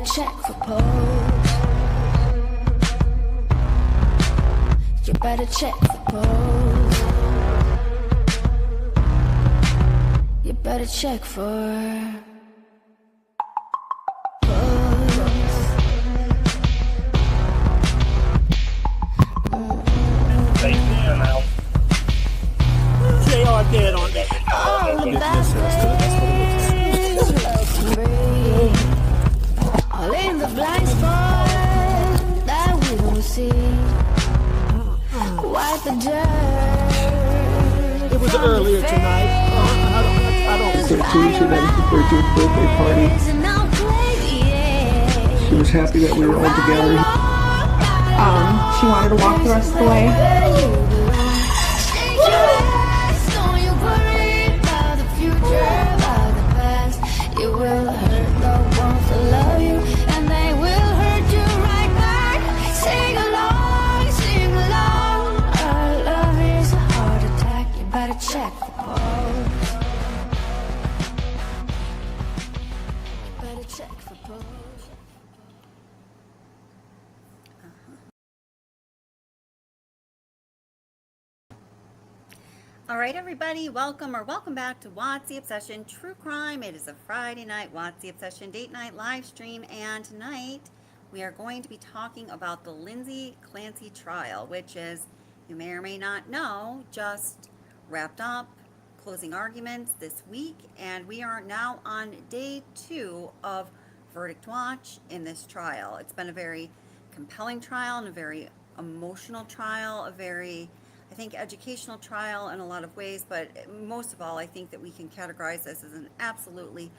better check for pose. You better check for pose. You better check for They are dead on that. all the bad things love can bring. All in the blind spot that we don't see. Wipe the dirt. It was earlier tonight. I don't. 13, she had her 13th birthday party. She was happy that we were all together. She wanted to walk the rest of the way. It will hurt the ones that love you, and they will hurt you right back. Sing along, sing along. Our love is a heart attack. You better check the pulse. You better check for pulse. All right, everybody, welcome back to What's the Obsession True Crime. It is a Friday night What's the Obsession date night live stream, and tonight we are going to be talking about the Lindsay Clancy trial, which is, you may or may not know, just wrapped up, closing arguments this week, and we are now on day 2 of verdict watch in this trial. It's been a very compelling trial and a very emotional trial, a very, I think, educational trial in a lot of ways, but most of all, I think that we can categorize this as an absolutely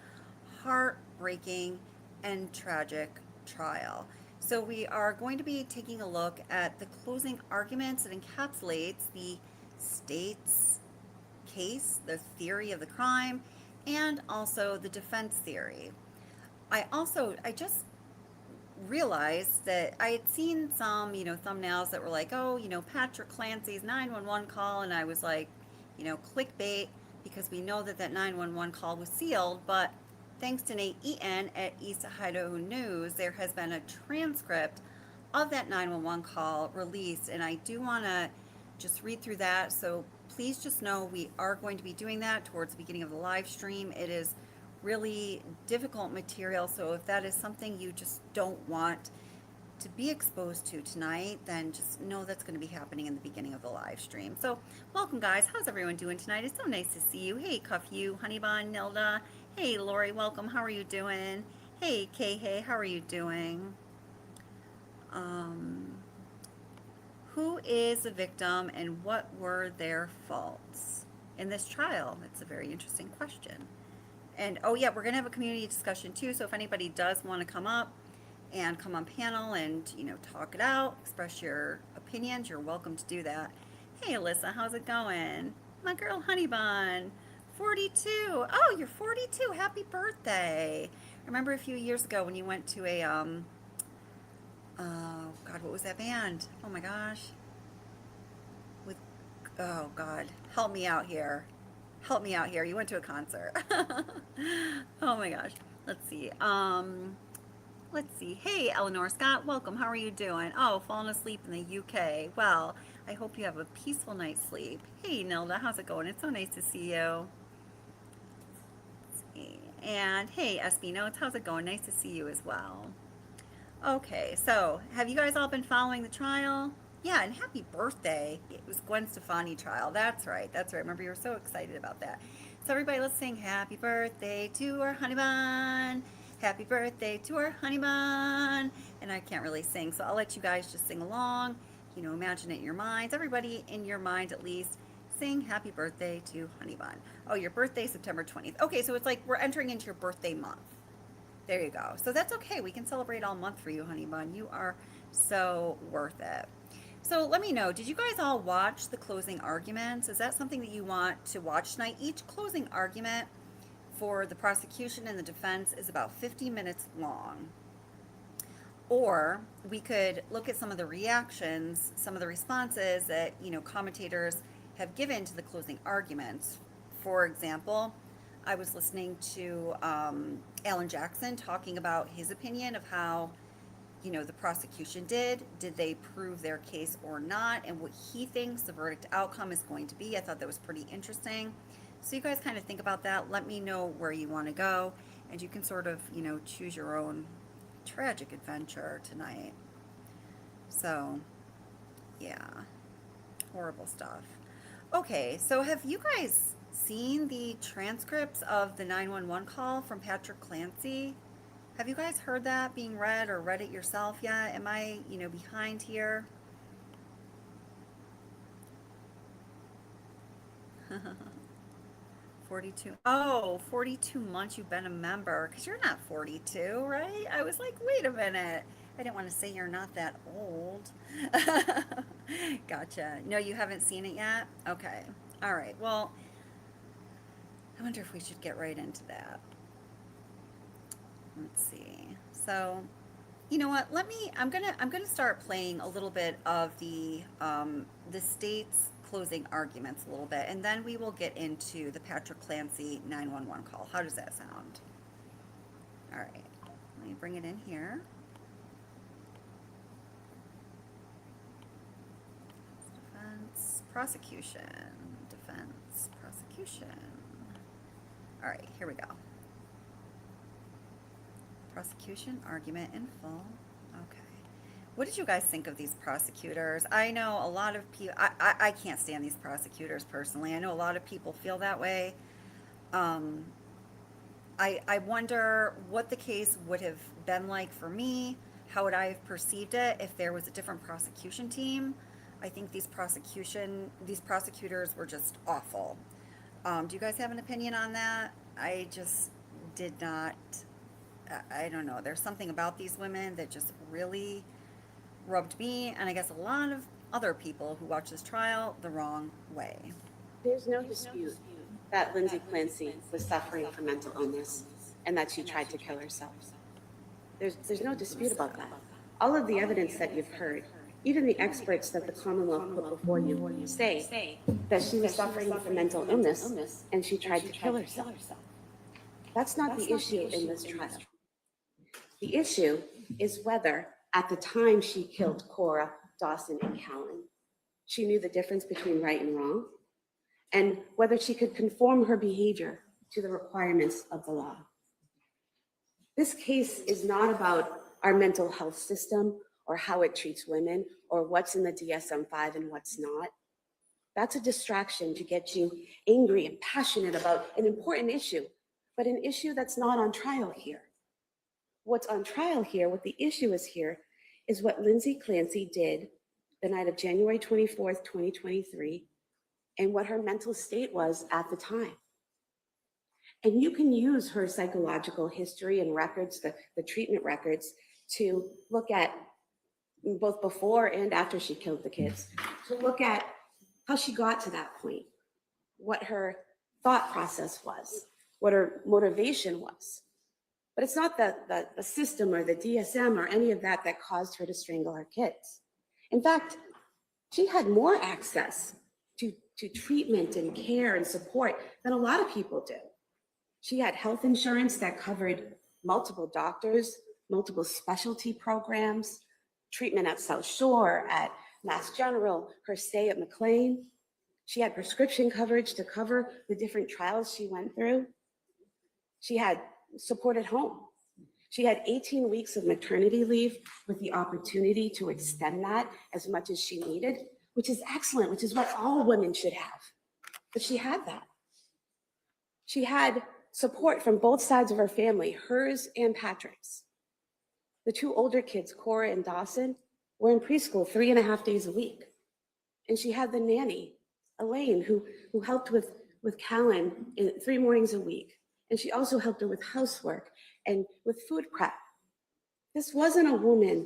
heartbreaking and tragic trial. So we are going to be taking a look at the closing arguments that encapsulates the state's case, the theory of the crime, and also the defense theory. I just realized that I had seen some, thumbnails that were like, oh, Patrick Clancy's 911 call, and I was like, clickbait, because we know that 911 call was sealed, but thanks to Nate Eaton at East Idaho News, there has been a transcript of that 911 call released, and I do want to just read through that, so please just know we are going to be doing that towards the beginning of the live stream. It is really difficult material, so if that is something you just don't want to be exposed to tonight, then just know that's going to be happening in the beginning of the live stream. So welcome, guys. How's everyone doing tonight? It's so nice to see you. Hey, Cuff You, Honey Bun, Nilda. Hey, Lori, welcome. How are you doing? Hey, Kay, hey, how are you doing? Who is the victim and what were their faults in this trial? It's a very interesting question. And oh yeah, we're gonna have a community discussion too, so if anybody does want to come up and come on panel and talk it out, express your opinions, you're welcome to do that. Hey Alyssa, how's it going? My girl Honey Bun, 42. Oh, you're 42. Happy birthday. I remember a few years ago when you went to a oh god, what was that band? Oh my gosh. Oh god, help me out here. Help me out here. You went to a concert. Oh my gosh. Let's see. Hey, Eleanor Scott, welcome. How are you doing? Oh, falling asleep in the UK. Well, I hope you have a peaceful night's sleep. Hey, Nilda, how's it going? It's so nice to see you. Let's see. And hey, SB Notes, how's it going? Nice to see you as well. Okay, so have you guys all been following the trial? Yeah, and happy birthday. It was Gwen Stefani trial. That's right. Remember, you were so excited about that. So everybody, let's sing happy birthday to our honey bun. Happy birthday to our honey bun. And I can't really sing, so I'll let you guys just sing along. Imagine it in your minds. Everybody in your mind at least, sing happy birthday to honey bun. Oh, your birthday, September 20th. Okay, so it's like we're entering into your birthday month. There you go. So that's okay. We can celebrate all month for you, honey bun. You are so worth it. So let me know, did you guys all watch the closing arguments? Is that something that you want to watch tonight? Each closing argument for the prosecution and the defense is about 50 minutes long. Or we could look at some of the reactions, some of the responses that, commentators have given to the closing arguments. For example, I was listening to Alan Jackson talking about his opinion of how, the prosecution did. Did they prove their case or not? And what he thinks the verdict outcome is going to be. I thought that was pretty interesting. So you guys kind of think about that. Let me know where you want to go. And you can sort of, choose your own tragic adventure tonight. So, yeah. Horrible stuff. Okay, so have you guys seen the transcripts of the 911 call from Patrick Clancy? Have you guys heard that being read or read it yourself yet? Am I, behind here? 42. Oh, 42 months you've been a member. Because you're not 42, right? I was like, wait a minute. I didn't want to say you're not that old. Gotcha. No, you haven't seen it yet? Okay. All right. Well, I wonder if we should get right into that. Let's see. So, you know what? I'm gonna start playing a little bit of the state's closing arguments a little bit, and then we will get into the Patrick Clancy 911 call. How does that sound? All right. Let me bring it in here. Defense, prosecution, defense, prosecution. All right, here we go. Prosecution, argument in full. Okay. What did you guys think of these prosecutors? I know a lot of people, I can't stand these prosecutors personally. I know a lot of people feel that way. I wonder what the case would have been like for me. How would I have perceived it if there was a different prosecution team? I think these prosecutors were just awful. Do you guys have an opinion on that? I just did not. I don't know. There's something about these women that just really rubbed me, and I guess a lot of other people who watch this trial, the wrong way. There's no dispute that Lindsay Clancy was suffering from mental illness and that she tried to kill herself. There's no dispute about that. All of the evidence that you've heard, even the experts that the Commonwealth put before you, say that she was suffering from mental illness and she tried to kill herself. That's not the issue in this trial. The issue is whether, at the time she killed Cora, Dawson, and Callan, she knew the difference between right and wrong, and whether she could conform her behavior to the requirements of the law. This case is not about our mental health system or how it treats women or what's in the DSM-5 and what's not. That's a distraction to get you angry and passionate about an important issue, but an issue that's not on trial here. What's on trial here, what the issue is here, is what Lindsay Clancy did the night of January 24th, 2023, and what her mental state was at the time. And you can use her psychological history and records, the treatment records, to look at both before and after she killed the kids, to look at how she got to that point, what her thought process was, what her motivation was. But it's not the system or the DSM or any of that that caused her to strangle her kids. In fact, she had more access to treatment and care and support than a lot of people do. She had health insurance that covered multiple doctors, multiple specialty programs, treatment at South Shore, at Mass General, her stay at McLean. She had prescription coverage to cover the different trials she went through. She had support at home. She had 18 weeks of maternity leave with the opportunity to extend that as much as she needed, which is excellent, which is what all women should have. But she had that. She had support from both sides of her family, hers and Patrick's. The two older kids, Cora and Dawson, were in preschool 3.5 days a week. And she had the nanny, Elaine, who helped with Callan 3 mornings a week. And she also helped her with housework and with food prep. This wasn't a woman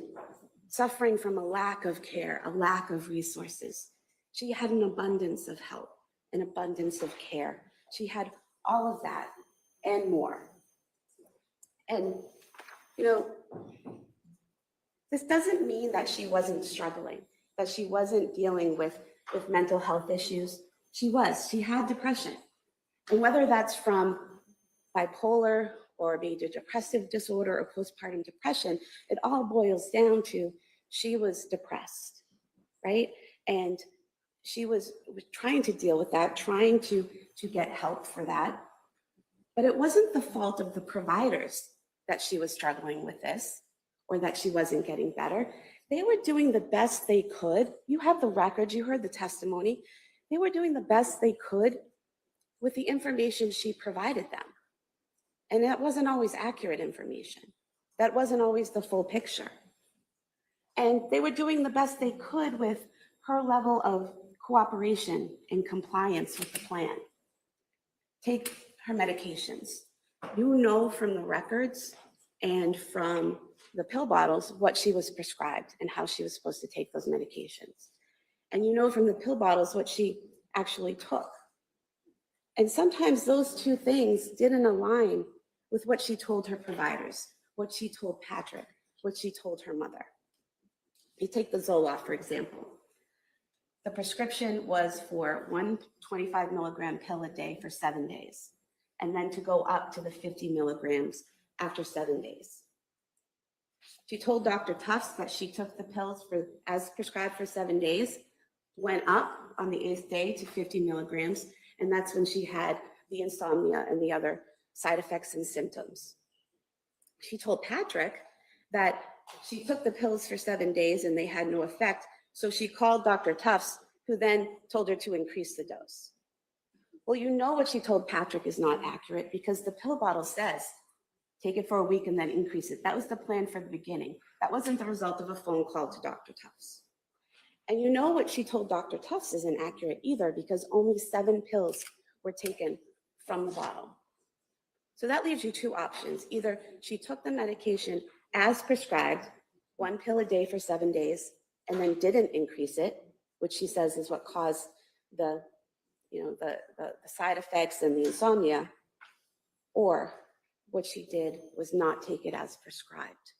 suffering from a lack of care, a lack of resources. She had an abundance of help, an abundance of care. She had all of that and more. And, this doesn't mean that she wasn't struggling, that she wasn't dealing with mental health issues. She was. She had depression. And whether that's from bipolar or major depressive disorder or postpartum depression. It all boils down to she was depressed, right? And she was trying to deal with that, trying to get help for that. But it wasn't the fault of the providers that she was struggling with this or that she wasn't getting better. They were doing the best they could. You have the records, you heard the testimony. They were doing the best they could with the information she provided them. And that wasn't always accurate information. That wasn't always the full picture. And they were doing the best they could with her level of cooperation and compliance with the plan. Take her medications. You know from the records and from the pill bottles what she was prescribed and how she was supposed to take those medications. And you know from the pill bottles what she actually took. And sometimes those two things didn't align with what she told her providers, what she told Patrick, what she told her mother. You take the Zoloft, for example. The prescription was for one 25 milligram pill a day for 7 days, and then to go up to the 50 milligrams after 7 days. She told Dr. Tufts that she took the pills as prescribed for 7 days, went up on the 8th day to 50 milligrams, and that's when she had the insomnia and the other side effects and symptoms. She told Patrick that she took the pills for 7 days and they had no effect, so she called Dr. Tufts, who then told her to increase the dose. Well, you know what she told Patrick is not accurate because the pill bottle says, take it for a week and then increase it. That was the plan from the beginning. That wasn't the result of a phone call to Dr. Tufts. And you know what she told Dr. Tufts isn't accurate either because only 7 pills were taken from the bottle. So that leaves you two options. Either she took the medication as prescribed, 1 pill a day for 7 days, and then didn't increase it, which she says is what caused the side effects and the insomnia, or what she did was not take it as prescribed.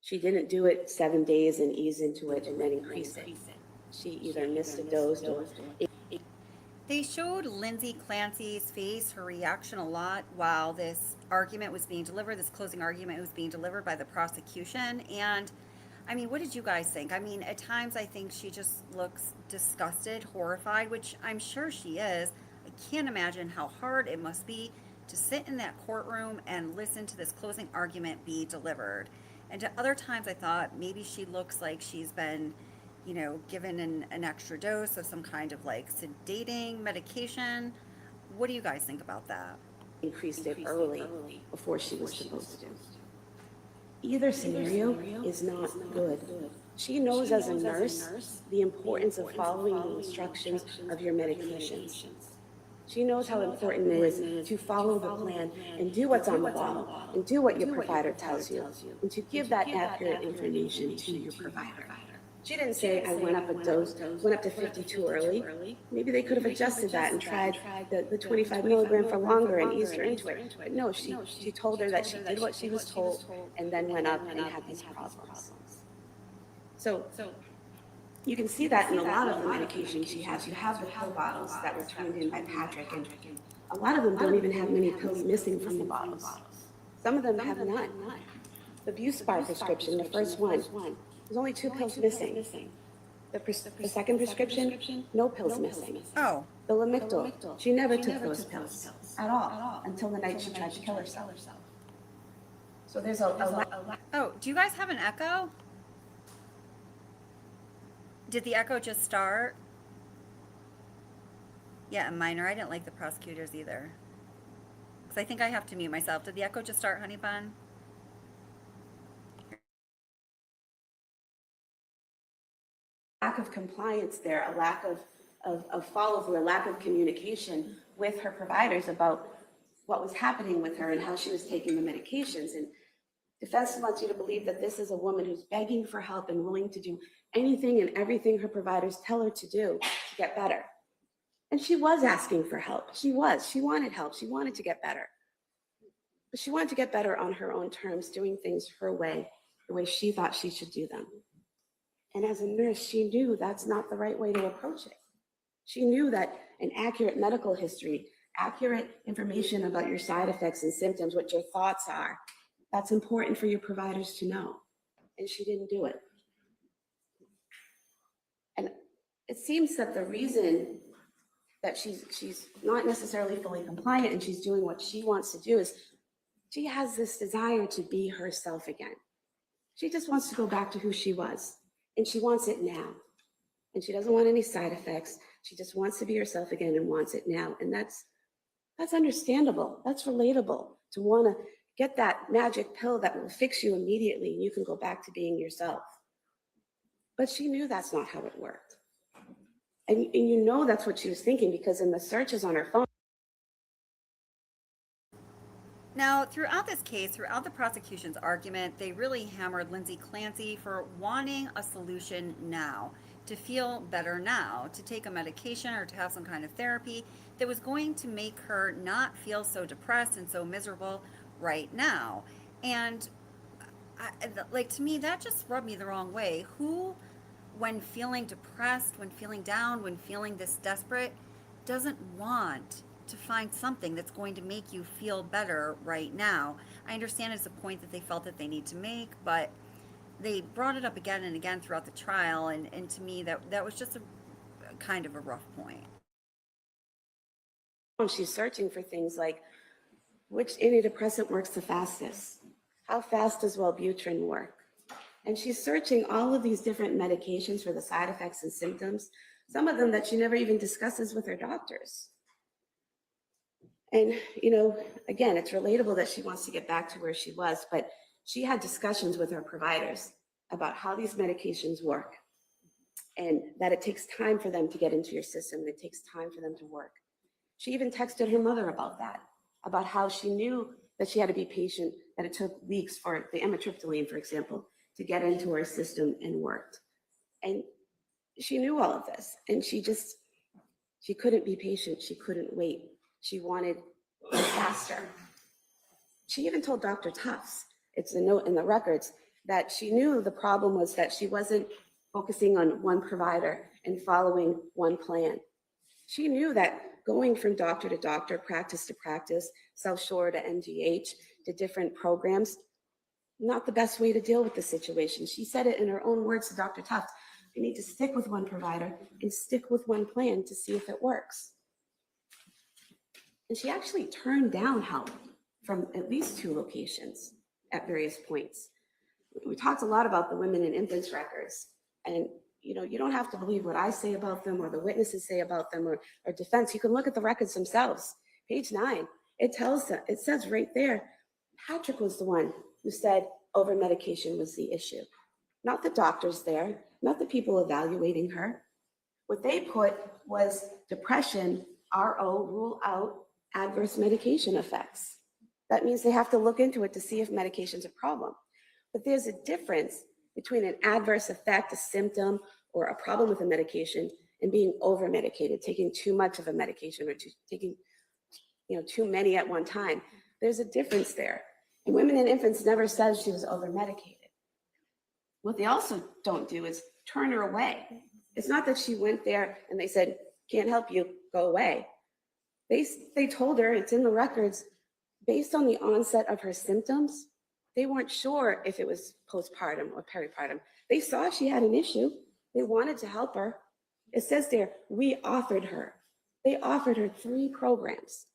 She didn't do it 7 days and ease into it and then increase it. She either missed a dose or... They showed Lindsay Clancy's face, her reaction a lot while this argument was being delivered, this closing argument was being delivered by the prosecution. And I mean, what did you guys think? I mean, at times I think she just looks disgusted, horrified, which I'm sure she is. I can't imagine how hard it must be to sit in that courtroom and listen to this closing argument be delivered. And at other times I thought maybe she looks like she's been, given an extra dose of some kind of like sedating medication. What do you guys think about that? Increased it early before she was supposed to. Either scenario is not good. She knows as a nurse the importance of following the instructions of your medications. She knows how important it is to follow the plan and do what's on the bottle and do what your provider tells you and to give that accurate information to your provider. She didn't say, I went up a dose, went up to 50 too early. Maybe they could have adjusted that and tried the 25 milligram for longer and eased her into it. But no, she told her that she did what she was told and then went up and had these problems. So you can see that in a lot of the medications she has. You have the pill bottles that were turned in by Patrick, and a lot of them don't even have many pills missing from the bottles. Some of them have none. The Buspar prescription, the first one, there's only 2 pills missing. The second prescription, no pills missing. Oh. The Lamictal, she never took those pills at all until the night she tried to kill herself. So there's a lot. Oh, do you guys have an echo? Did the echo just start? Yeah, minor. I didn't like the prosecutors either. Because I think I have to mute myself. Did the echo just start, honey bun? Lack of compliance there, a lack of follow-through, a lack of communication with her providers about what was happening with her and how she was taking the medications. And defense wants you to believe that this is a woman who's begging for help and willing to do anything and everything her providers tell her to do to get better. And she was asking for help. She wanted help. She wanted to get better. But she wanted to get better on her own terms, doing things her way, the way she thought she should do them. And as a nurse, she knew that's not the right way to approach it. She knew that an accurate medical history accurate information about your side effects and symptoms, what your thoughts are. That's important for your providers to know. And she didn't do it. And it seems that the reason that she's not necessarily fully compliant and she's doing what she wants to do is she has this desire to be herself again. She just wants to go back to who she was, and she wants it now. And she doesn't want any side effects. She just wants to be herself again and wants it now. And that's understandable. That's relatable, to want to get that magic pill that will fix you immediately and you can go back to being yourself. But she knew that's not how it worked. And you know that's what she was thinking, because in the searches on her phone. Now, throughout this case, throughout the prosecution's argument, they really hammered Lindsay Clancy for wanting a solution now, to feel better now, to take a medication or to have some kind of therapy that was going to make her not feel so depressed and so miserable right now. And to me, that just rubbed me the wrong way. Who, when feeling depressed, when feeling down, when feeling this desperate, doesn't want to find something that's going to make you feel better right now? I understand it's a point that they felt that they need to make, but they brought it up again and again throughout the trial, and to me that was just a kind of a rough point. She's searching for things like, which antidepressant works the fastest? How fast does Wellbutrin work? And she's searching all of these different medications for the side effects and symptoms, some of them that she never even discusses with her doctors. And, again, it's relatable that she wants to get back to where she was, but she had discussions with her providers about how these medications work and that it takes time for them to get into your system. And it takes time for them to work. She even texted her mother about that, about how she knew that she had to be patient, that it took weeks for the amitriptyline, for example, to get into her system and worked. And she knew all of this, and she couldn't be patient. She couldn't wait. She wanted it faster. She even told Dr. Tufts, it's a note in the records, that she knew the problem was that she wasn't focusing on one provider and following one plan. She knew that going from doctor to doctor, practice to practice, South Shore to MGH, to different programs, not the best way to deal with the situation. She said it in her own words to Dr. Tufts: you need to stick with one provider and stick with one plan to see if it works. And she actually turned down help from at least 2 locations at various points. We talked a lot about the women and infants records, and you don't have to believe what I say about them or the witnesses say about them or defense. You can look at the records themselves. Page 9, it says right there, Patrick was the one who said over medication was the issue. Not the doctors there, not the people evaluating her. What they put was depression, RO, rule out adverse medication effects. That means they have to look into it to see if medication's a problem. But there's a difference between an adverse effect, a symptom, or a problem with a medication, and being over-medicated, taking too much of a medication or taking too many at one time. There's a difference there. And women and infants never said she was over-medicated. What they also don't do is turn her away. It's not that she went there and they said, can't help you, go away. They told her, it's in the records, based on the onset of her symptoms, they weren't sure if it was postpartum or peripartum. They saw she had an issue. They wanted to help her. It says there, we offered her. They offered her 3 programs.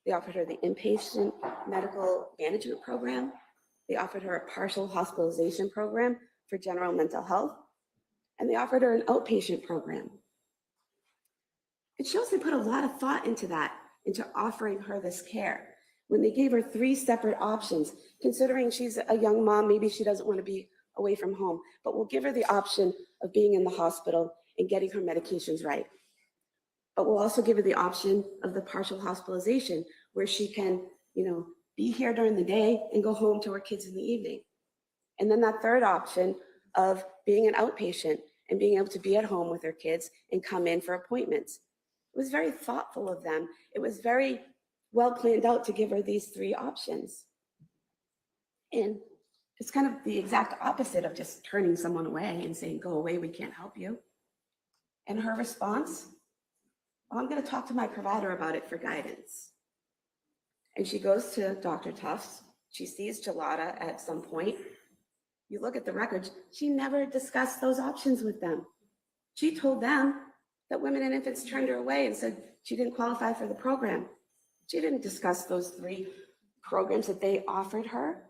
They offered her the inpatient medical management program. They offered her a partial hospitalization program for general mental health. And they offered her an outpatient program. It shows they put a lot of thought into that, into offering her this care. When they gave her 3 separate options, considering she's a young mom, maybe she doesn't want to be away from home, but we'll give her the option of being in the hospital and getting her medications right. But we'll also give her the option of the partial hospitalization, where she can, be here during the day and go home to her kids in the evening. And then that 3rd option of being an outpatient and being able to be at home with her kids and come in for appointments. It was very thoughtful of them. It was very well planned out to give her these 3 options. And it's kind of the exact opposite of just turning someone away and saying, go away, we can't help you. And her response, oh, I'm going to talk to my provider about it for guidance. And she goes to Dr. Tufts. She sees Gelada at some point. You look at the records, she never discussed those options with them. She told them that Women and Infants turned her away and said she didn't qualify for the program. She didn't discuss those 3 programs that they offered her.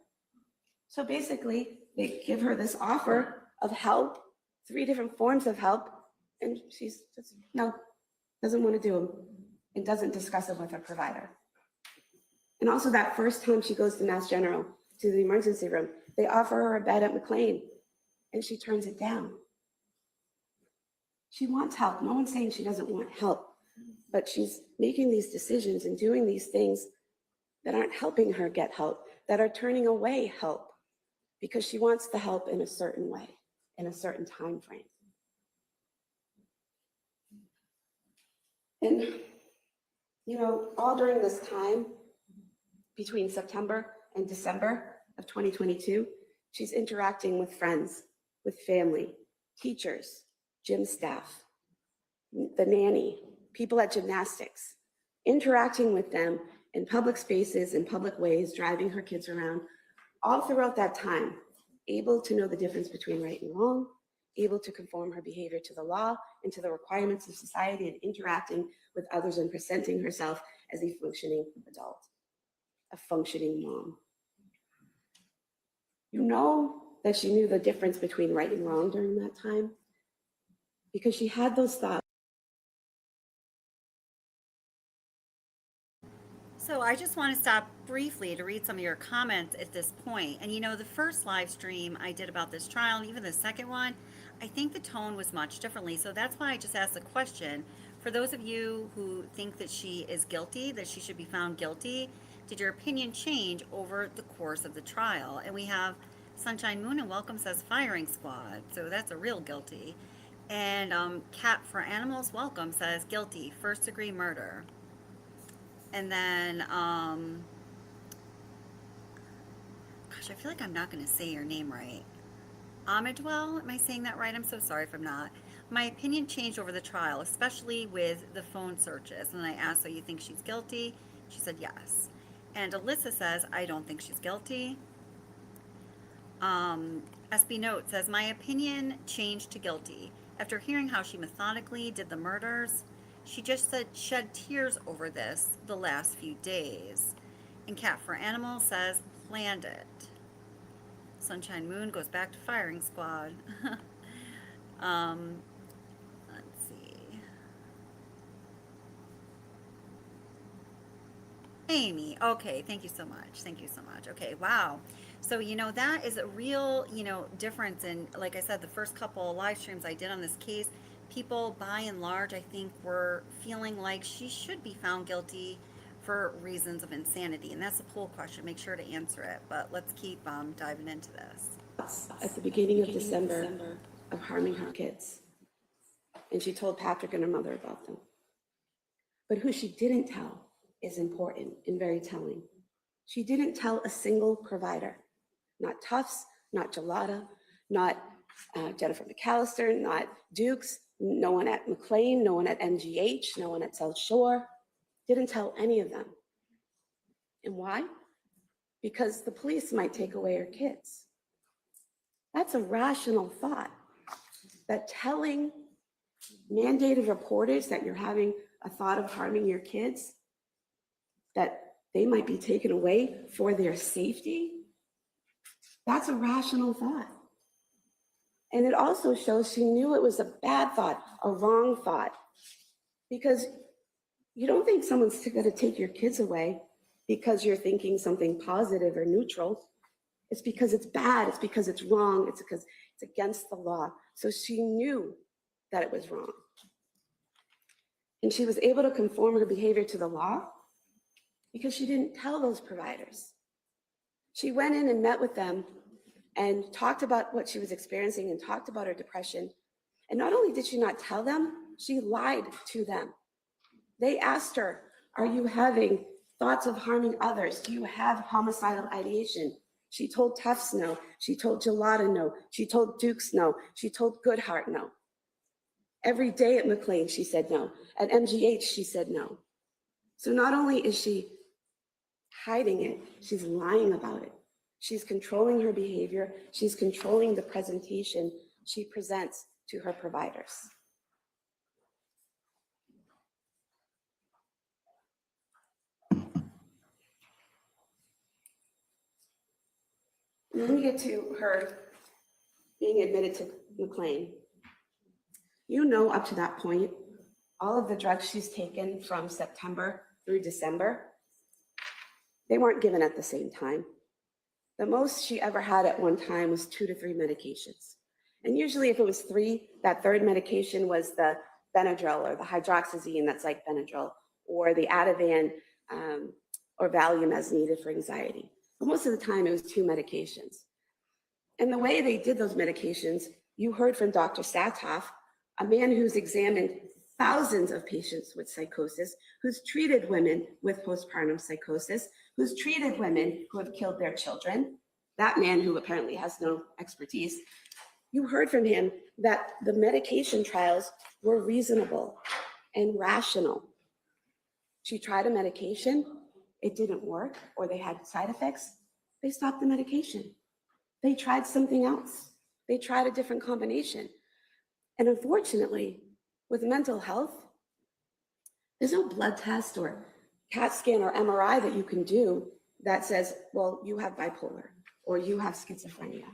So basically, they give her this offer of help, 3 different forms of help, and she's just, no, doesn't want to do them and doesn't discuss it with her provider. And also that first time she goes to Mass General, to the emergency room, they offer her a bed at McLean, and she turns it down. She wants help. No one's saying she doesn't want help, but she's making these decisions and doing these things that aren't helping her get help, that are turning away help, because she wants the help in a certain way, in a certain time frame. And, you know, all during this time, between September and December of 2022, she's interacting with friends, with family, teachers, gym staff, the nanny, people at gymnastics, interacting with them in public spaces, in public ways, driving her kids around, all throughout that time, able to know the difference between right and wrong, able to conform her behavior to the law and to the requirements of society, and interacting with others and presenting herself as a functioning adult, a functioning mom. You know that she knew the difference between right and wrong during that time because she had those thoughts. So I just want to stop briefly to read some of your comments at this point. And you know, the first live stream I did about this trial, and even the second one, I think the tone was much differently. So that's why I just asked the question. For those of you who think that she is guilty, that she should be found guilty, did your opinion change over the course of the trial? And we have Sunshine Moon and Welcome says firing squad. So that's a real guilty. And Cat for Animals Welcome says guilty, first degree murder. And then, gosh, I feel like I'm not going to say your name right. Amadwell, am I saying that right? I'm so sorry if I'm not. My opinion changed over the trial, especially with the phone searches. And I asked, so you think she's guilty? She said yes. And Alyssa says, I don't think she's guilty. SB Note says, my opinion changed to guilty. After hearing how she methodically did the murders, she just said shed tears over this the last few days. And Cat for Animals says, planned it. Sunshine Moon goes back to firing squad. Let's see. Amy, okay, thank you so much. Thank you so much. Okay, wow. So, you know, that is a real, you know, difference in, like I said, the first couple of live streams I did on this case, people by and large, I think, were feeling like she should be found guilty for reasons of insanity. And that's a poll question. Make sure to answer it. But let's keep diving into this. At the beginning of December of harming her kids. And she told Patrick and her mother about them. But who she didn't tell is important and very telling. She didn't tell a single provider. Not Tufts, not Gelada, not Jennifer McAllister, not Dukes, no one at McLean, no one at MGH, no one at South Shore. Didn't tell any of them. And why? Because the police might take away her kids. That's a rational thought. That telling mandated reporters that you're having a thought of harming your kids, that they might be taken away for their safety, that's a rational thought. And it also shows she knew it was a bad thought, a wrong thought, because you don't think someone's going to take your kids away because you're thinking something positive or neutral. It's because it's bad, it's because it's wrong, it's because it's against the law. So she knew that it was wrong. And she was able to conform her behavior to the law because she didn't tell those providers. She went in and met with them and talked about what she was experiencing and talked about her depression. And not only did she not tell them, she lied to them. They asked her, are you having thoughts of harming others? Do you have homicidal ideation? She told Tufts no. She told Gelada no. She told Dukes no. She told Goodhart no. Every day at McLean, she said no. At MGH, she said no. So not only is she hiding it, she's lying about it. She's controlling her behavior. She's controlling the presentation she presents to her providers. And then we get to her being admitted to McLean. You know, up to that point, all of the drugs she's taken from September through December, they weren't given at the same time. The most she ever had at one time was 2 to 3 medications. And usually if it was 3, that third medication was the Benadryl or the hydroxyzine that's like Benadryl, or the Ativan or Valium as needed for anxiety. But most of the time it was 2 medications. And the way they did those medications, you heard from Dr. Satoff, a man who's examined thousands of patients with psychosis, who's treated women with postpartum psychosis, who's treated women who have killed their children, that man who apparently has no expertise. You heard from him that the medication trials were reasonable and rational. She tried a medication, it didn't work, or they had side effects, they stopped the medication. They tried something else. They tried a different combination. And unfortunately, with mental health, there's no blood test or CAT scan or MRI that you can do that says, well, you have bipolar or you have schizophrenia.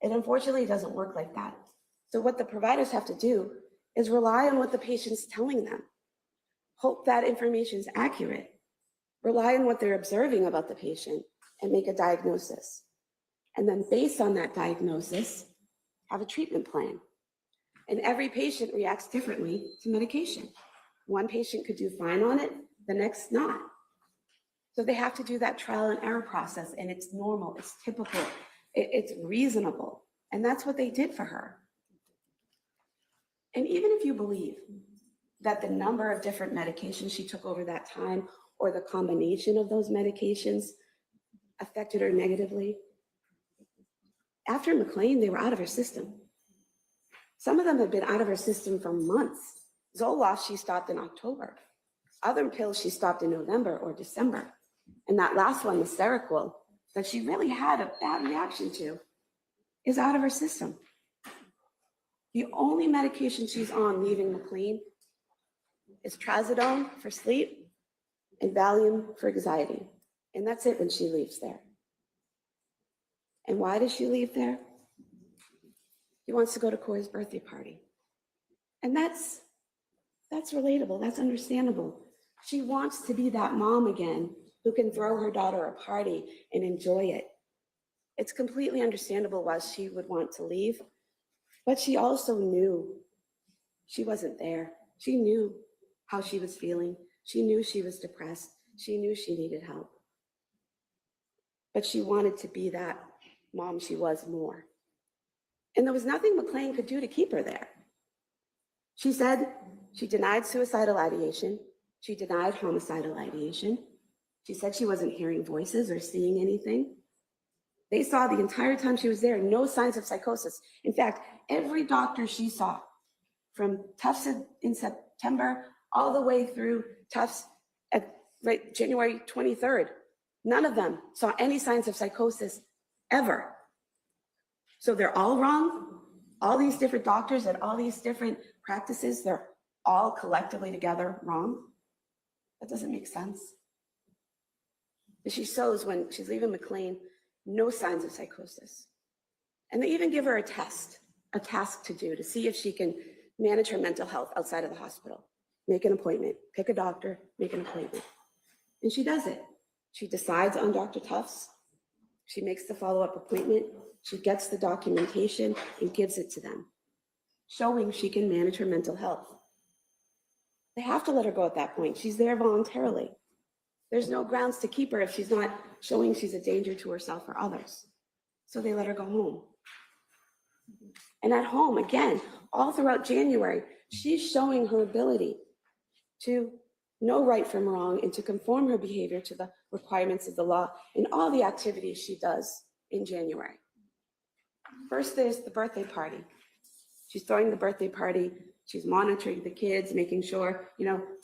It unfortunately doesn't work like that. So what the providers have to do is rely on what the patient's telling them. Hope that information is accurate. Rely on what they're observing about the patient and make a diagnosis. And then based on that diagnosis, have a treatment plan. And every patient reacts differently to medication. One patient could do fine on it, the next not. So they have to do that trial and error process, and it's normal, it's typical, it's reasonable. And that's what they did for her. And even if you believe that the number of different medications she took over that time or the combination of those medications affected her negatively, after McLean, they were out of her system. Some of them had been out of her system for months. Zoloft, she stopped in October. Other pills she stopped in November or December. And that last one, the Seroquel, that she really had a bad reaction to, is out of her system. The only medication she's on leaving McLean is trazodone for sleep and Valium for anxiety. And that's it when she leaves there. And why does she leave there? He wants to go to Corey's birthday party. And that's relatable, that's understandable. She wants to be that mom again who can throw her daughter a party and enjoy it. It's completely understandable why she would want to leave, but she also knew she wasn't there. She knew how she was feeling. She knew she was depressed. She knew she needed help. But she wanted to be that mom she was more. And there was nothing McLean could do to keep her there. She said she denied suicidal ideation. She denied homicidal ideation. She said she wasn't hearing voices or seeing anything. They saw the entire time she was there, no signs of psychosis. In fact, every doctor she saw, from Tufts in September all the way through Tufts at January 23rd, none of them saw any signs of psychosis ever. So they're all wrong. All these different doctors at all these different practices, they're all collectively together wrong. That doesn't make sense. And she shows when she's leaving McLean, no signs of psychosis. And they even give her a task to do to see if she can manage her mental health outside of the hospital. Make an appointment, pick a doctor, make an appointment. And she does it. She decides on Dr. Tufts. She makes the follow-up appointment. She gets the documentation and gives it to them, showing she can manage her mental health. They have to let her go at that point. She's there voluntarily. There's no grounds to keep her if she's not showing she's a danger to herself or others. So they let her go home. And at home, again, all throughout January, she's showing her ability to know right from wrong and to conform her behavior to the requirements of the law in all the activities she does in January. First, there's the birthday party. She's throwing the birthday party She's monitoring the kids, making sure,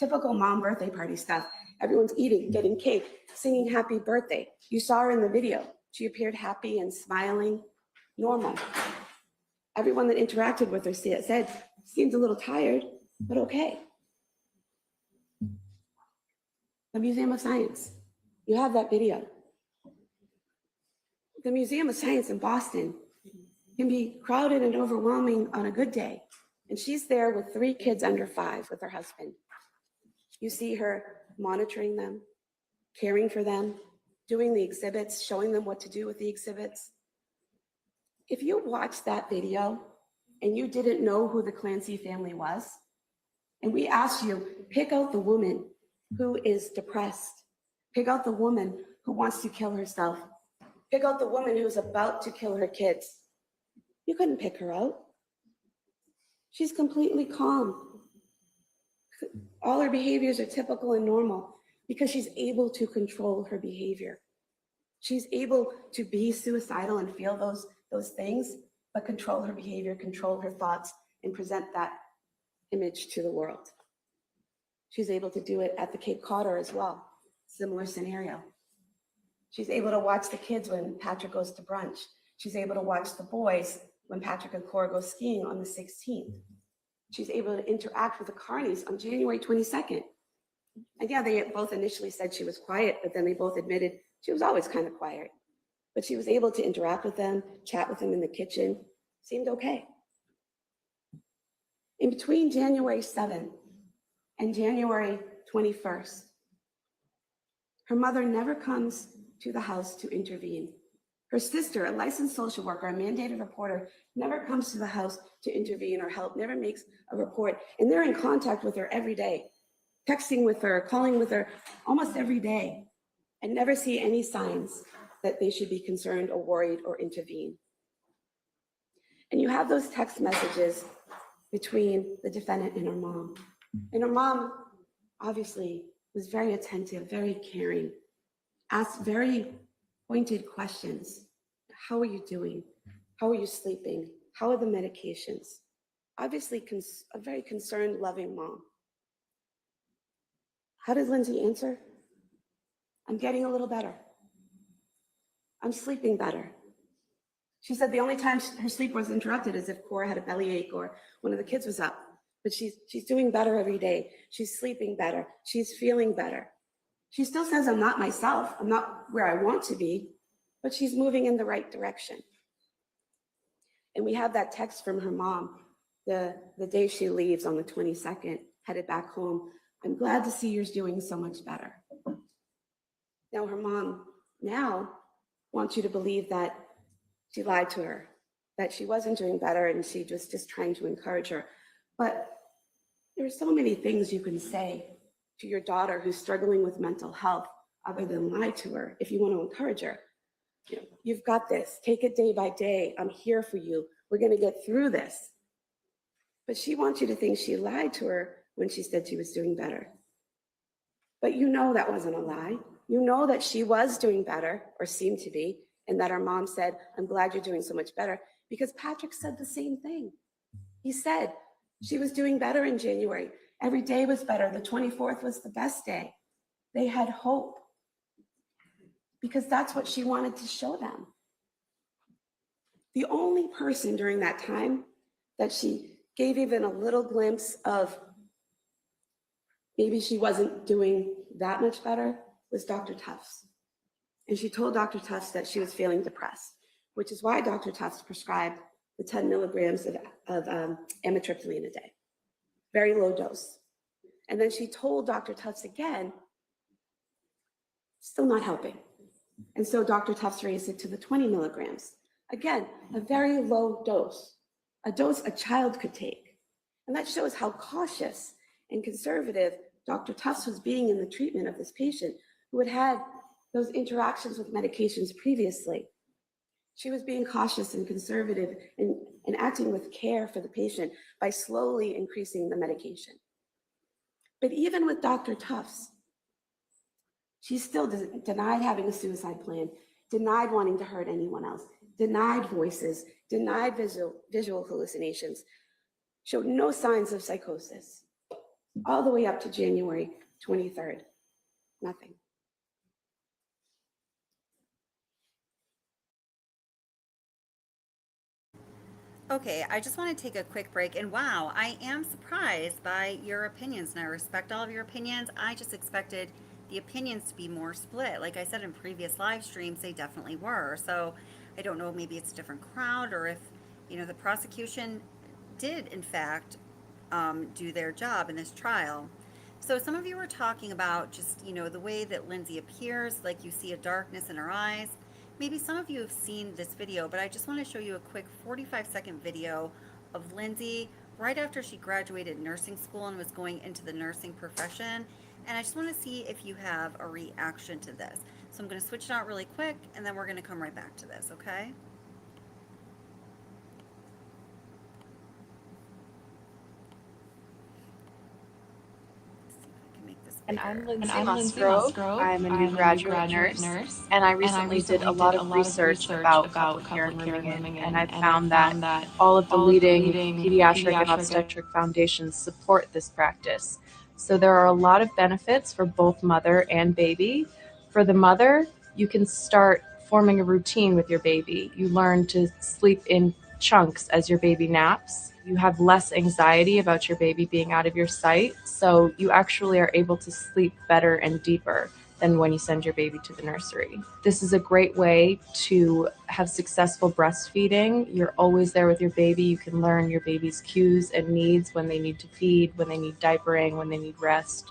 typical mom birthday party stuff. Everyone's eating, getting cake, singing happy birthday. You saw her in the video. She appeared happy and smiling, normal. Everyone that interacted with her said, seemed a little tired, but okay. The Museum of Science, you have that video. The Museum of Science in Boston can be crowded and overwhelming on a good day. And she's there with 3 kids under 5 with her husband. You see her monitoring them, caring for them, doing the exhibits, showing them what to do with the exhibits. If you watched that video and you didn't know who the Clancy family was, and we asked you, pick out the woman who is depressed, pick out the woman who wants to kill herself, pick out the woman who's about to kill her kids, you couldn't pick her out. She's completely calm. All her behaviors are typical and normal because she's able to control her behavior. She's able to be suicidal and feel those things, but control her behavior, control her thoughts, and present that image to the world. She's able to do it at the Cape Codder as well, similar scenario. She's able to watch the kids when Patrick goes to brunch. She's able to watch the boys when Patrick and Cora go skiing on the 16th. She's able to interact with the Carneys on January 22nd. And yeah, they both initially said she was quiet, but then they both admitted she was always kind of quiet. But she was able to interact with them, chat with them in the kitchen, seemed okay. In between January 7th and January 21st, her mother never comes to the house to intervene. Her sister, a licensed social worker, a mandated reporter, never comes to the house to intervene or help, never makes a report. And they're in contact with her every day, texting with her, calling with her almost every day, and never see any signs that they should be concerned or worried or intervene. And you have those text messages between the defendant and her mom. And her mom obviously was very attentive, very caring, asked very pointed questions. How are you doing? How are you sleeping? How are the medications? Obviously, a very concerned, loving mom. How did Lindsay answer? I'm getting a little better. I'm sleeping better. She said the only time her sleep was interrupted is if Cora had a bellyache or one of the kids was up. But she's doing better every day. She's sleeping better. She's feeling better. She still says, I'm not myself. I'm not where I want to be, but she's moving in the right direction. And we have that text from her mom the day she leaves on the 22nd, headed back home. I'm glad to see you're doing so much better. Now her mom now wants you to believe that she lied to her, that she wasn't doing better and she was just trying to encourage her. But there are so many things you can say to your daughter who's struggling with mental health other than lie to her if you want to encourage her. You've got this. Take it day by day. I'm here for you. We're going to get through this. But she wants you to think she lied to her when she said she was doing better. But you know that wasn't a lie. You know that she was doing better, or seemed to be, and that her mom said, I'm glad you're doing so much better, because Patrick said the same thing. He said she was doing better in January. Every day was better. The 24th was the best day. They had hope because that's what she wanted to show them. The only person during that time that she gave even a little glimpse of maybe she wasn't doing that much better was Dr. Tufts. And she told Dr. Tufts that she was feeling depressed, which is why Dr. Tufts prescribed the 10 milligrams of amitriptyline a day, very low dose. And then she told Dr. Tufts again, still not helping. And so Dr. Tufts raised it to the 20 milligrams. Again, a very low dose, a dose a child could take. And that shows how cautious and conservative Dr. Tufts was being in the treatment of this patient who had had those interactions with medications previously. She was being cautious and conservative and acting with care for the patient by slowly increasing the medication. But even with Dr. Tufts, she still denied having a suicide plan, denied wanting to hurt anyone else, denied voices, denied visual hallucinations. showed no signs of psychosis, all the way up to January 23rd. Nothing. Okay, I just want to take a quick break. And wow, I am surprised by your opinions, and I respect all of your opinions. I just expected the opinions to be more split. Like I said in previous live streams, they definitely were. So I don't know, maybe it's a different crowd, or if, the prosecution did, in fact, do their job in this trial. So some of you were talking about just, the way that Lindsay appears, like you see a darkness in her eyes. Maybe some of you have seen this video, but I just want to show you a quick 45-second video of Lindsay right after she graduated nursing school and was going into the nursing profession. And I just want to see if you have a reaction to this. So I'm going to switch it out really quick, and then we're going to come right back to this, okay? And I'm Lindsay Musgrove. I'm a new graduate nurse, and I recently did a lot of research about public care and rooming, and I found that all of the leading pediatric and obstetric foundations support this practice. So there are a lot of benefits for both mother and baby. For the mother, you can start forming a routine with your baby. You learn to sleep in chunks as your baby naps. You have less anxiety about your baby being out of your sight, so you actually are able to sleep better and deeper than when you send your baby to the nursery. This is a great way to have successful breastfeeding. You're always there with your baby. You can learn your baby's cues and needs when they need to feed, when they need diapering, when they need rest.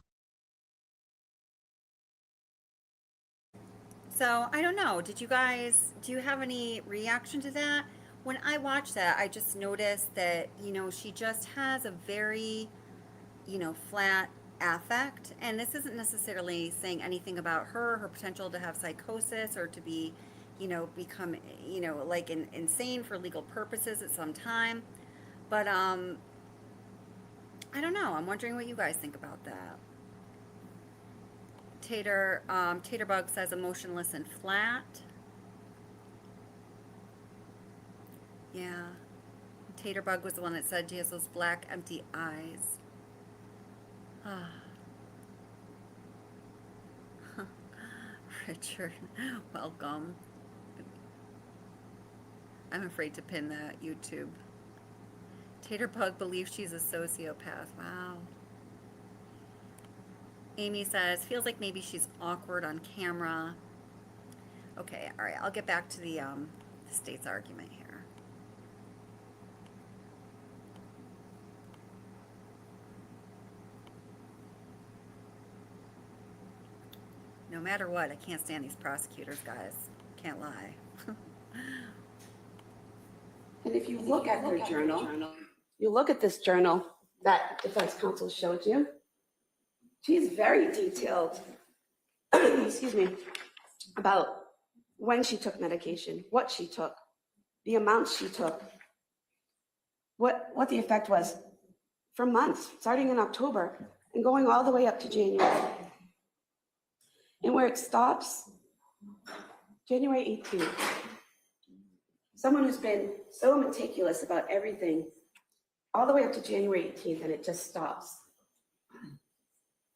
So I don't know, do you have any reaction to that? When I watched that, I just noticed that, she just has a very, flat affect. And this isn't necessarily saying anything about her potential to have psychosis or to be, become, like insane for legal purposes at some time. But I don't know. I'm wondering what you guys think about that. Taterbug says emotionless and flat. Yeah. Taterbug was the one that said she has those black, empty eyes. Richard, welcome. I'm afraid to pin that YouTube. Taterbug believes she's a sociopath. Wow. Amy says, feels like maybe she's awkward on camera. Okay, all right. I'll get back to the state's argument here. No matter what, I can't stand these prosecutors, guys. Can't lie. And if you look at her journal, you look at this journal that defense counsel showed you, she's very detailed, excuse me, about when she took medication, what she took, the amounts she took, what the effect was for months, starting in October and going all the way up to January. And where it stops, January 18th. Someone who's been so meticulous about everything all the way up to January 18th, and it just stops.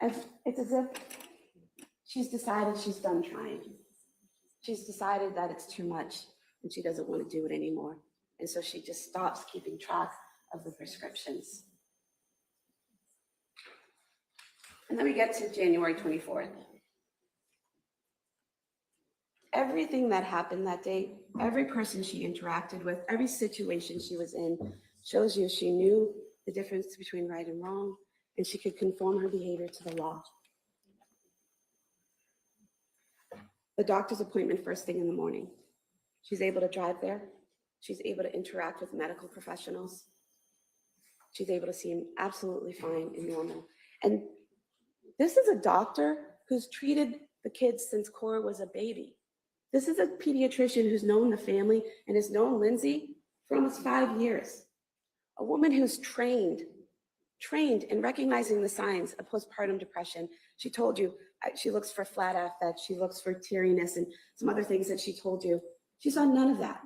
And it's as if she's decided she's done trying. She's decided that it's too much and she doesn't want to do it anymore. And so she just stops keeping track of the prescriptions. And then we get to January 24th. Everything that happened that day, every person she interacted with, every situation she was in, shows you she knew the difference between right and wrong, and she could conform her behavior to the law. The doctor's appointment first thing in the morning. She's able to drive there. She's able to interact with medical professionals. She's able to seem absolutely fine and normal. And this is a doctor who's treated the kids since Cora was a baby. This is a pediatrician who's known the family and has known Lindsay for almost 5 years. A woman who's trained in recognizing the signs of postpartum depression. She told you she looks for flat affect, she looks for teariness and some other things that she told you. She saw none of that.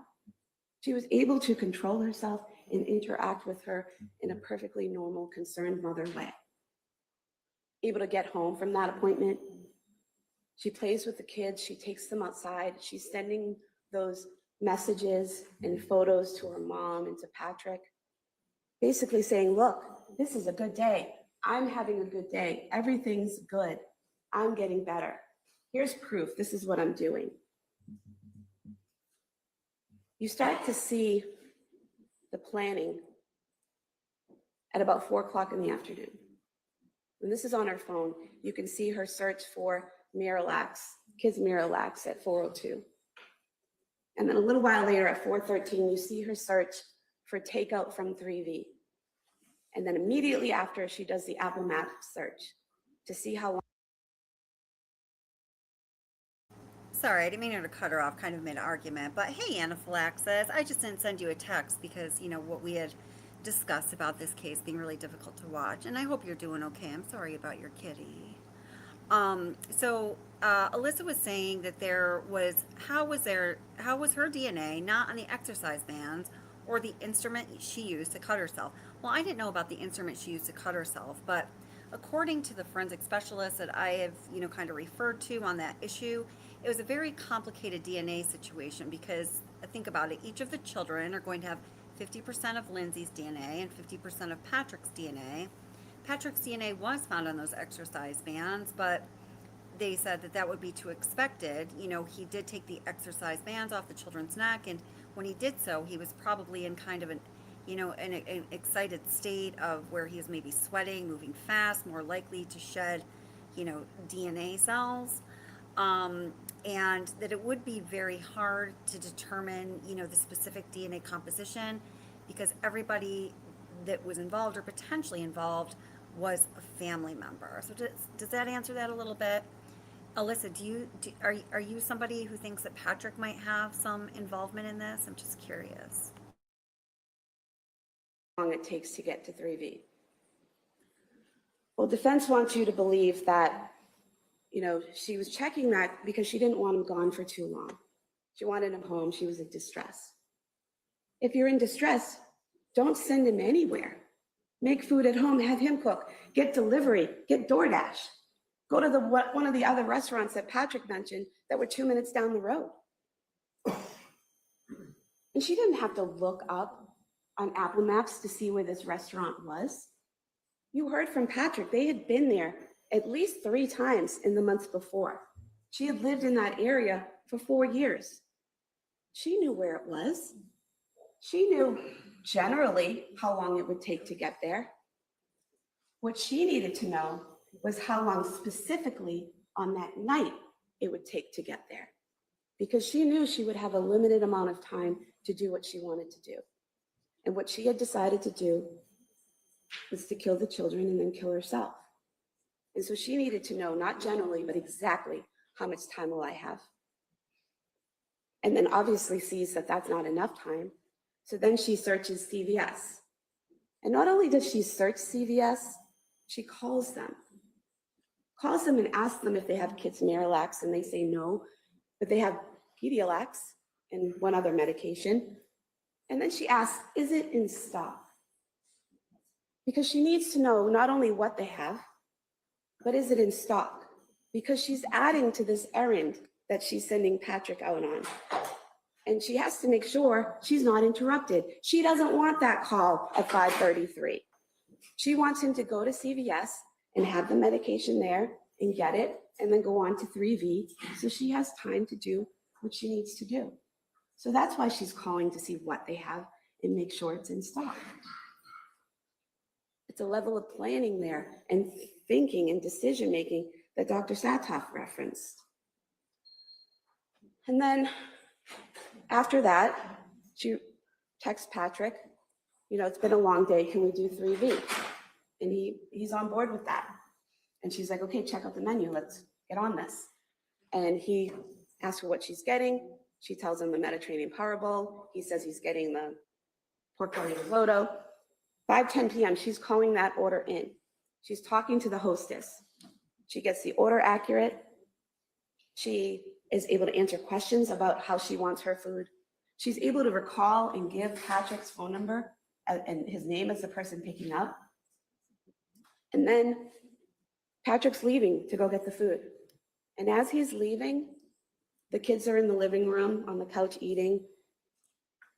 She was able to control herself and interact with her in a perfectly normal, concerned mother way. Able to get home from that appointment. She plays with the kids, she takes them outside, she's sending those messages and photos to her mom and to Patrick, basically saying, look, this is a good day. I'm having a good day. Everything's good. I'm getting better. Here's proof. This is what I'm doing. You start to see the planning at about 4 o'clock in the afternoon. And this is on her phone. You can see her search for Miralax, kids Miralax at 4:02. And then a little while later at 4:13, you see her search for takeout from 3V. And then immediately after, she does the Apple Maps search to see how long. Sorry, I didn't mean to cut her off kind of mid-argument, but hey, anaphylaxis, I just didn't send you a text because, you know, what we had discussed about this case being really difficult to watch, and I hope you're doing okay. I'm sorry about your kitty. Alyssa was saying that how was her DNA not on the exercise bands or the instrument she used to cut herself? Well, I didn't know about the instrument she used to cut herself, but according to the forensic specialist that I have, you know, kind of referred to on that issue, it was a very complicated DNA situation because think about it, each of the children are going to have 50% of Lindsay's DNA and 50% of Patrick's DNA. Patrick's DNA was found on those exercise bands, but they said that would be too expected. You know, he did take the exercise bands off the children's neck, and when he did so, he was probably in kind of an excited state of where he was maybe sweating, moving fast, more likely to shed, you know, DNA cells. And that it would be very hard to determine, you know, the specific DNA composition because everybody that was involved or potentially involved was a family member. So does that answer that a little bit? Alyssa, are you somebody who thinks that Patrick might have some involvement in this? I'm just curious. How long it takes to get to 3V. Well, defense wants you to believe that, you know, she was checking that because she didn't want him gone for too long. She wanted him home. She was in distress. If you're in distress, don't send him anywhere. Make food at home, have him cook, get delivery, get DoorDash. Go to one of the other restaurants that Patrick mentioned that were 2 minutes down the road. And she didn't have to look up on Apple Maps to see where this restaurant was. You heard from Patrick, they had been there at least 3 times in the months before. She had lived in that area for 4 years. She knew where it was. She knew generally how long it would take to get there. What she needed to know was how long specifically on that night it would take to get there, because she knew she would have a limited amount of time to do what she wanted to do. And what she had decided to do was to kill the children and then kill herself. And so she needed to know, not generally, but exactly how much time will I have. And then obviously sees that that's not enough time. So then she searches CVS. And not only does she search CVS, she calls them and asks them if they have kids Miralax, and they say no, but they have Pedialax and one other medication. And then she asks, is it in stock? Because she needs to know not only what they have, but is it in stock? Because she's adding to this errand that she's sending Patrick out on. And she has to make sure she's not interrupted. She doesn't want that call at 5:33. She wants him to go to CVS and have the medication there and get it, and then go on to 3V, so she has time to do what she needs to do. So that's why she's calling to see what they have and make sure it's in stock. It's a level of planning there and thinking and decision-making that Dr. Satoff referenced. And then after that, she texts Patrick, you know, it's been a long day, can we do 3V? And he's on board with that. And she's like, okay, check out the menu, let's get on this. And he asks her what she's getting. She tells him the Mediterranean Power Bowl. He says he's getting the pork belly risotto. 5:10 p.m., she's calling that order in. She's talking to the hostess. She gets the order accurate. She is able to answer questions about how she wants her food. She's able to recall and give Patrick's phone number and his name is the person picking up. And then Patrick's leaving to go get the food. And as he's leaving, the kids are in the living room on the couch eating.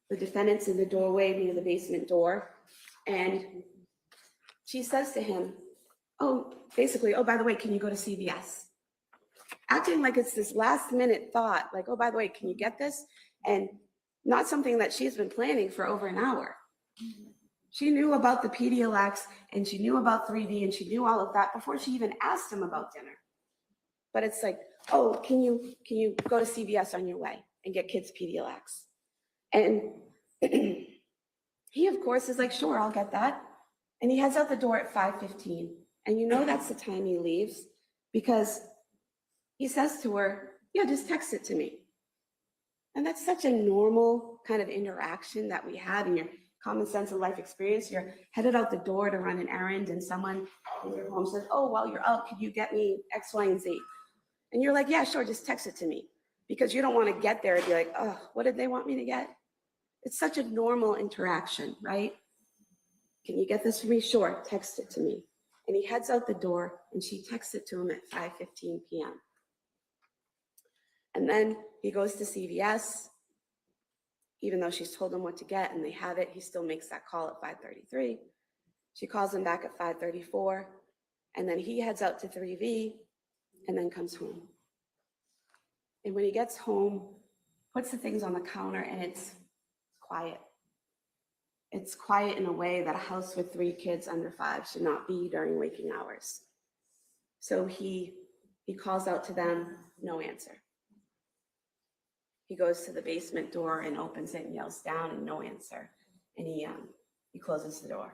The defendant's in the doorway near the basement door. And she says to him, oh, basically, oh, by the way, can you go to CVS? Acting like it's this last minute thought, like, oh, by the way, can you get this? And not something that she's been planning for over an hour. She knew about the Pedialyte and she knew about 3D and she knew all of that before she even asked him about dinner. But it's like, oh, can you go to CVS on your way and get kids Pedialyte? And he, of course, is like, sure, I'll get that. And he heads out the door at 5:15. And you know that's the time he leaves because he says to her, yeah, just text it to me. And that's such a normal kind of interaction that we have in your common sense and life experience. You're headed out the door to run an errand and someone in your home says, oh, while you're out, could you get me X, Y, and Z? And you're like, yeah, sure, just text it to me. Because you don't want to get there and be like, oh, what did they want me to get? It's such a normal interaction, right? Can you get this for me? Sure, text it to me. And he heads out the door and she texts it to him at 5:15 p.m. And then he goes to CVS, even though she's told him what to get and they have it, he still makes that call at 5:33. She calls him back at 5:34, and then he heads out to 3V and then comes home. And when he gets home, puts the things on the counter and it's quiet. It's quiet in a way that a house with 3 kids under 5 should not be during waking hours. So he calls out to them, no answer. He goes to the basement door and opens it and yells down and no answer. And he closes the door.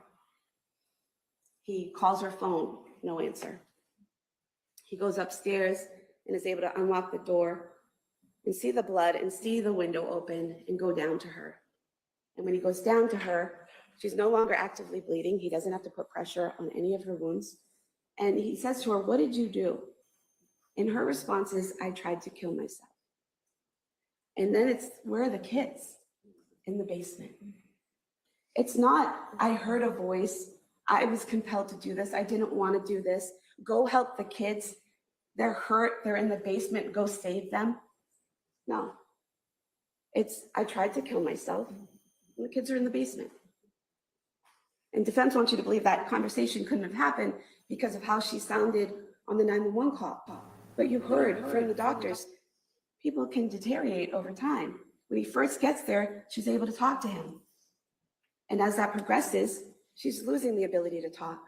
He calls her phone, no answer. He goes upstairs and is able to unlock the door and see the blood and see the window open and go down to her. And when he goes down to her, she's no longer actively bleeding. He doesn't have to put pressure on any of her wounds. And he says to her, what did you do? And her response is, I tried to kill myself. And then it's, where are the kids? In the basement. It's not, I heard a voice, I was compelled to do this, I didn't want to do this, go help the kids, they're hurt, they're in the basement, go save them. No, it's, I tried to kill myself, and the kids are in the basement. And defense wants you to believe that conversation couldn't have happened because of how she sounded on the 911 call. But you heard from the doctors, people can deteriorate over time. When he first gets there, she's able to talk to him. And as that progresses, she's losing the ability to talk.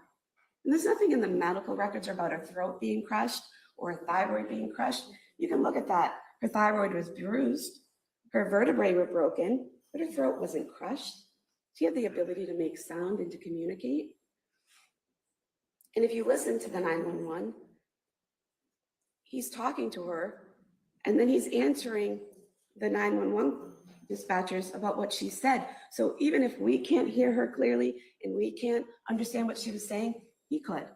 And there's nothing in the medical records about her throat being crushed or her thyroid being crushed. You can look at that. Her thyroid was bruised, her vertebrae were broken, but her throat wasn't crushed. She had the ability to make sound and to communicate. And if you listen to the 911, he's talking to her, and then he's answering the 911 dispatchers about what she said. So even if we can't hear her clearly and we can't understand what she was saying, he could.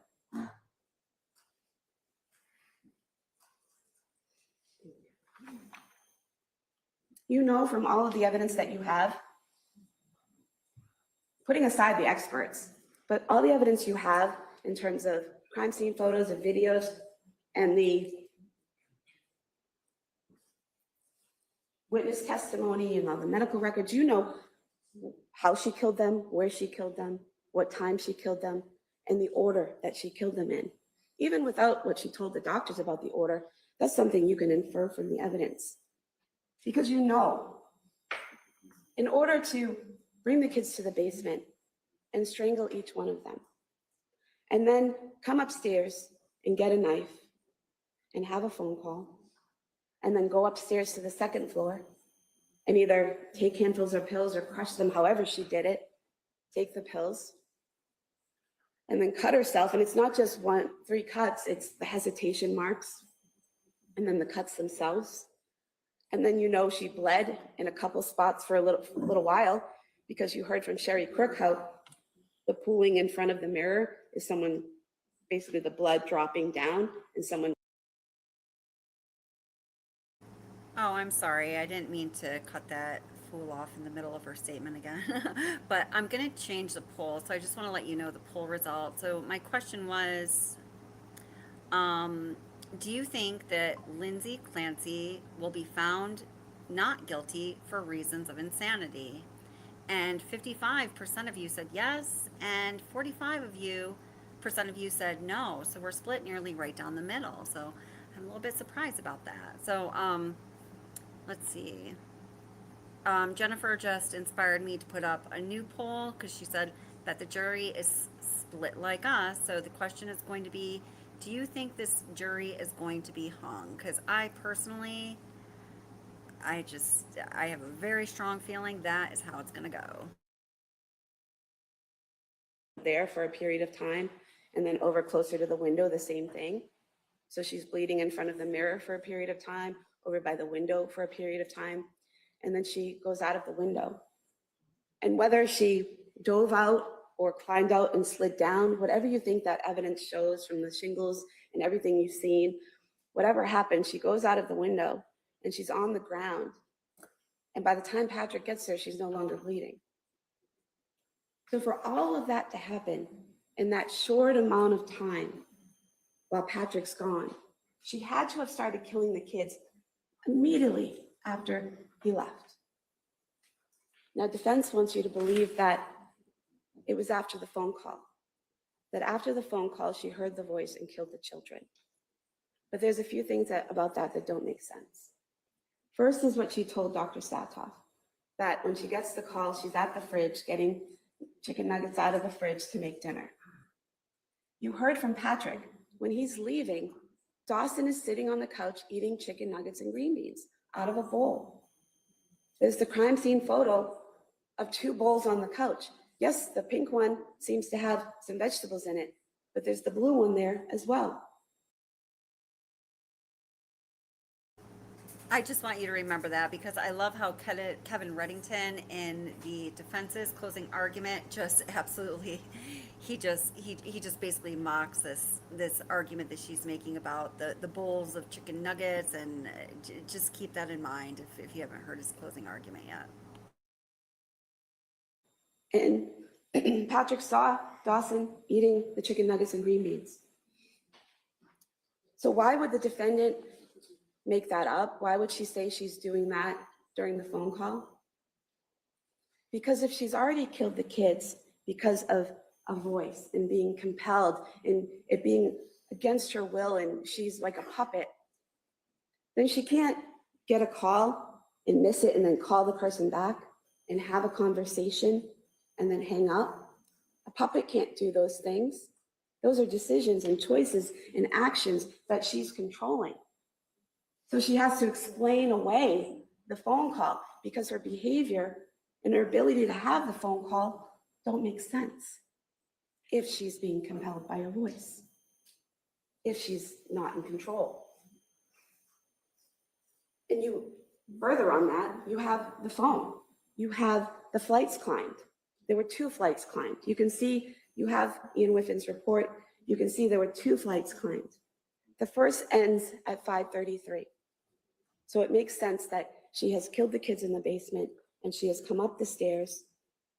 You know from all of the evidence that you have, putting aside the experts, but all the evidence you have in terms of crime scene photos and videos and the witness testimony and all the medical records, you know how she killed them, where she killed them, what time she killed them, and the order that she killed them in. Even without what she told the doctors about the order, that's something you can infer from the evidence. Because you know, in order to bring the kids to the basement and strangle each one of them, and then come upstairs and get a knife and have a phone call, and then go upstairs to the second floor and either take handfuls of pills or crush them, however she did it, take the pills, and then cut herself. And it's not just 3 cuts, it's the hesitation marks, and then the cuts themselves. And then you know she bled in a couple spots for a little while, because you heard from Sherry Crook how the pooling in front of the mirror is someone, basically the blood dropping down, and someone. Oh, I'm sorry. I didn't mean to cut that cool off in the middle of her statement again. But I'm going to change the poll. So I just want to let you know the poll result. So my question was, do you think that Lindsay Clancy will be found not guilty for reasons of insanity? And 55% of you said yes, and 45% of you said no. So we're split nearly right down the middle. So I'm a little bit surprised about that. So let's see. Jennifer just inspired me to put up a new poll because she said that the jury is split like us. So the question is going to be, do you think this jury is going to be hung? Because I personally, I have a very strong feeling that is how it's going to go. There for a period of time, and then over closer to the window, the same thing. So she's bleeding in front of the mirror for a period of time, over by the window for a period of time, and then she goes out of the window. And whether she dove out or climbed out and slid down, whatever you think that evidence shows from the shingles and everything you've seen, whatever happened, she goes out of the window and she's on the ground. And by the time Patrick gets there, she's no longer bleeding. So for all of that to happen in that short amount of time while Patrick's gone, she had to have started killing the kids immediately after he left. Now, defense wants you to believe that it was after the phone call, that after the phone call, she heard the voice and killed the children. But there's a few things about that don't make sense. First is what she told Dr. Satoff, that when she gets the call, she's at the fridge getting chicken nuggets out of the fridge to make dinner. You heard from Patrick, when he's leaving, Dawson is sitting on the couch eating chicken nuggets and green beans out of a bowl. There's the crime scene photo of 2 bowls on the couch. Yes, the pink one seems to have some vegetables in it, but there's the blue one there as well. I just want you to remember that because I love how Kevin Reddington in the defense's closing argument just absolutely, he just basically mocks this argument that she's making about the bowls of chicken nuggets, and just keep that in mind if you haven't heard his closing argument yet. And Patrick saw Dawson eating the chicken nuggets and green beans. So why would the defendant make that up? Why would she say she's doing that during the phone call? Because if she's already killed the kids because of a voice and being compelled and it being against her will and she's like a puppet, then she can't get a call and miss it and then call the person back and have a conversation and then hang up. A puppet can't do those things. Those are decisions and choices and actions that she's controlling. So she has to explain away the phone call because her behavior and her ability to have the phone call don't make sense if she's being compelled by her voice, if she's not in control. And you, further on that, you have the phone. You have the flights climbed. There were 2 flights climbed. You can see, you have Ian Whiffin's report. You can see there were 2 flights climbed. The first ends at 5:33. So it makes sense that she has killed the kids in the basement and she has come up the stairs,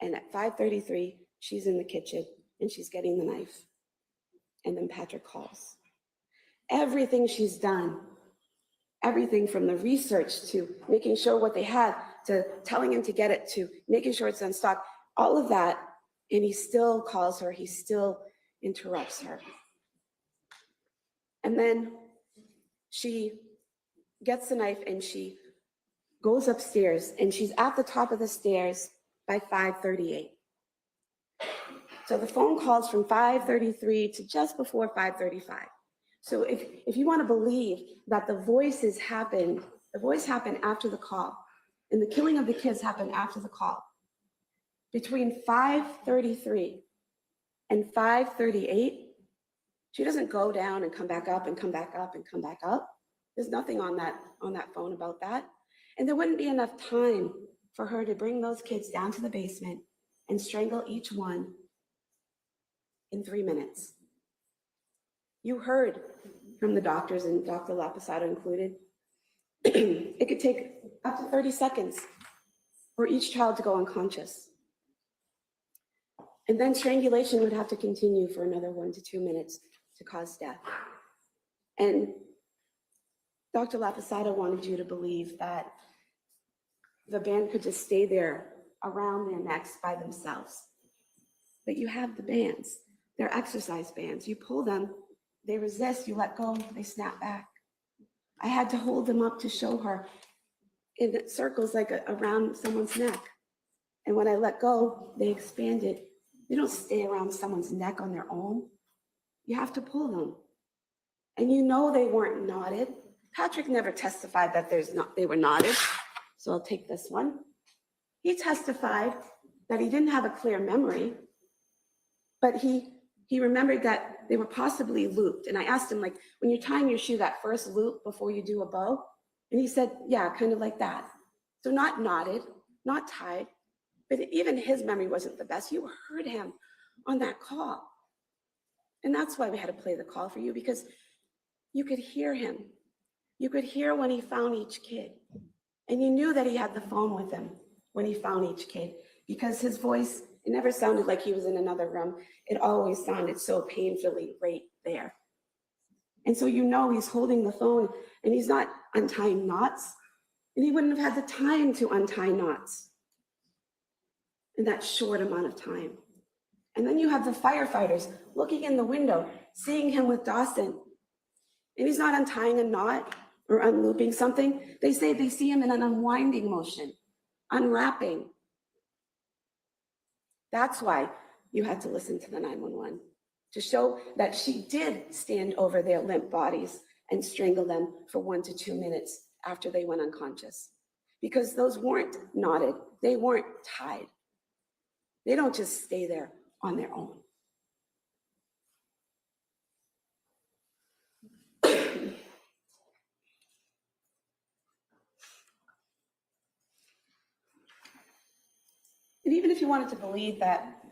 and at 5:33, she's in the kitchen and she's getting the knife. And then Patrick calls. Everything she's done, everything from the research to making sure what they had, to telling him to get it, to making sure it's in stock, all of that, and he still calls her, he still interrupts her. And then she gets the knife and she goes upstairs and she's at the top of the stairs by 5:38. So the phone calls from 5:33 to just before 5:35. So if you want to believe that the voice happened after the call, and the killing of the kids happened after the call, between 5:33 and 5:38, she doesn't go down and come back up and come back up and come back up. There's nothing on that phone about that. And there wouldn't be enough time for her to bring those kids down to the basement and strangle each one in 3 minutes. You heard from the doctors, and Dr. Lapisato included, it could take up to 30 seconds for each child to go unconscious. And then strangulation would have to continue for another 1 to 2 minutes to cause death. And Dr. Laposada wanted you to believe that the band could just stay there around their necks by themselves. But you have the bands. They're exercise bands. You pull them, they resist, you let go, they snap back. I had to hold them up to show her in circles like around someone's neck. And when I let go, they expanded. They don't stay around someone's neck on their own. You have to pull them. And you know they weren't knotted. Patrick never testified that they were knotted. So I'll take this one. He testified that he didn't have a clear memory, but he remembered that they were possibly looped. And I asked him, like, when you're tying your shoe, that first loop before you do a bow? And he said, yeah, kind of like that. So not knotted, not tied, but even his memory wasn't the best. You heard him on that call. And that's why we had to play the call for you, because you could hear him. You could hear when he found each kid. And you knew that he had the phone with him when he found each kid, because his voice, it never sounded like he was in another room. It always sounded so painfully right there. And so you know he's holding the phone and he's not untying knots, and he wouldn't have had the time to untie knots in that short amount of time. And then you have the firefighters looking in the window, seeing him with Dawson, and he's not untying a knot or unlooping something. They say they see him in an unwinding motion, unwrapping. That's why you had to listen to the 911, to show that she did stand over their limp bodies and strangle them for 1 to 2 minutes after they went unconscious. Because those weren't knotted, they weren't tied. They don't just stay there on their own. And even if you wanted to believe that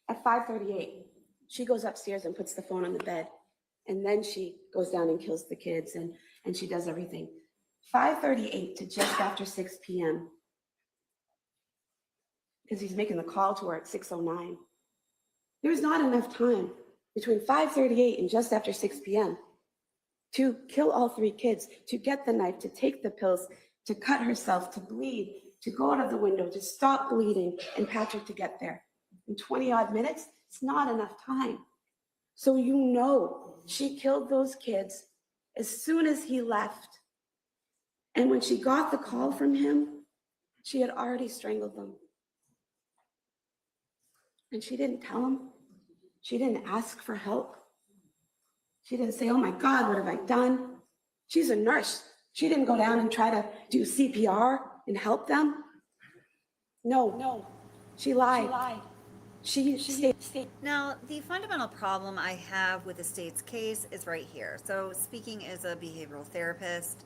at 5:38, she goes upstairs and puts the phone on the bed, and then she goes down and kills the kids, and she does everything. 5:38 to just after 6 p.m., because he's making the call to her at 6:09. There's not enough time between 5:38 and just after 6 p.m. to kill all 3 kids, to get the knife, to take the pills, to cut herself, to bleed, to go out of the window, to stop bleeding, and Patrick to get there. In 20 odd minutes, it's not enough time. So you know she killed those kids as soon as he left. And when she got the call from him, she had already strangled them. And she didn't tell him. She didn't ask for help. She didn't say, oh my God, what have I done? She's a nurse. She didn't go down and try to do CPR and help them. No, she lied. She stayed. Now, the fundamental problem I have with the state's case is right here. So, speaking as a behavioral therapist,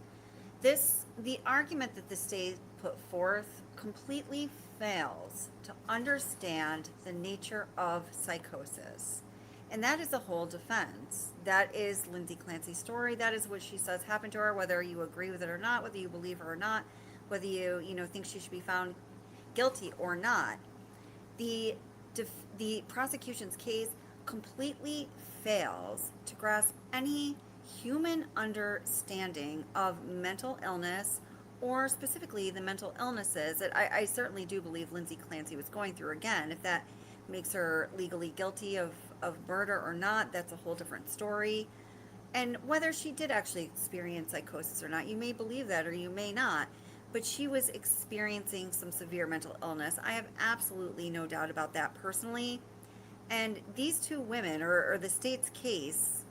the argument that the state put forth completely fails to understand the nature of psychosis. And that is the whole defense. That is Lindsay Clancy's story. That is what she says happened to her, whether you agree with it or not, whether you believe her or not, whether you think she should be found guilty or not. The prosecution's case completely fails to grasp any human understanding of mental illness, or specifically the mental illnesses that I certainly do believe Lindsay Clancy was going through. Again, if that makes her legally guilty of murder or not, that's a whole different story. And whether she did actually experience psychosis or not, you may believe that or you may not, but she was experiencing some severe mental illness. I have absolutely no doubt about that personally. And these 2 women, or the state's case,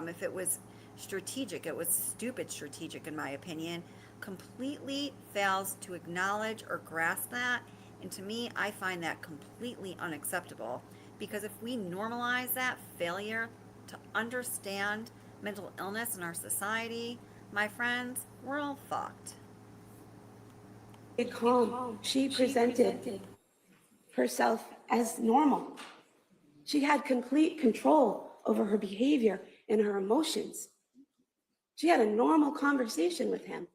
if it was strategic, it was stupid strategic in my opinion, completely fails to acknowledge or grasp that. And to me, I find that completely unacceptable, because if we normalize that failure to understand mental illness in our society, my friends, we're all fucked. Calm. She presented herself as normal. She had complete control over her behavior and her emotions. She had a normal conversation with him.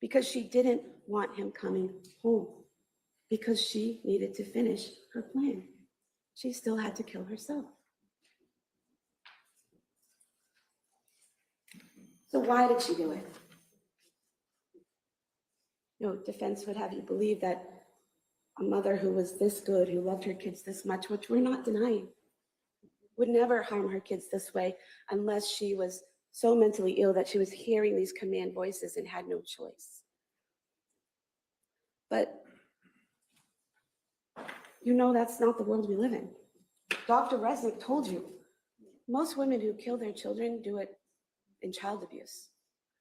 because she didn't want him coming home, because she needed to finish her plan. She still had to kill herself. So why did she do it? Defense would have you believe that a mother who was this good, who loved her kids this much, which we're not denying, would never harm her kids this way unless she was so mentally ill that she was hearing these command voices and had no choice. But that's not the world we live in. Dr. Resnick told you, most women who kill their children do it in child abuse.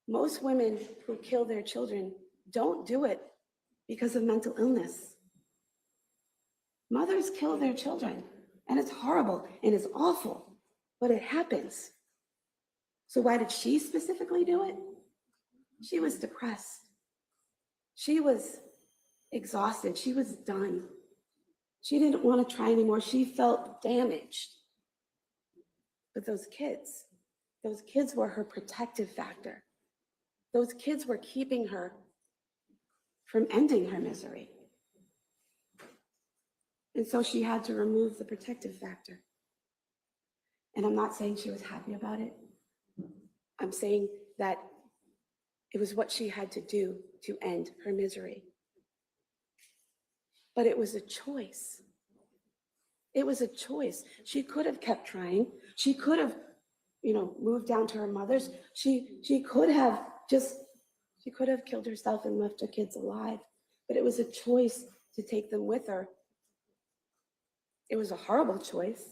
Most women who kill their children don't do it because of mental illness. Mothers kill their children, and it's horrible and it's awful, but it happens. So why did she specifically do it? She was depressed. She was exhausted. She was done. She didn't want to try anymore. She felt damaged. But those kids were her protective factor. Those kids were keeping her from ending her misery. And so she had to remove the protective factor. And I'm not saying she was happy about it. I'm saying that it was what she had to do to end her misery. But it was a choice. It was a choice. She could have kept trying. She could have, moved down to her mother's. She could have killed herself and left her kids alive. But it was a choice to take them with her. It was a horrible choice.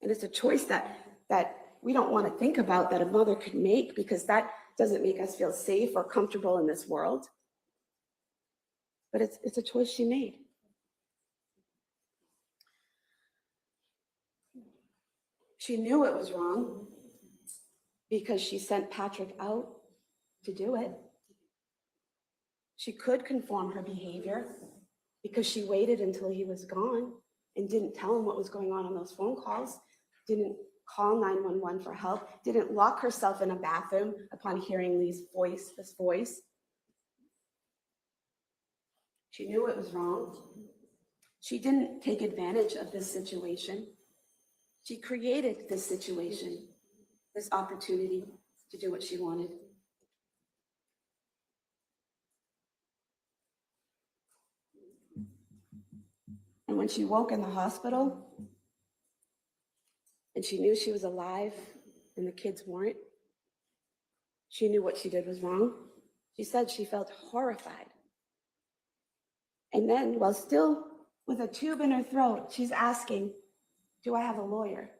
And it's a choice that we don't want to think about that a mother could make, because that doesn't make us feel safe or comfortable in this world. But it's a choice she made. She knew it was wrong because she sent Patrick out to do it. She could conform her behavior because she waited until he was gone and didn't tell him what was going on those phone calls, didn't call 911 for help, didn't lock herself in a bathroom upon hearing this voice. She knew it was wrong. She didn't take advantage of this situation. She created this situation, this opportunity to do what she wanted. And when she woke in the hospital and she knew she was alive and the kids weren't, she knew what she did was wrong. She said she felt horrified. And then, while still with a tube in her throat, she's asking, do I have a lawyer?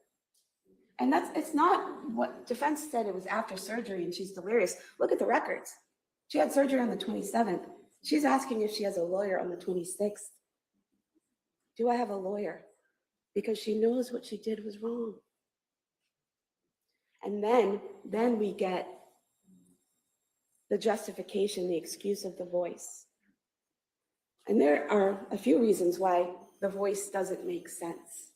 And it's not what defense said. It was after surgery and she's delirious. Look at the records. She had surgery on the 27th. She's asking if she has a lawyer on the 26th. Do I have a lawyer? Because she knows what she did was wrong. And then we get the justification, the excuse of the voice. And there are a few reasons why the voice doesn't make sense.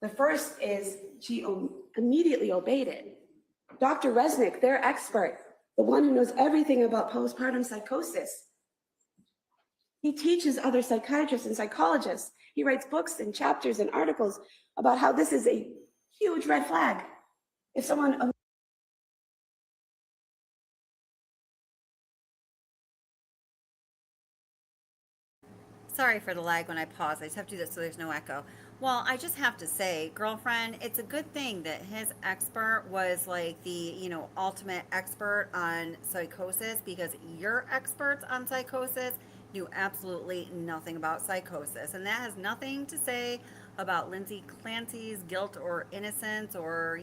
The first is she immediately obeyed it. Dr. Resnick, their expert, the one who knows everything about postpartum psychosis, he teaches other psychiatrists and psychologists. He writes books and chapters and articles about how this is a huge red flag. If someone Sorry for the lag when I pause. I just have to do this so there's no echo. Well, I just have to say, girlfriend, it's a good thing that his expert was like the, ultimate expert on psychosis, because your experts on psychosis knew absolutely nothing about psychosis. And that has nothing to say about Lindsay Clancy's guilt or innocence or,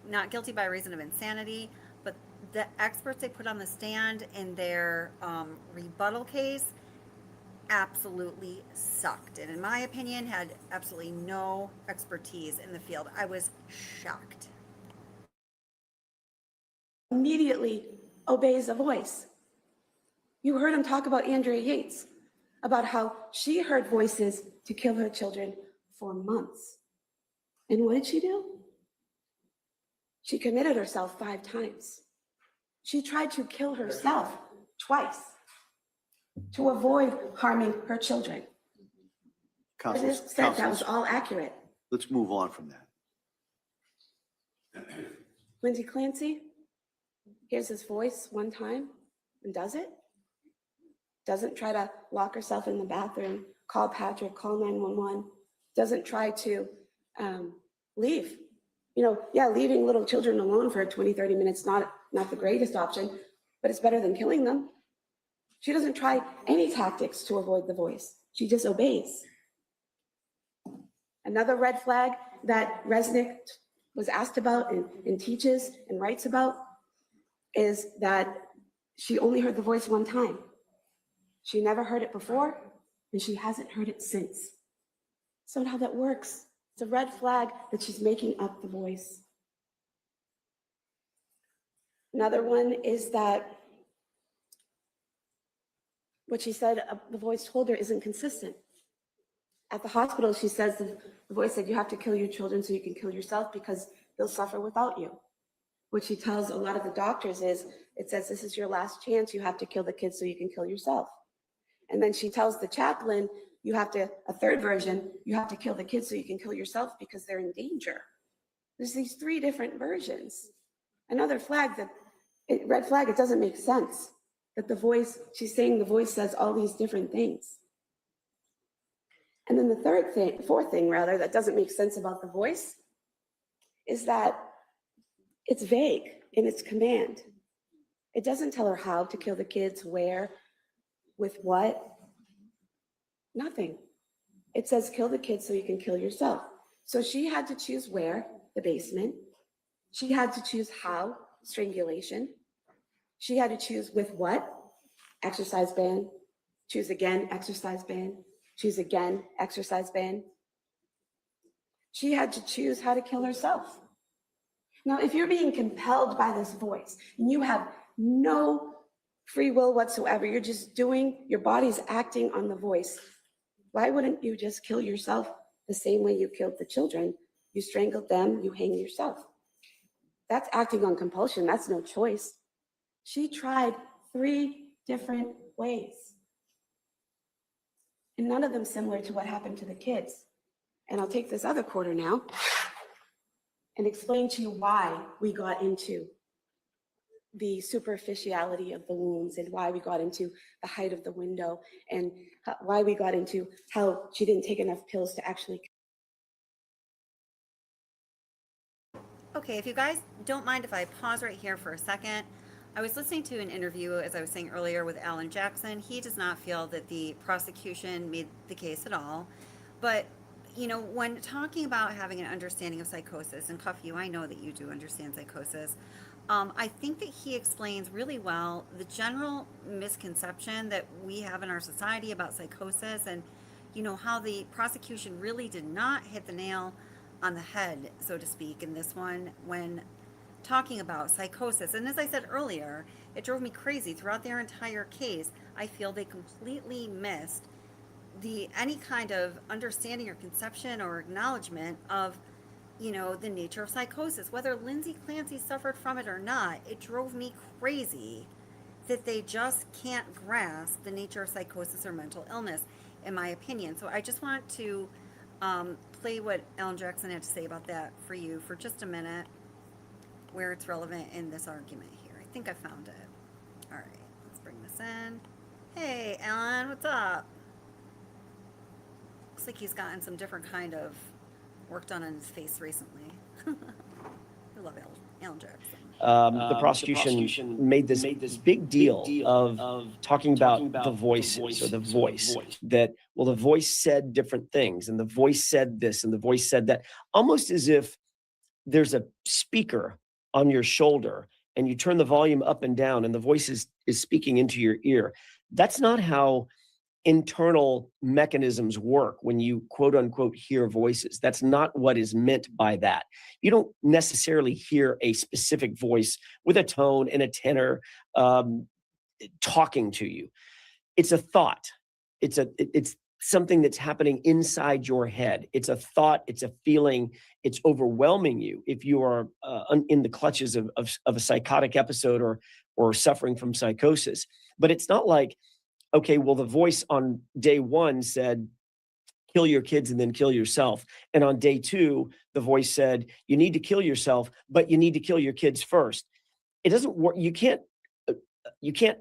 not guilty by reason of insanity. But the experts they put on the stand in their rebuttal case absolutely sucked, and in my opinion had absolutely no expertise in the field. I was shocked. Immediately obeys a voice. You heard him talk about Andrea Yates, about how she heard voices to kill her children for months. And what did she do? She committed herself 5 times. She tried to kill herself twice to avoid harming her children. It is said that was all accurate. Let's move on from that. Lindsay Clancy hears his voice one time and does it. Doesn't try to lock herself in the bathroom, call Patrick, call 911. Doesn't try to leave. Leaving little children alone for 20, 30 minutes, not the greatest option, but it's better than killing them. She doesn't try any tactics to avoid the voice. She just obeys. Another red flag that Resnick was asked about and teaches and writes about is that she only heard the voice one time. She never heard it before, and she hasn't heard it since. So now that works. It's a red flag that she's making up the voice. Another one is that what she said the voice told her isn't consistent. At the hospital, she says the voice said, you have to kill your children so you can kill yourself because they'll suffer without you. What she tells a lot of the doctors is, it says, this is your last chance. You have to kill the kids so you can kill yourself. And then she tells the chaplain, a third version, you have to kill the kids so you can kill yourself because they're in danger. There's these three different versions. Another red flag, it doesn't make sense that she's saying the voice says all these different things. And then the fourth thing that doesn't make sense about the voice is that it's vague in its command. It doesn't tell her how to kill the kids, where, with what, nothing. It says kill the kids so you can kill yourself. So she had to choose where, the basement. She had to choose how, strangulation. She had to choose with what, exercise ban. Choose again, exercise ban. Choose again, exercise ban. She had to choose how to kill herself. Now, if you're being compelled by this voice and you have no free will whatsoever, you're just your body's acting on the voice, why wouldn't you just kill yourself the same way you killed the children? You strangled them, you hang yourself. That's acting on compulsion, that's no choice. She tried 3 different ways. And none of them similar to what happened to the kids. And I'll take this other quarter now and explain to you why we got into the superficiality of the wounds and why we got into the height of the window and why we got into how she didn't take enough pills to actually. Okay, if you guys don't mind if I pause right here for a second. I was listening to an interview, as I was saying earlier, with Alan Jackson. He does not feel that the prosecution made the case at all. But, when talking about having an understanding of psychosis, and Cuff, I know that you do understand psychosis, I think that he explains really well the general misconception that we have in our society about psychosis and, how the prosecution really did not hit the nail on the head, so to speak, in this one when talking about psychosis. And as I said earlier, it drove me crazy throughout their entire case. I feel they completely missed any kind of understanding or conception or acknowledgement of, the nature of psychosis. Whether Lindsay Clancy suffered from it or not, it drove me crazy that they just can't grasp the nature of psychosis or mental illness, in my opinion. So I just want to play what Alan Jackson had to say about that for you for just a minute, where it's relevant in this argument here. I think I found it. All right, let's bring this in. Hey, Alan, what's up? Looks like he's gotten some different kind of work done on his face recently. I love Alan Jackson. The prosecution made this big deal of talking about the voices, or the voice, that, well, the voice said different things, and the voice said this, and the voice said that, almost as if there's a speaker on your shoulder and you turn the volume up and down and the voice is speaking into your ear. That's not how internal mechanisms work when you quote unquote hear voices. That's not what is meant by that. You don't necessarily hear a specific voice with a tone and a tenor talking to you. It's a thought. It's something that's happening inside your head. It's a thought, it's a feeling, it's overwhelming you if you are in the clutches of a psychotic episode or suffering from psychosis. But it's not like, okay, well, the voice on day one said, kill your kids and then kill yourself. And on day two, the voice said, you need to kill yourself, but you need to kill your kids first. It doesn't work. You can't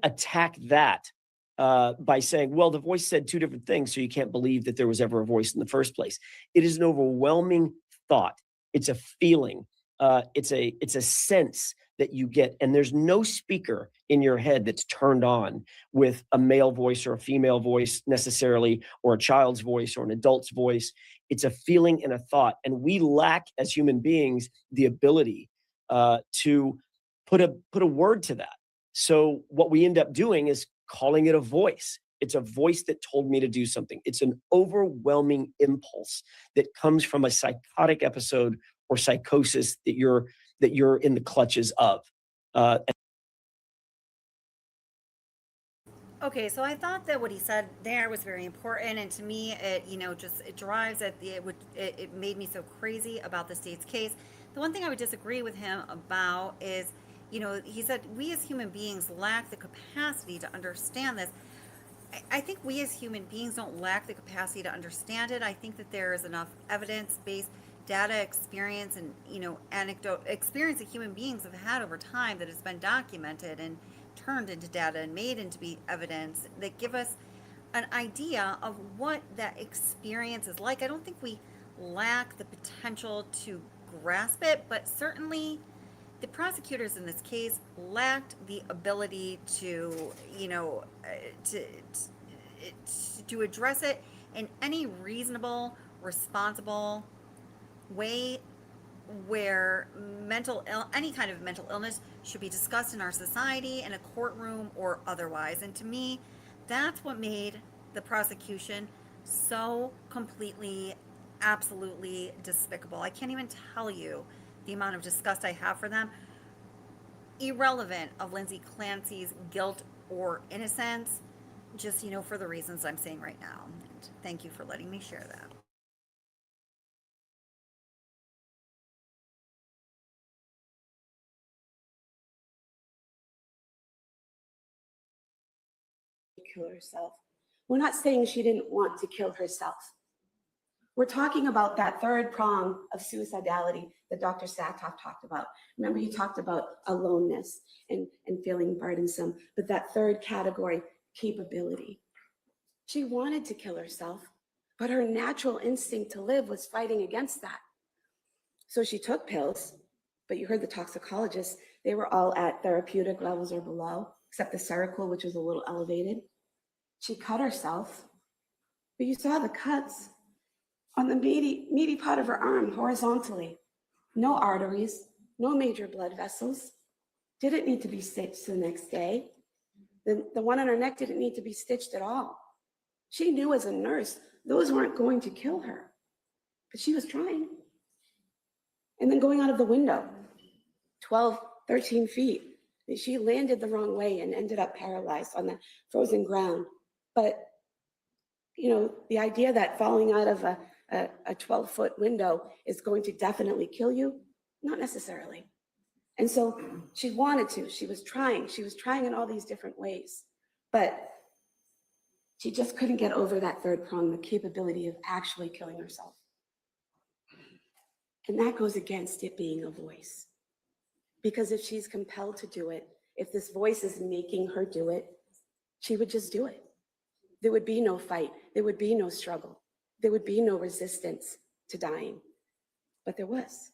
attack that by saying, well, the voice said two different things, so you can't believe that there was ever a voice in the first place. It is an overwhelming thought. It's a feeling. It's a sense that you get, and there's no speaker in your head that's turned on with a male voice or a female voice necessarily, or a child's voice or an adult's voice. It's a feeling and a thought, and we lack as human beings the ability to put a word to that. So what we end up doing is calling it a voice. It's a voice that told me to do something. It's an overwhelming impulse that comes from a psychotic episode or psychosis that you're in the clutches of. Okay, so I thought that what he said there was very important, and to me, it drives at it made me so crazy about the state's case. The one thing I would disagree with him about is, he said we as human beings lack the capacity to understand this. I think we as human beings don't lack the capacity to understand it. I think that there is enough evidence-based data, experience, and anecdote experience that human beings have had over time that has been documented and turned into data and made into evidence that give us an idea of what that experience is like. I don't think we lack the potential to grasp it, but certainly the prosecutors in this case lacked the ability to address it in any reasonable, responsible way where any kind of mental illness should be discussed in our society, in a courtroom or otherwise. And to me, that's what made the prosecution so completely, absolutely despicable. I can't even tell you the amount of disgust I have for them, irrelevant of Lindsay Clancy's guilt or innocence, just, for the reasons I'm saying right now. And thank you for letting me share that. Kill herself. We're not saying she didn't want to kill herself. We're talking about that third prong of suicidality that Dr. Satoff talked about. Remember, he talked about aloneness and feeling burdensome, but that third category, capability. She wanted to kill herself, but her natural instinct to live was fighting against that. So she took pills, but you heard the toxicologists, they were all at therapeutic levels or below, except the Seroquel, which was a little elevated. She cut herself, but you saw the cuts on the meaty part of her arm horizontally. No arteries, no major blood vessels. Didn't need to be stitched the next day. The one on her neck didn't need to be stitched at all. She knew as a nurse, those weren't going to kill her, but she was trying. And then going out of the window, 12, 13 feet, she landed the wrong way and ended up paralyzed on the frozen ground. But, the idea that falling out of a 12-foot window is going to definitely kill you, not necessarily. And so she wanted to, she was trying in all these different ways, but she just couldn't get over that third prong, the capability of actually killing herself. And that goes against it being a voice. Because if she's compelled to do it, if this voice is making her do it, she would just do it. There would be no fight. There would be no struggle. There would be no resistance to dying. But there was.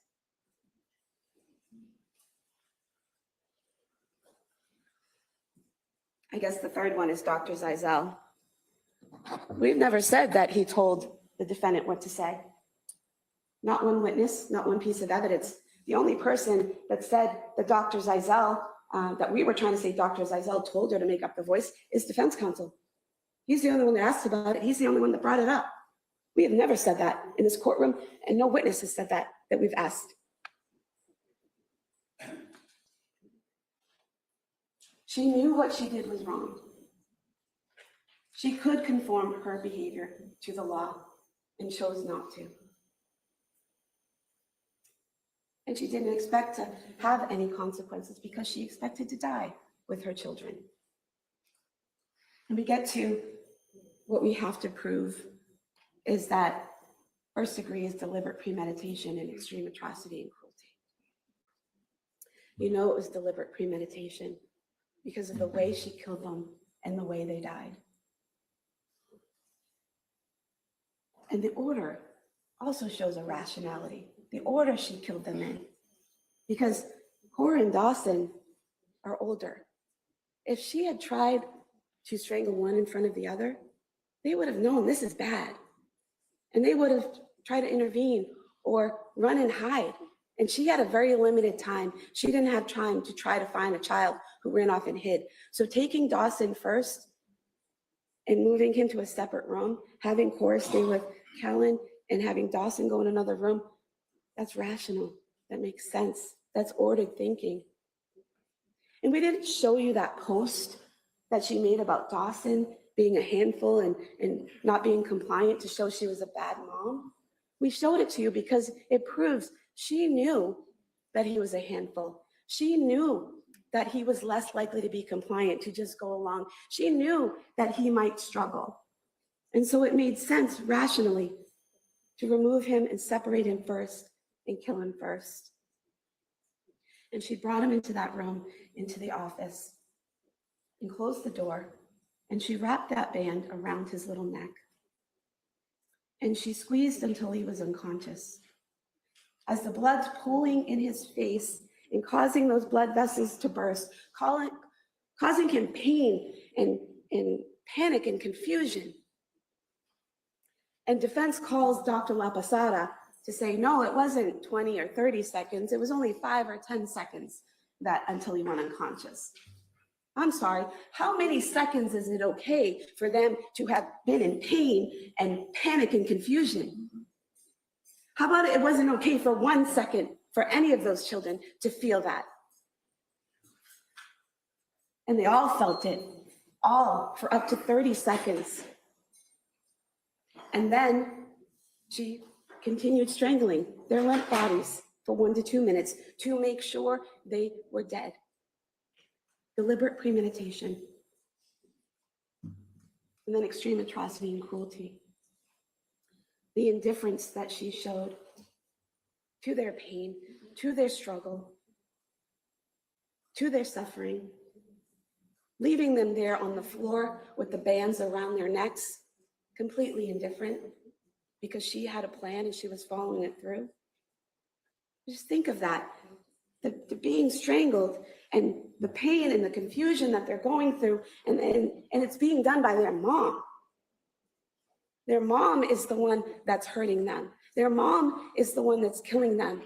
I guess the third one is Dr. Zeisel. We've never said that he told the defendant what to say. Not one witness, not one piece of evidence. The only person that said that Dr. Zeisel, that we were trying to say Dr. Zeisel told her to make up the voice is defense counsel. He's the only one that asked about it. He's the only one that brought it up. We have never said that in this courtroom, and no witness has said that we've asked. She knew what she did was wrong. She could conform her behavior to the law and chose not to. And she didn't expect to have any consequences because she expected to die with her children. And we get to what we have to prove is that first degree is deliberate premeditation and extreme atrocity and cruelty. You know it was deliberate premeditation because of the way she killed them and the way they died. And the order also shows a rationality. The order she killed them in. Because Cora and Dawson are older. If she had tried to strangle one in front of the other, they would have known this is bad. And they would have tried to intervene or run and hide. And she had a very limited time. She didn't have time to try to find a child who ran off and hid. So taking Dawson first and moving him to a separate room, having Cora stay with Kellen and having Dawson go in another room, that's rational. That makes sense. That's ordered thinking. And we didn't show you that post that she made about Dawson being a handful and not being compliant to show she was a bad mom. We showed it to you because it proves she knew that he was a handful. She knew that he was less likely to be compliant, to just go along. She knew that he might struggle. And so it made sense rationally to remove him and separate him first and kill him first. And she brought him into that room, into the office, and closed the door, and she wrapped that band around his little neck. And she squeezed until he was unconscious. As the blood's pooling in his face and causing those blood vessels to burst, causing him pain and panic and confusion. And defense calls Dr. La Posada to say, no, it wasn't 20 or 30 seconds. It was only 5 or 10 seconds until he went unconscious. I'm sorry, how many seconds is it okay for them to have been in pain and panic and confusion? How about it wasn't okay for 1 second for any of those children to feel that? And they all felt it, all for up to 30 seconds. And then she continued strangling their limp bodies for 1 to 2 minutes to make sure they were dead. Deliberate premeditation. And then extreme atrocity and cruelty. The indifference that she showed to their pain, to their struggle, to their suffering, leaving them there on the floor with the bands around their necks, completely indifferent because she had a plan and she was following it through. Just think of that. The being strangled and the pain and the confusion that they're going through, and it's being done by their mom. Their mom is the one that's hurting them. Their mom is the one that's killing them.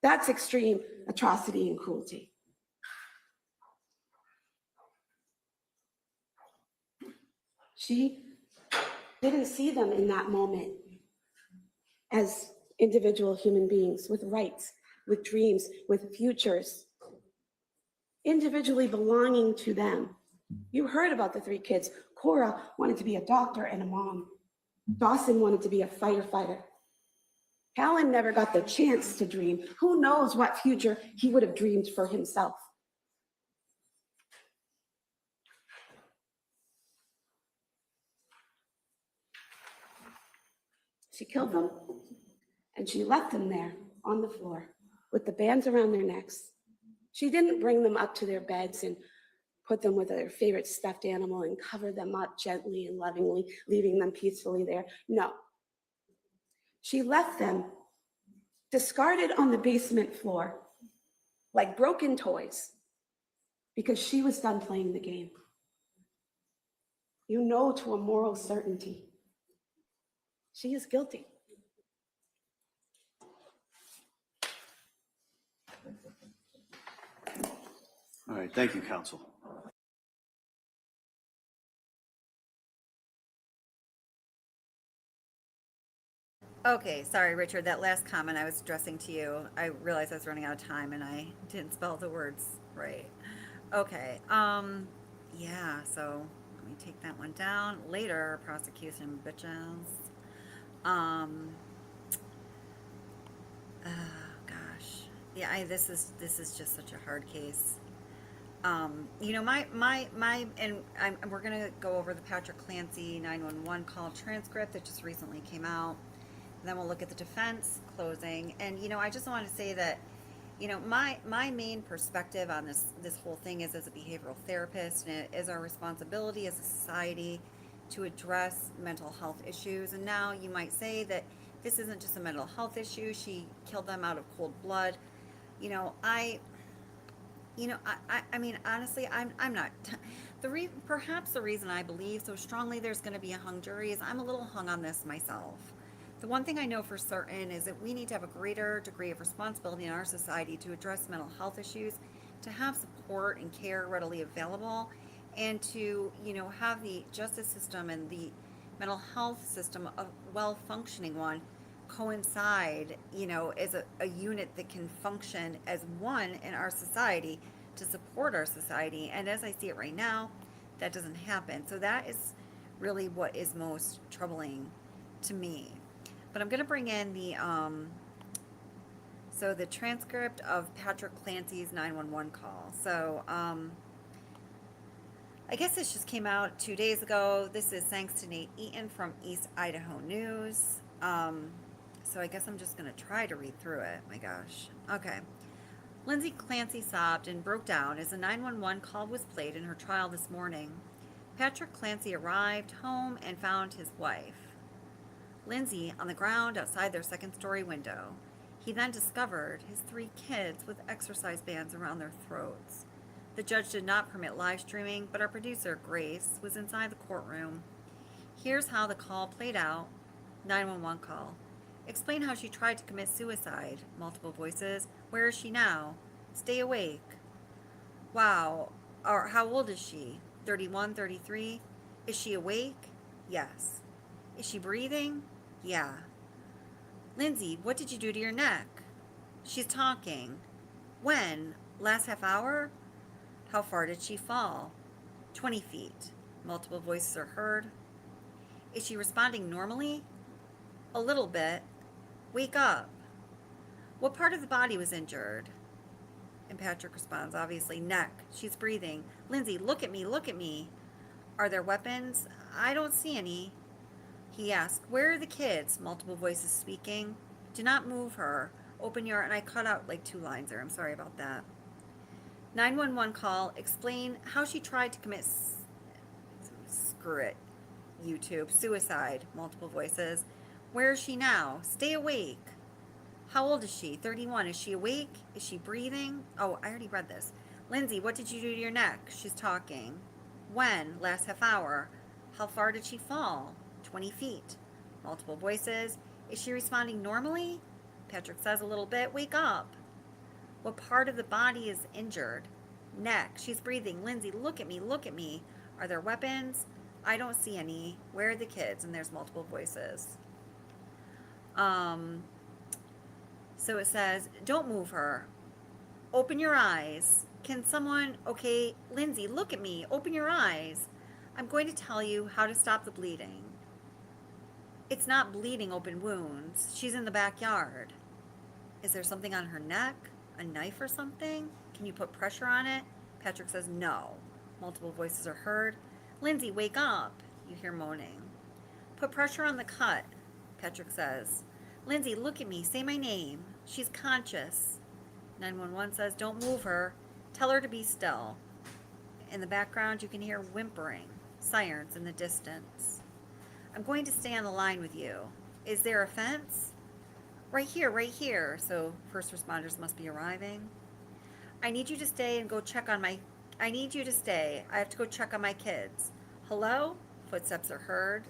That's extreme atrocity and cruelty. She didn't see them in that moment as individual human beings with rights, with dreams, with futures, individually belonging to them. You heard about the 3 kids. Cora wanted to be a doctor and a mom. Dawson wanted to be a firefighter. Callan never got the chance to dream. Who knows what future he would have dreamed for himself? She killed them, and she left them there on the floor with the bands around their necks. She didn't bring them up to their beds and put them with their favorite stuffed animal and cover them up gently and lovingly, leaving them peacefully there. No. She left them discarded on the basement floor like broken toys because she was done playing the game. You know to a moral certainty, she is guilty. All right, thank you, counsel. Okay, sorry, Richard, that last comment I was addressing to you, I realized I was running out of time and I didn't spell the words right. Okay, yeah, so let me take that one down. Later, prosecution, bitches. Oh, gosh. Yeah, this is just such a hard case. You know, we're gonna go over the Patrick Clancy 911 call transcript that just recently came out. And then we'll look at the defense closing. And you know, I just want to say that, you know, my main perspective on this whole thing is as a behavioral therapist, and it is our responsibility as a society to address mental health issues. And now you might say that this isn't just a mental health issue. She killed them out of cold blood. You know, I mean, honestly, I'm not. Perhaps the reason I believe so strongly there's going to be a hung jury is I'm a little hung on this myself. The one thing I know for certain is that we need to have a greater degree of responsibility in our society to address mental health issues, to have support and care readily available, and to, you know, have the justice system and the mental health system, a well-functioning one, coincide, you know, as a unit that can function as one in our society to support our society. And as I see it right now, that doesn't happen. So that is really what is most troubling to me. But I'm going to bring in the transcript of Patrick Clancy's 911 call. So I guess this just came out 2 days ago. This is thanks to Nate Eaton from East Idaho News. So I guess I'm just going to try to read through it. My gosh. Okay. Lindsay Clancy sobbed and broke down as the 911 call was played in her trial this morning. Patrick Clancy arrived home and found his wife, Lindsay, on the ground outside their second-story window. He then discovered his 3 kids with exercise bands around their throats. The judge did not permit live streaming, but our producer, Grace, was inside the courtroom. Here's how the call played out. 911 call. Explain how she tried to commit suicide. Multiple voices. Where is she now? Stay awake. Wow. Or how old is she? 31, 33? Is she awake? Yes. Is she breathing? Yeah. Lindsay, what did you do to your neck? She's talking. When? Last half hour? How far did she fall? 20 feet. Multiple voices are heard. Is she responding normally? A little bit. Wake up. What part of the body was injured? And Patrick responds, obviously, neck. She's breathing. Lindsay, look at me, look at me. Are there weapons? I don't see any. He asked, where are the kids? Multiple voices speaking. Do not move her. Open your, and I cut out like 2 lines there. I'm sorry about that. 911 call. Explain how she tried to commit, screw it, YouTube, suicide. Multiple voices. Where is she now? Stay awake. How old is she? 31. Is she awake? Is she breathing? Oh, I already read this. Lindsay, what did you do to your neck? She's talking. When? Last half hour. How far did she fall? 20 feet. Multiple voices. Is she responding normally? Patrick says a little bit. Wake up. What part of the body is injured? Neck. She's breathing. Lindsay, look at me, look at me. Are there weapons? I don't see any. Where are the kids? And there's multiple voices. So it says, don't move her. Open your eyes. Can someone, okay, Lindsay, look at me. Open your eyes. I'm going to tell you how to stop the bleeding. It's not bleeding open wounds. She's in the backyard. Is there something on her neck? A knife or something? Can you put pressure on it? Patrick says no. Multiple voices are heard. Lindsay, wake up. You hear moaning. Put pressure on the cut. Patrick says. Lindsay, look at me. Say my name. She's conscious. 911 says, don't move her. Tell her to be still. In the background, you can hear whimpering, sirens in the distance. I'm going to stay on the line with you. Is there a fence? Right here, right here. So first responders must be arriving. I need you to stay and go check on I need you to stay. I have to go check on my kids. Hello? Footsteps are heard.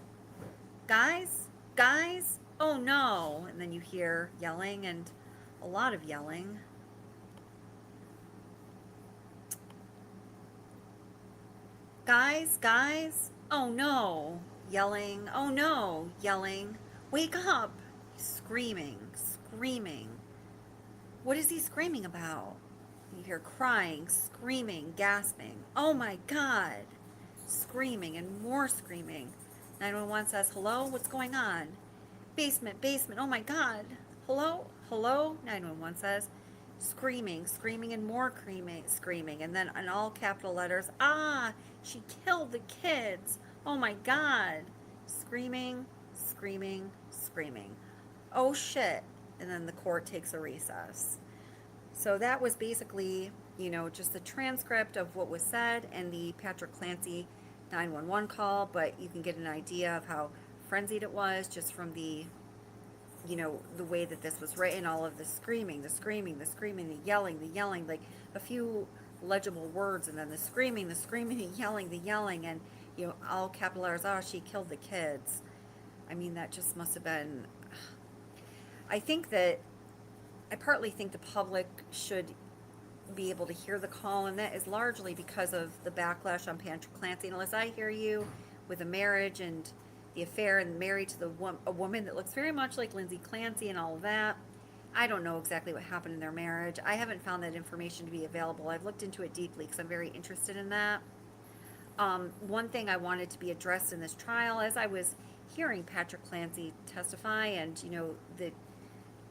Guys? Guys? Oh no. And then you hear yelling and a lot of yelling. Guys? Guys? Oh no. Yelling. Oh no. Yelling. Wake up. Screaming. Screaming. What is he screaming about? You hear crying, screaming, gasping. Oh my God. Screaming and more screaming. 911 says, hello? What's going on? Basement, basement. Oh my God. Hello? Hello? 911 says, screaming, screaming, and more screaming, and then in all capital letters, she killed the kids. Oh my God. Screaming, screaming, screaming. Oh shit. And then the court takes a recess. So that was basically, just the transcript of what was said and the Patrick Clancy 911 call, but you can get an idea of how frenzied it was just from the way that this was written, all of the screaming, the yelling, like a few legible words, and then the screaming, the yelling, and, all capital letters, she killed the kids. I mean, that just must have been, I partly think the public should be able to hear the call, and that is largely because of the backlash on Patrick Clancy. And unless I hear you with a marriage and the affair and married to a woman that looks very much like Lindsay Clancy and all of that, I don't know exactly what happened in their marriage. I haven't found that information to be available. I've looked into it deeply because I'm very interested in that. One thing I wanted to be addressed in this trial, as I was hearing Patrick Clancy testify and,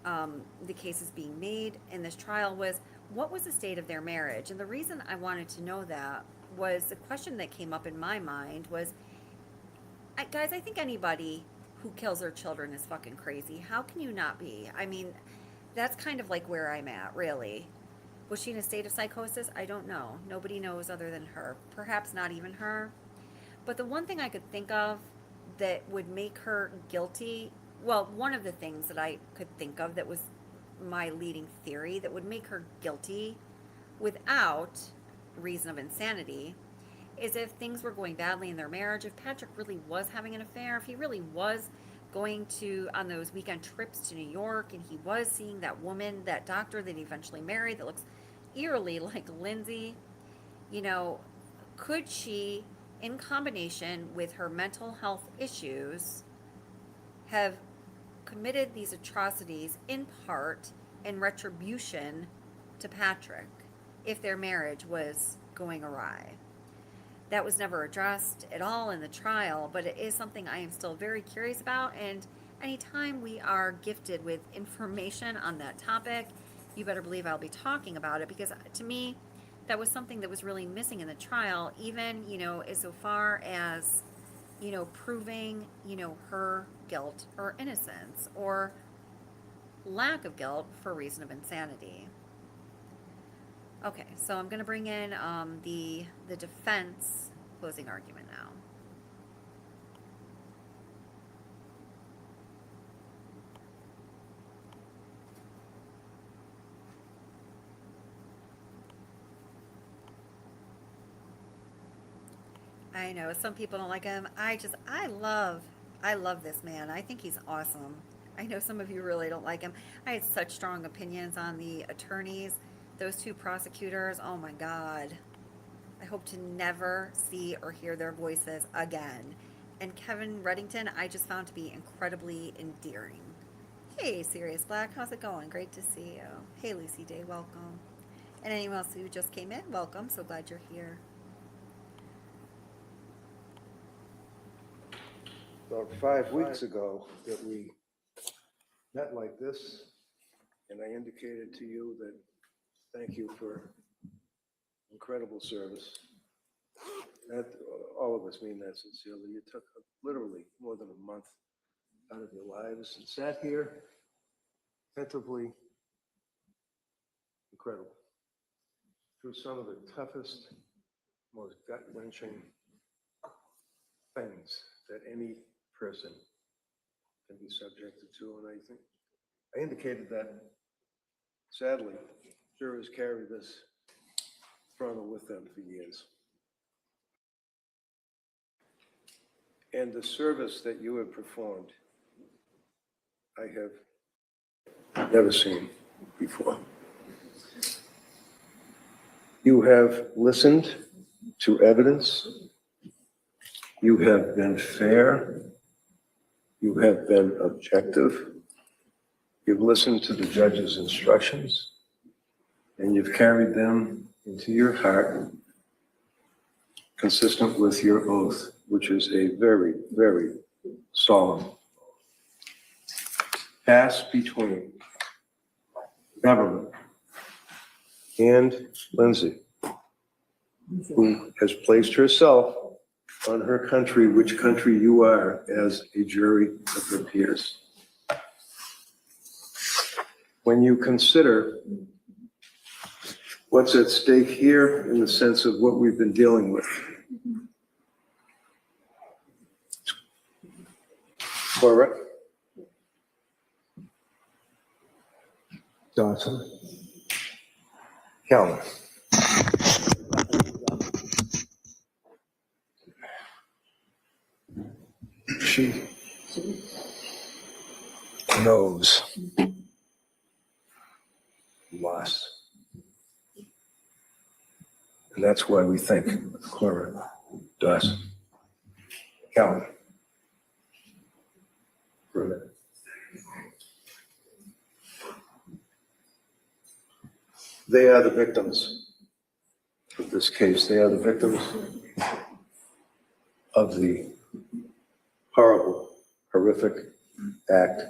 the cases being made in this trial, was what was the state of their marriage? And the reason I wanted to know that was the question that came up in my mind was, guys, I think anybody who kills their children is fucking crazy. How can you not be? I mean, that's kind of like where I'm at, really. Was she in a state of psychosis? I don't know. Nobody knows other than her. Perhaps not even her. But the one thing I could think of that would make her guilty, well, one of the things that I could think of that was my leading theory that would make her guilty without reason of insanity is if things were going badly in their marriage, if Patrick really was having an affair, if he really was going on those weekend trips to New York and he was seeing that woman, that doctor that he eventually married that looks eerily like Lindsay, could she, in combination with her mental health issues, have committed these atrocities in part in retribution to Patrick if their marriage was going awry? That was never addressed at all in the trial, but it is something I am still very curious about, and anytime we are gifted with information on that topic, you better believe I'll be talking about it, because to me, that was something that was really missing in the trial, even, as so far as, proving, her guilt or innocence or lack of guilt for reason of insanity. Okay, so I'm going to bring in the defense closing argument now. I know some people don't like him. I love this man. I think he's awesome. I know some of you really don't like him. I had such strong opinions on the attorneys. Those two prosecutors, oh my God. I hope to never see or hear their voices again. And Kevin Reddington, I just found to be incredibly endearing. Hey, Sirius Black, how's it going? Great to see you. Hey, Lucy Day, welcome. And anyone else who just came in, welcome. So glad you're here. About 5 weeks ago that we met like this, and I indicated to you that thank you for incredible service. That, all of us mean that sincerely. You took literally more than a month out of your lives and sat here attentively, incredible, through some of the toughest, most gut-wrenching things that any person can be subjected to. And I think I indicated that, sadly, jurors carry this trauma with them for years. And the service that you have performed, I have never seen before. You have listened to evidence. You have been fair. You have been objective. You've listened to the judge's instructions, and you've carried them into your heart, consistent with your oath, which is a very, very solemn pass between government and Lindsay, who has placed herself on her country, which country you are, as a jury of her peers. When you consider what's at stake here in the sense of what we've been dealing with, Cora, Dawson, Calvin. She knows loss. And that's why we think Cora, Dawson, Calvin. For a minute. They are the victims of this case. They are the victims of the horrible, horrific act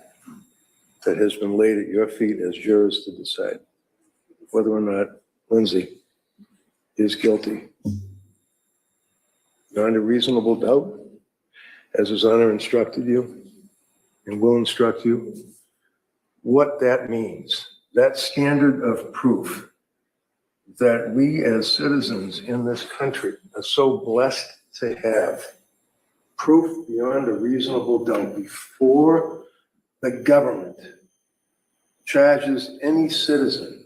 that has been laid at your feet as jurors to decide whether or not Lindsay is guilty. Beyond a reasonable doubt, as His Honor instructed you and will instruct you, what that means, that standard of proof that we as citizens in this country are so blessed to have, proof beyond a reasonable doubt before the government charges any citizen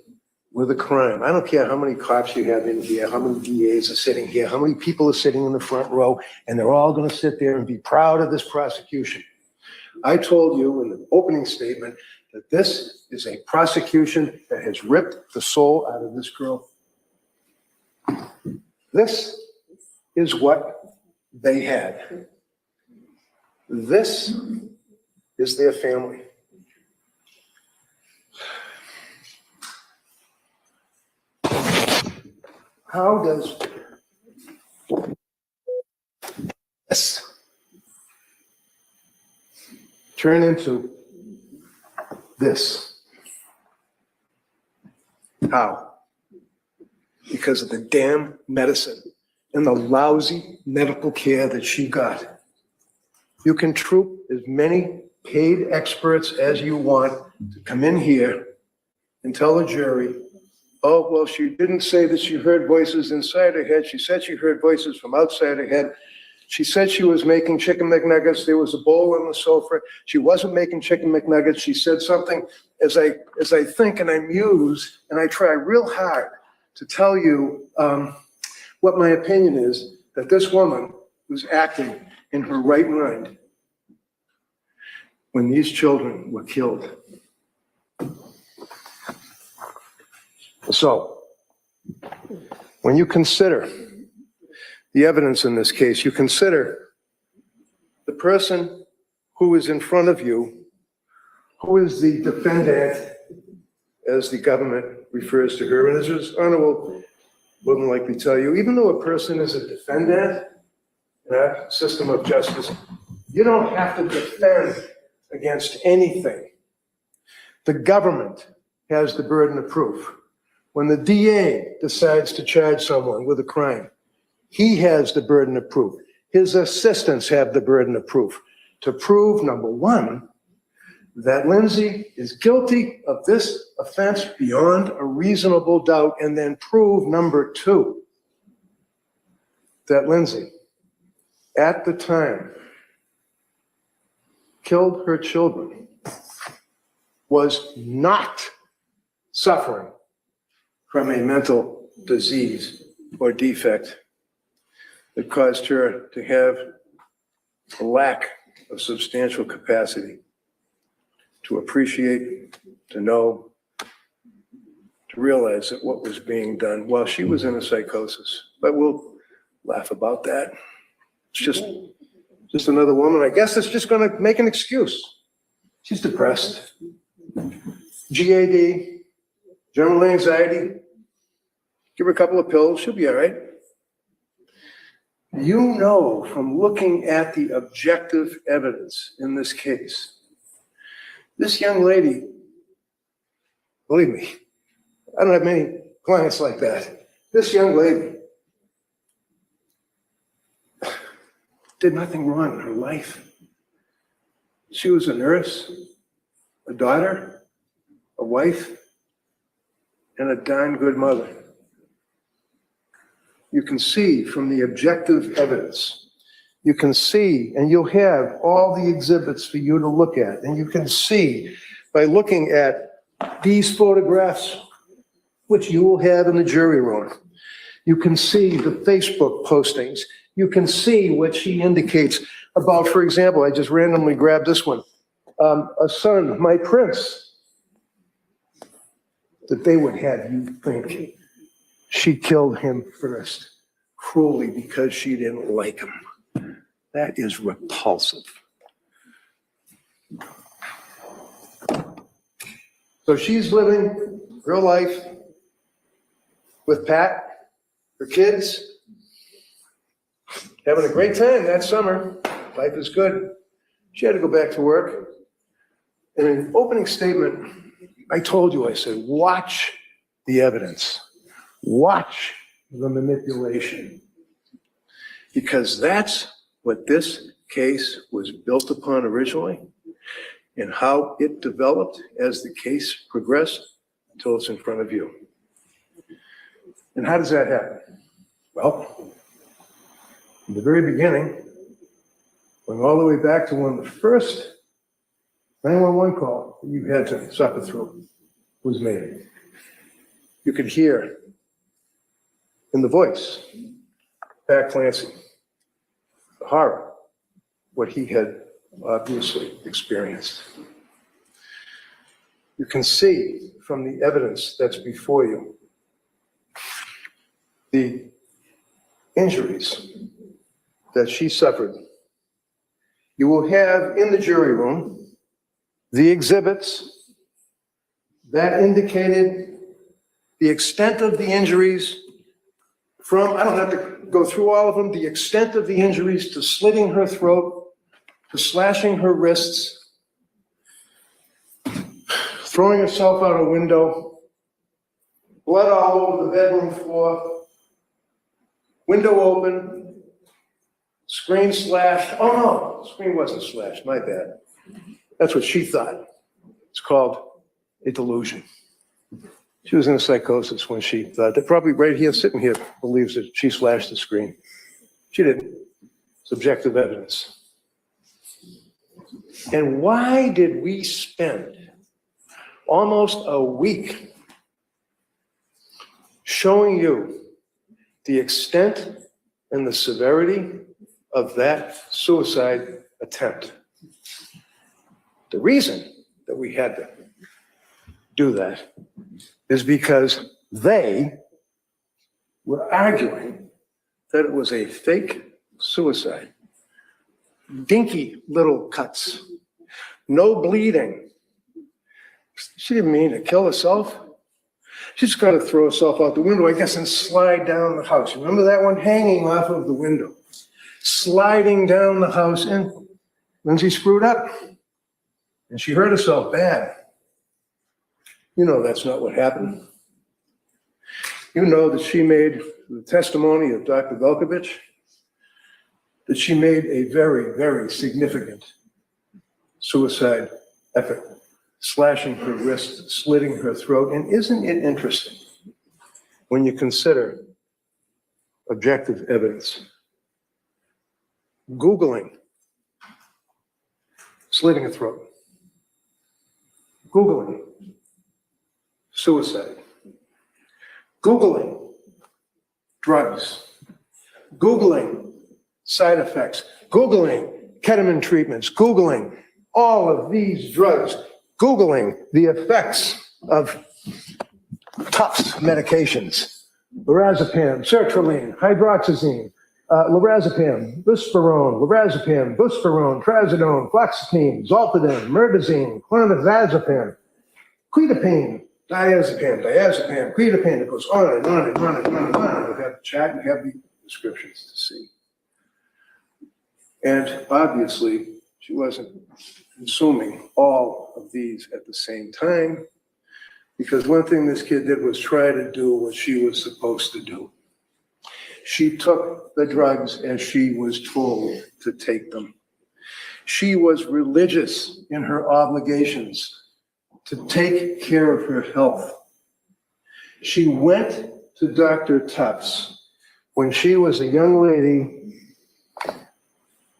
with a crime. I don't care how many cops you have in here, how many DAs are sitting here, how many people are sitting in the front row, and they're all going to sit there and be proud of this prosecution. I told you in the opening statement that this is a prosecution that has ripped the soul out of this girl. This is what they had. This is their family. How does this turn into this? How? Because of the damn medicine and the lousy medical care that she got. You can troop as many paid experts as you want to come in here and tell the jury, oh, well, she didn't say that she heard voices inside her head. She said she heard voices from outside her head. She said she was making chicken McNuggets. There was a bowl on the sofa. She wasn't making chicken McNuggets. She said something as I think and I muse and I try real hard to tell you what my opinion is, that this woman was acting in her right mind when these children were killed. So, when you consider the evidence in this case, you consider the person who is in front of you, who is the defendant, as the government refers to her. And as His Honor will than likely tell you, even though a person is a defendant in our system of justice, you don't have to defend against anything. The government has the burden of proof. When the DA decides to charge someone with a crime, he has the burden of proof. His assistants have the burden of proof to prove, number one, that Lindsay is guilty of this offense beyond a reasonable doubt, and then prove, number two, that Lindsay, at the time, killed her children, was not suffering from a mental disease or defect that caused her to have a lack of substantial capacity to appreciate, to know, to realize that what was being done while she was in a psychosis. But we'll laugh about that. It's just another woman. I guess it's just going to make an excuse. She's depressed. GAD, general anxiety. Give her a couple of pills, she'll be all right. You know from looking at the objective evidence in this case, this young lady, believe me, I don't have many clients like that. This young lady did nothing wrong in her life. She was a nurse, a daughter, a wife, and a darn good mother. You can see from the objective evidence, you can see, and you'll have all the exhibits for you to look at, and you can see by looking at these photographs, which you will have in the jury room. You can see the Facebook postings. You can see what she indicates about, for example, I just randomly grabbed this one. A son, my prince, that they would have you think she killed him first, cruelly, because she didn't like him. That is repulsive. So she's living her life with Pat, her kids, having a great time that summer. Life is good. She had to go back to work. In an opening statement, I told you, I said, watch the evidence. Watch the manipulation. Because that's what this case was built upon originally, and how it developed as the case progressed until it's in front of you. And how does that happen? Well, in the very beginning, going all the way back to when the first 911 call that you had to suffer through was made, you could hear in the voice, Pat Clancy, the horror, what he had obviously experienced. You can see from the evidence that's before you the injuries that she suffered. You will have in the jury room the exhibits that indicated the extent of the injuries from, I don't have to go through all of them, the extent of the injuries to slitting her throat, to slashing her wrists, throwing herself out a window, blood all over the bedroom floor, window open, screen slashed. Oh no, screen wasn't slashed, my bad. That's what she thought. It's called a delusion. She was in a psychosis when she thought that. Probably right here, sitting here, believes that she slashed the screen. She didn't. Subjective evidence. And why did we spend almost a week showing you the extent and the severity of that suicide attempt? The reason that we had to do that is because they were arguing that it was a fake suicide. Dinky little cuts, no bleeding. She didn't mean to kill herself. She just got to throw herself out the window, I guess, and slide down the house. Remember that one? Hanging off of the window, sliding down the house, and Lindsay screwed up. And she hurt herself bad. You know that's not what happened. You know that she made the testimony of Dr. Velkovich, that she made a very, very significant suicide effort, slashing her wrist, slitting her throat. And isn't it interesting when you consider objective evidence? Googling slitting a throat. Googling suicide. Googling drugs. Googling side effects. Googling ketamine treatments. Googling all of these drugs. Googling the effects of Tufts medications. Lorazepam, sertraline, hydroxyzine, lorazepam, lorazepam, busferone, trazodone, fluoxetine, zolpidem, mirbazine, clonazepam, quetiapine, diazepam, quetiapine. It goes on and on and on and on and on. You have the chat, you have the descriptions to see. And obviously, she wasn't consuming all of these at the same time. Because one thing this kid did was try to do what she was supposed to do. She took the drugs as she was told to take them. She was religious in her obligations to take care of her health. She went to Dr. Tufts when she was a young lady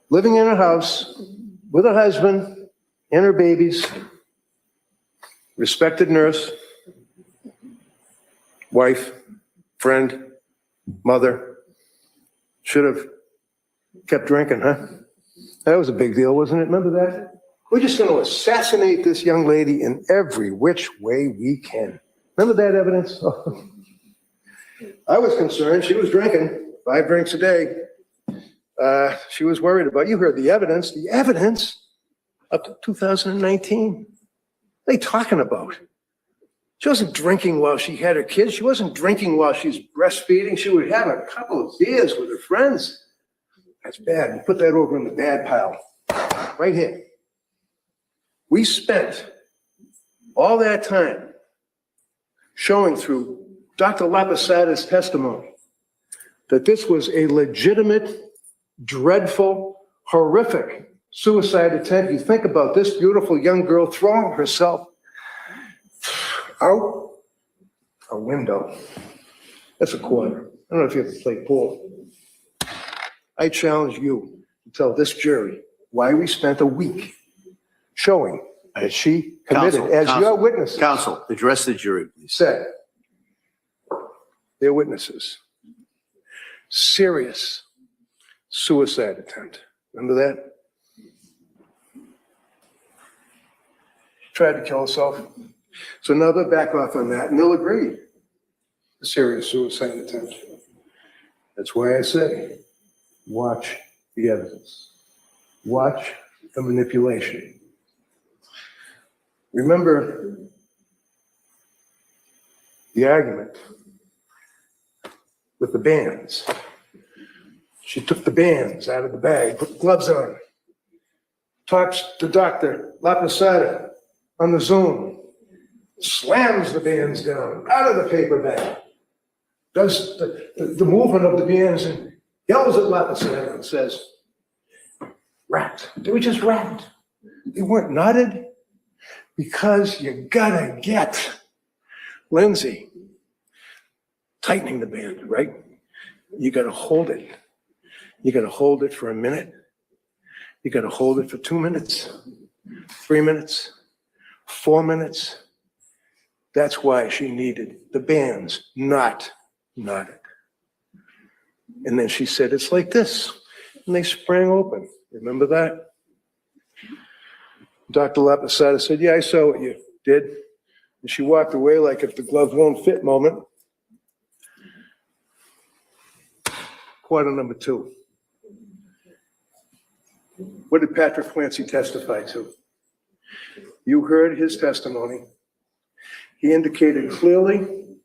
living in a house with a husband and her babies, respected nurse, wife, friend, mother. Should have kept drinking, huh? That was a big deal, wasn't it? Remember that? We're just going to assassinate this young lady in every which way we can. Remember that evidence? I was concerned. She was drinking 5 drinks a day. She was worried about, you heard the evidence up to 2019. What are they talking about? She wasn't drinking while she had her kids. She wasn't drinking while she's breastfeeding. She would have a couple of beers with her friends. That's bad. We put that over in the bad pile. Right here. We spent all that time showing through Dr. Lapasada's testimony that this was a legitimate, dreadful, horrific suicide attempt. You think about this beautiful young girl throwing herself out a window. That's a quarter. I don't know if you ever played pool. I challenge you to tell this jury why we spent a week showing that she committed, your witnesses. Counsel, address the jury, please. Said, their witnesses, serious suicide attempt. Remember that? Tried to kill herself. So now they'll back off on that and they'll agree. A serious suicide attempt. That's why I say, watch the evidence. Watch the manipulation. Remember the argument with the bands. She took the bands out of the bag, put the gloves on, talks to Dr. Lapasada on the Zoom, slams the bands down out of the paper bag, does the movement of the bands and yells at Lapasada and says, wrapped. They were just wrapped. They weren't knotted because you gotta get Lindsay tightening the band, right? You gotta hold it. You gotta hold it for a minute. You gotta hold it for 2 minutes, 3 minutes, 4 minutes. That's why she needed the bands not knotted. And then she said, it's like this. And they sprang open. Remember that? Dr. Lapasada said, yeah, I saw what you did. And she walked away like if the glove won't fit moment. Quarter number 2. What did Patrick Clancy testify to? You heard his testimony. He indicated clearly,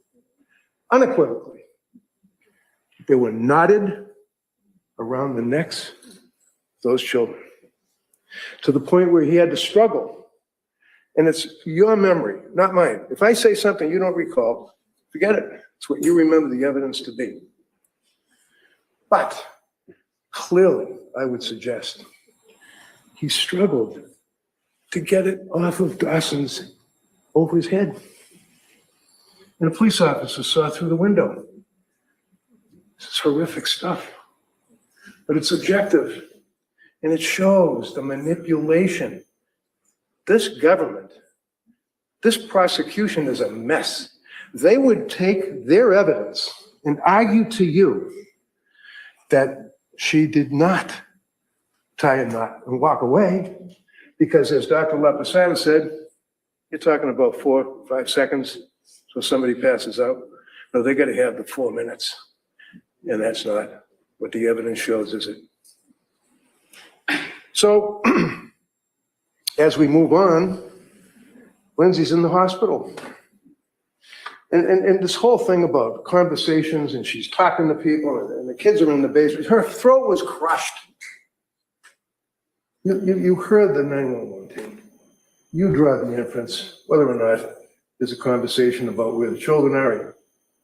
unequivocally, they were knotted around the necks of those children to the point where he had to struggle. And it's your memory, not mine. If I say something you don't recall, forget it. It's what you remember the evidence to be. But clearly, I would suggest he struggled to get it off of Dawson's over his head. And a police officer saw through the window. This is horrific stuff. But it's objective. And it shows the manipulation. This government, this prosecution is a mess. They would take their evidence and argue to you that she did not tie a knot and walk away because, as Dr. Lapasada said, you're talking about 4 or 5 seconds so somebody passes out. No, they got to have the 4 minutes. And that's not what the evidence shows, is it? So, as we move on, Lindsay's in the hospital. And this whole thing about conversations and she's talking to people and the kids are in the basement, her throat was crushed. You heard the 911 tape. You draw the inference, whether or not There's a conversation about where the children are. I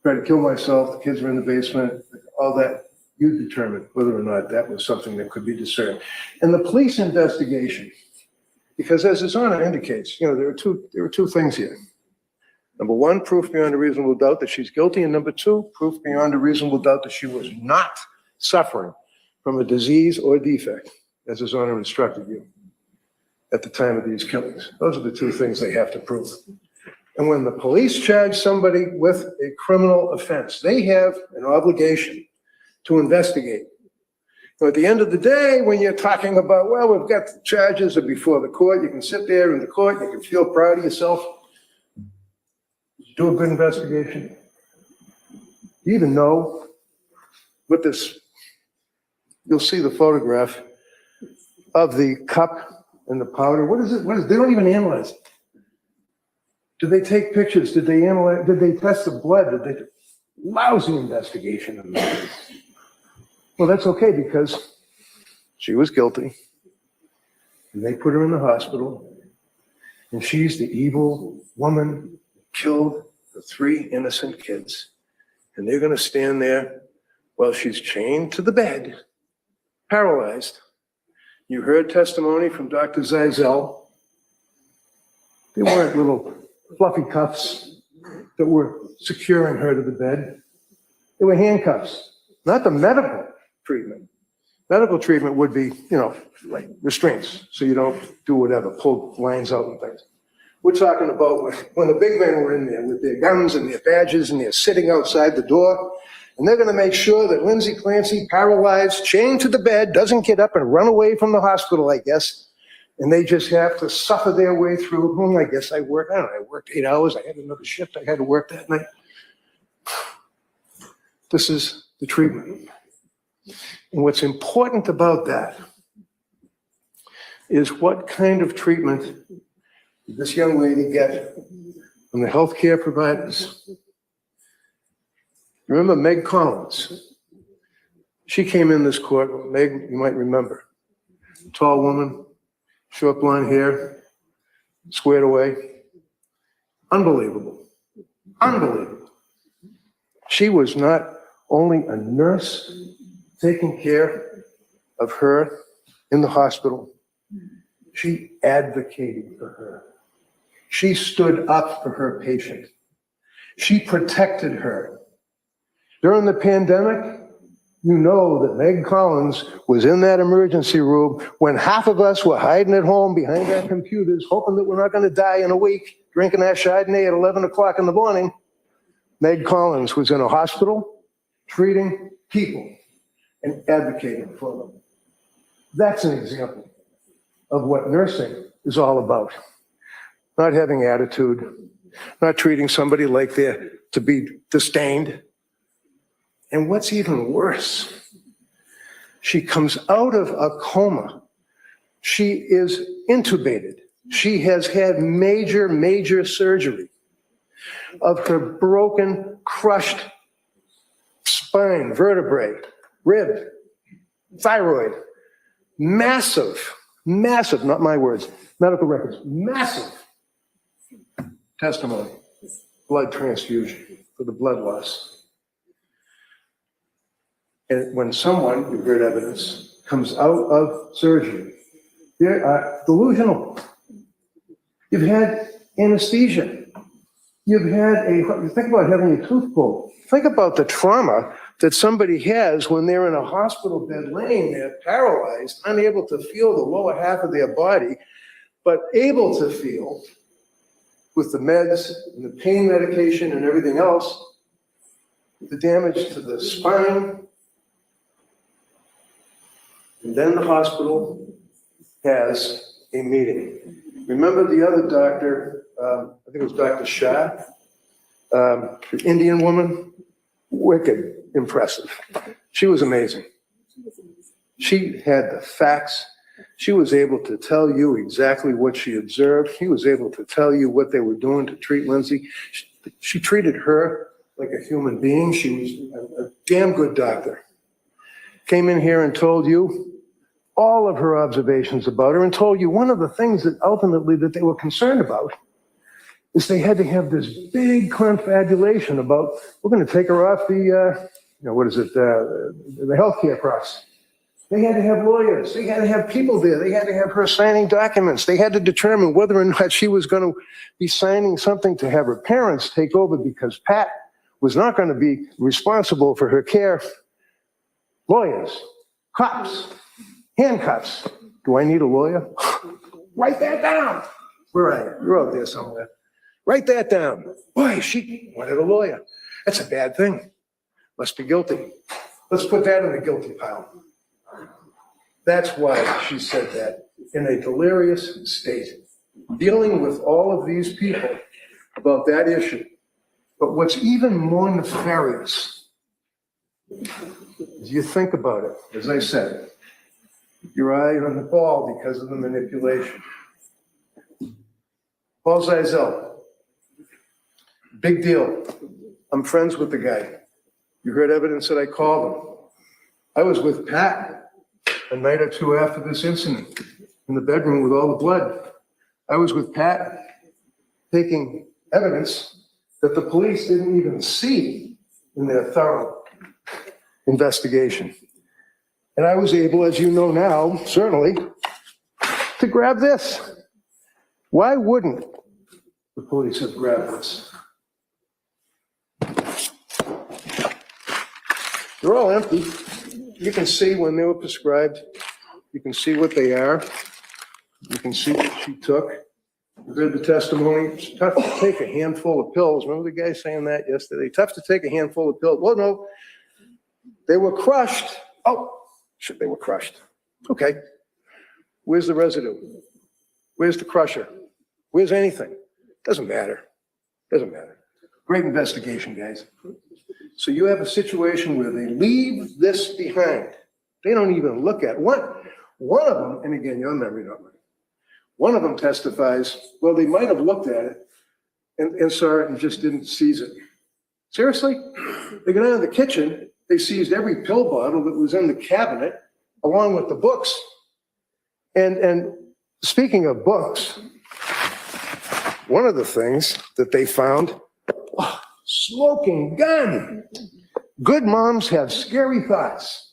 tried to kill myself, the kids are in the basement, all that. You determine whether or not that was something that could be discerned. And the police investigation, because as His Honor indicates, there are two things here. Number one, proof beyond a reasonable doubt that she's guilty. And number two, proof beyond a reasonable doubt that she was not suffering from a disease or defect, as His Honor instructed you at the time of these killings. Those are the two things they have to prove. And when the police charge somebody with a criminal offense, they have an obligation to investigate. So at the end of the day, when you're talking about, well, we've got the charges are before the court, you can sit there in the court, you can feel proud of yourself. Do a good investigation. You even know what this, you'll see the photograph of the cup and the powder. What is it? They don't even analyze it. Did they take pictures? Did they analyze? Did they test the blood? Lousy investigation of that. Well, that's okay because she was guilty and they put her in the hospital and she's the evil woman who killed the 3 innocent kids. And they're going to stand there while she's chained to the bed, paralyzed. You heard testimony from Dr. Zeisel. They weren't little fluffy cuffs that were securing her to the bed. They were handcuffs, not the medical treatment. Medical treatment would be, like restraints, so you don't do whatever, pull lines out and things. We're talking about when the big men were in there with their guns and their badges and they're sitting outside the door, and they're going to make sure that Lindsay Clancy, paralyzed, chained to the bed, doesn't get up and run away from the hospital, I guess. And they just have to suffer their way through. I guess I worked 8 hours. I had another shift I had to work that night. This is the treatment. And what's important about that is what kind of treatment did this young lady get from the healthcare providers? Remember Meg Collins? She came in this court. Meg, you might remember. Tall woman, short blonde hair, squared away. Unbelievable. Unbelievable. She was not only a nurse taking care of her in the hospital, she advocated for her. She stood up for her patient. She protected her. During the pandemic, you know that Meg Collins was in that emergency room when half of us were hiding at home behind our computers, hoping that we're not going to die in a week, drinking our Chardonnay at 11 o'clock in the morning. Meg Collins was in a hospital treating people and advocating for them. That's an example of what nursing is all about. Not having attitude, not treating somebody like they're to be disdained. And what's even worse, she comes out of a coma. She is intubated. She has had major surgery of her broken, crushed spine, vertebrae, rib, thyroid. Massive, not my words, medical records, massive testimony, blood transfusion for the blood loss. And when someone, you heard evidence, comes out of surgery, they are delusional. You've had anesthesia. You've had you think about having a tooth pulled. Think about the trauma that somebody has when they're in a hospital bed laying there, paralyzed, unable to feel the lower half of their body, but able to feel with the meds and the pain medication and everything else, the damage to the spine. And then the hospital has a meeting. Remember the other doctor, I think it was Dr. Shah, the Indian woman? Wicked impressive. She was amazing. She had the facts. She was able to tell you exactly what she observed. She was able to tell you what they were doing to treat Lindsay. She treated her like a human being. She was a damn good doctor. Came in here and told you all of her observations about her and told you one of the things that ultimately that they were concerned about is they had to have this big confabulation about, we're going to take her off the, the healthcare cross. They had to have lawyers. They had to have people there. They had to have her signing documents. They had to determine whether or not she was going to be signing something to have her parents take over because Pat was not going to be responsible for her care. Lawyers, cops, handcuffs. Do I need a lawyer? Write that down. Where are you? You're out there somewhere. Write that down. Boy, she wanted a lawyer. That's a bad thing. Must be guilty. Let's put that in the guilty pile. That's why she said that in a delirious state, dealing with all of these people about that issue. But what's even more nefarious is you think about it, as I said, your eye on the ball because of the manipulation. Paul Zeisel, big deal. I'm friends with the guy. You heard evidence that I called him. I was with Pat a night or two after this incident in the bedroom with all the blood. I was with Pat taking evidence that the police didn't even see in their thorough investigation. And I was able, as you know now, certainly, to grab this. Why wouldn't the police have grabbed this? They're all empty. You can see when they were prescribed. You can see what they are. You can see what she took. You heard the testimony. It's tough to take a handful of pills. Remember the guy saying that yesterday? Tough to take a handful of pills. Well, no, they were crushed. Oh, shit, they were crushed. Okay. Where's the residue? Where's the crusher? Where's anything? Doesn't matter. Doesn't matter. Great investigation, guys. So you have a situation where they leave this behind. They don't even look at it. One of them, and again, your memory, not mine. One of them testifies, well, they might have looked at it and saw it and just didn't seize it. Seriously? They go down to the kitchen, they seized every pill bottle that was in the cabinet along with the books. And speaking of books, one of the things that they found, smoking gun. Good moms have scary thoughts.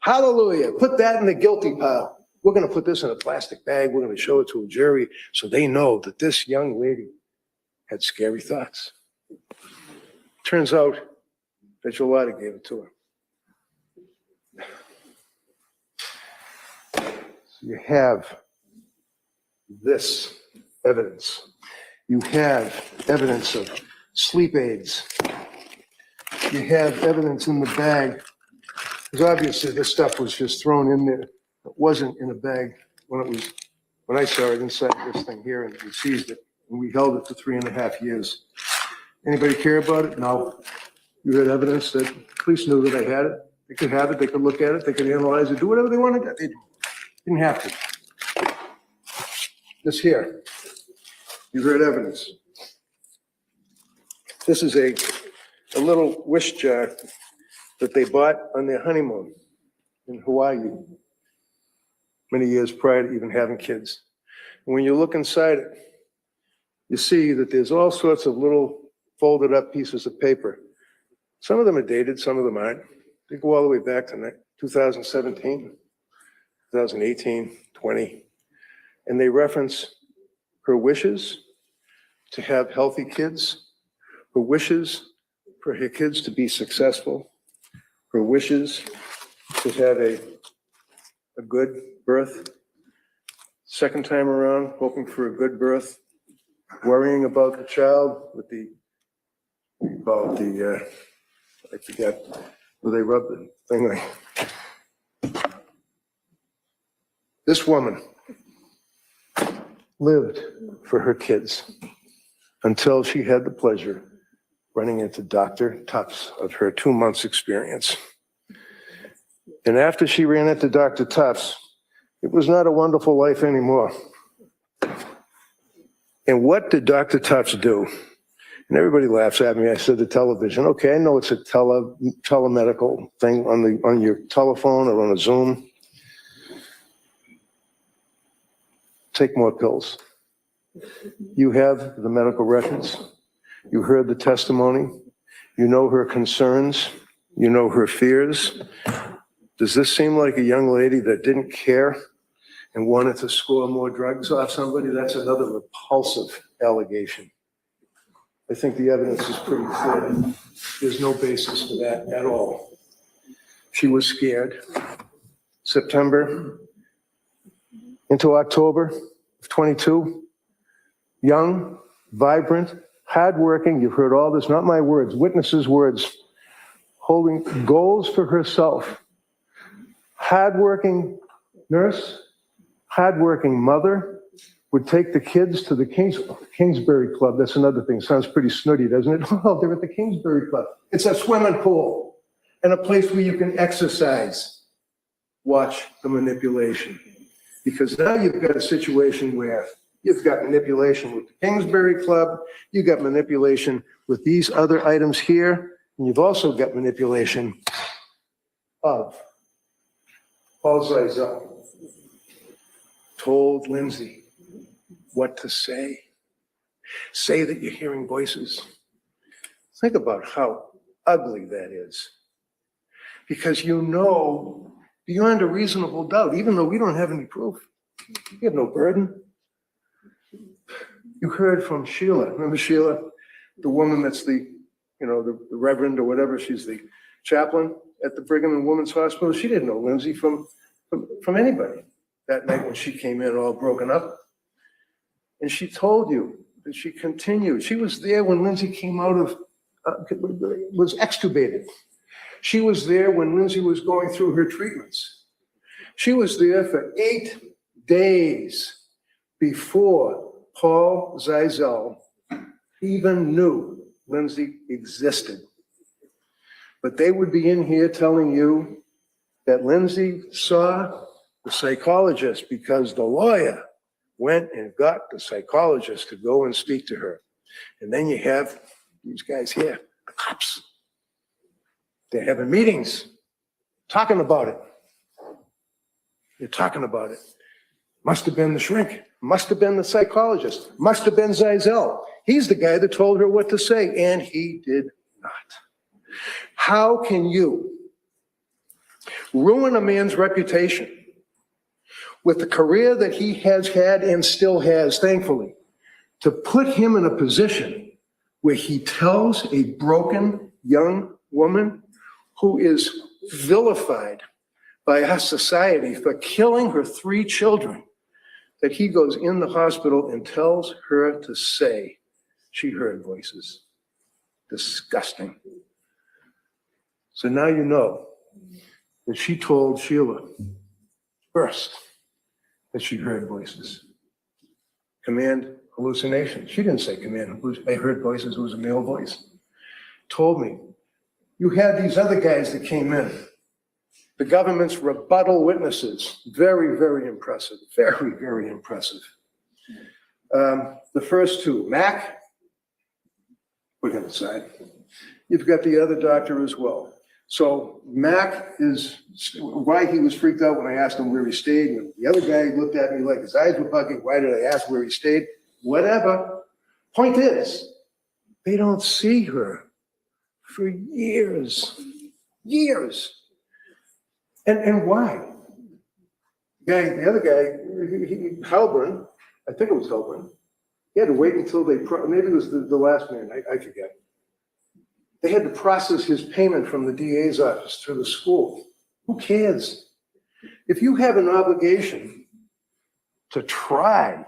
Hallelujah. Put that in the guilty pile. We're going to put this in a plastic bag. We're going to show it to a jury so they know that this young lady had scary thoughts. Turns out that Jolada gave it to her. So you have this evidence. You have evidence of sleep aids. You have evidence in the bag. Because obviously this stuff was just thrown in there. It wasn't in a bag when I saw it inside this thing here, and we seized it and we held it for 3.5 years. Anybody care about it? No. You had evidence that police knew that I had it. They could have it, they could look at it, they could analyze it, do whatever they wanted. They didn't have to. This here, you heard evidence. This is a little wish jar that they bought on their honeymoon in Hawaii many years prior to even having kids. And when you look inside it, you see that there's all sorts of little folded up pieces of paper. Some of them are dated, some of them aren't. They go all the way back to 2017, 2018, 20. And they reference her wishes to have healthy kids, her wishes for her kids to be successful, her wishes to have a good birth. Second time around, hoping for a good birth, worrying about the child with I forget, where they rub the thing like. This woman lived for her kids until she had the pleasure running into Dr. Tufts of her 2 months experience. And after she ran into Dr. Tufts, it was not a wonderful life anymore. And what did Dr. Tufts do? And everybody laughs at me. I said the television. Okay, I know it's a telemedical thing on your telephone or on a Zoom. Take more pills. You have the medical records. You heard the testimony. You know her concerns. You know her fears. Does this seem like a young lady that didn't care and wanted to score more drugs off somebody? That's another repulsive allegation. I think the evidence is pretty clear. There's no basis for that at all. She was scared. September into October of 22, young, vibrant, hardworking, you've heard all this, not my words, witnesses' words, holding goals for herself. Hardworking nurse, hardworking mother, would take the kids to the Kingsbury Club. That's another thing. Sounds pretty snooty, doesn't it? Oh, they're at the Kingsbury Club. It's a swimming pool and a place where you can exercise. Watch the manipulation. Because now you've got a situation where you've got manipulation with the Kingsbury Club, you've got manipulation with these other items here, and you've also got manipulation of Paul Zeisel told Lindsay what to say. Say that you're hearing voices. Think about how ugly that is. Because you know, beyond a reasonable doubt, even though we don't have any proof, you have no burden. You heard from Sheila. Remember Sheila, the woman that's the reverend or whatever, she's the chaplain at the Brigham and Women's Hospital. She didn't know Lindsay from anybody that night when she came in all broken up. And she told you that she continued. She was there when Lindsay came out of, was extubated. She was there when Lindsay was going through her treatments. She was there for 8 days before Paul Zeisel even knew Lindsay existed. But they would be in here telling you that Lindsay saw the psychologist because the lawyer went and got the psychologist to go and speak to her. And then you have these guys here, the cops. They're having meetings, talking about it. They're talking about it. Must have been the shrink. Must have been the psychologist. Must have been Zeisel. He's the guy that told her what to say, and he did not. How can you ruin a man's reputation with the career that he has had and still has, thankfully, to put him in a position where he tells a broken young woman who is vilified by our society for killing her 3 children, that he goes in the hospital and tells her to say she heard voices? Disgusting. So now you know that she told Sheila first that she heard voices. Command hallucination. She didn't say command. I heard voices. It was a male voice. Told me. You had these other guys that came in. The government's rebuttal witnesses. Very, very impressive. Very, very impressive. The first 2, Mac, we're going to decide. You've got the other doctor as well. So Mac is why he was freaked out when I asked him where he stayed. And the other guy looked at me like his eyes were bugging. Why did I ask where he stayed? Whatever. Point is, they don't see her for years. Years. And why? The other guy, Halburn, I think it was Halburn, he had to wait until maybe it was the last man, I forget. They had to process his payment from the DA's office through the school. Who cares? If you have an obligation to try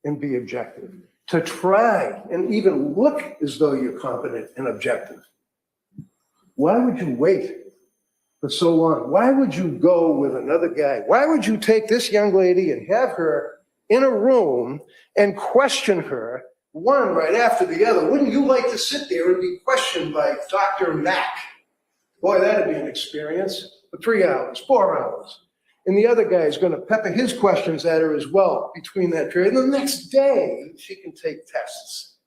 and be objective, to try and even look as though you're competent and objective, why would you wait for so long? Why would you go with another guy? Why would you take this young lady and have her in a room and question her one right after the other? Wouldn't you like to sit there and be questioned by Dr. Mack? Boy, that'd be an experience for 3 hours, 4 hours. And the other guy is going to pepper his questions at her as well between that period. And the next day, she can take tests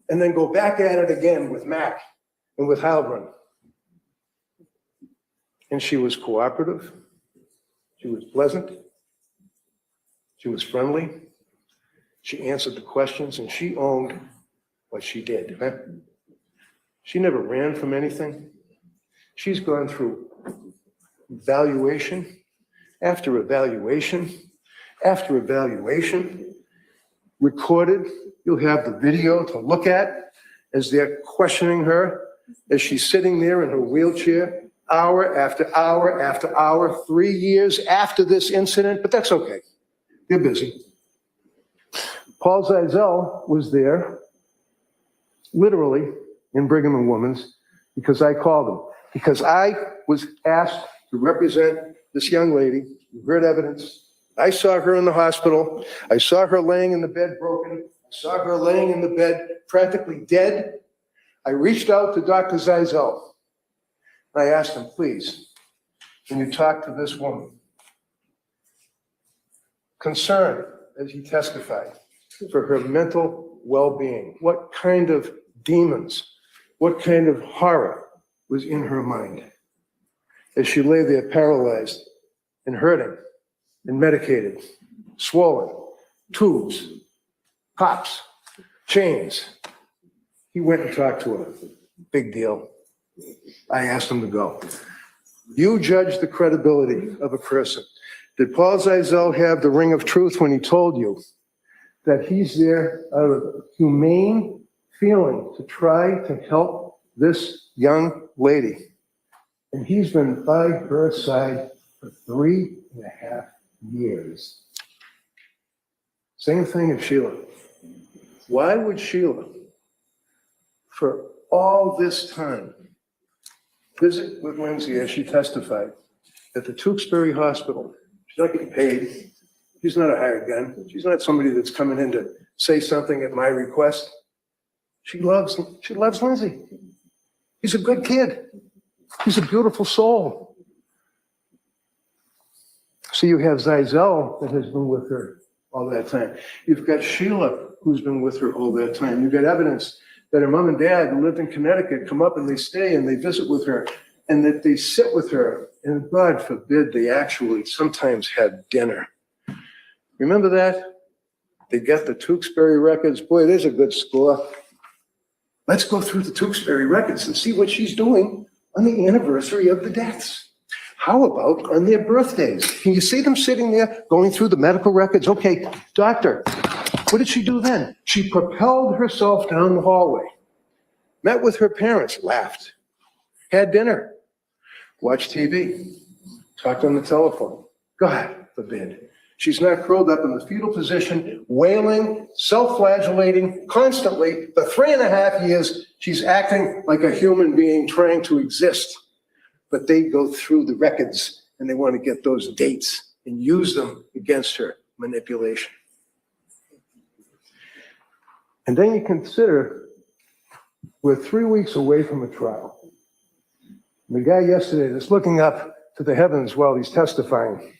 and then go back at it again with Mack and with Halburn. And she was cooperative. She was pleasant. She was friendly. She answered the questions and she owned what she did. Huh? She never ran from anything. She's gone through evaluation after evaluation after evaluation, recorded. You'll have the video to look at as they're questioning her, as she's sitting there in her wheelchair, hour after hour after hour, 3 years after this incident, but that's okay. They're busy. Paul Zeisel was there, literally, in Brigham and Women's, because I called him. Because I was asked to represent this young lady. You heard evidence. I saw her in the hospital. I saw her laying in the bed broken. I saw her laying in the bed practically dead. I reached out to Dr. Zeisel. I asked him, please, can you talk to this woman? Concerned, as he testified, for her mental well-being. What kind of demons, what kind of horror was in her mind as she lay there paralyzed and hurting and medicated, swollen, tubes, pops, chains. He went and talked to her. Big deal. I asked him to go. You judge the credibility of a person. Did Paul Zeisel have the ring of truth when he told you that he's there out of a humane feeling to try to help this young lady? And he's been by her side for 3.5 years. Same thing as Sheila. Why would Sheila, for all this time, visit with Lindsay as she testified at the Tewksbury Hospital? She's not getting paid. She's not a hired gun. She's not somebody that's coming in to say something at my request. She loves Lindsay. He's a good kid. He's a beautiful soul. So you have Zeisel that has been with her all that time. You've got Sheila who's been with her all that time. You've got evidence that her mom and dad who lived in Connecticut come up and they stay and they visit with her and that they sit with her. And God forbid they actually sometimes had dinner. Remember that? They got the Tewksbury records. Boy, there's a good score. Let's go through the Tewksbury records and see what she's doing on the anniversary of the deaths. How about on their birthdays? Can you see them sitting there going through the medical records? Okay, doctor, what did she do then? She propelled herself down the hallway, met with her parents, laughed, had dinner, watched TV, talked on the telephone. God forbid. She's not curled up in the fetal position, wailing, self-flagellating constantly for 3.5 years. She's acting like a human being trying to exist. But they go through the records and they want to get those dates and use them against her. Manipulation. And then you consider we're 3 weeks away from a trial. And the guy yesterday that's looking up to the heavens while he's testifying,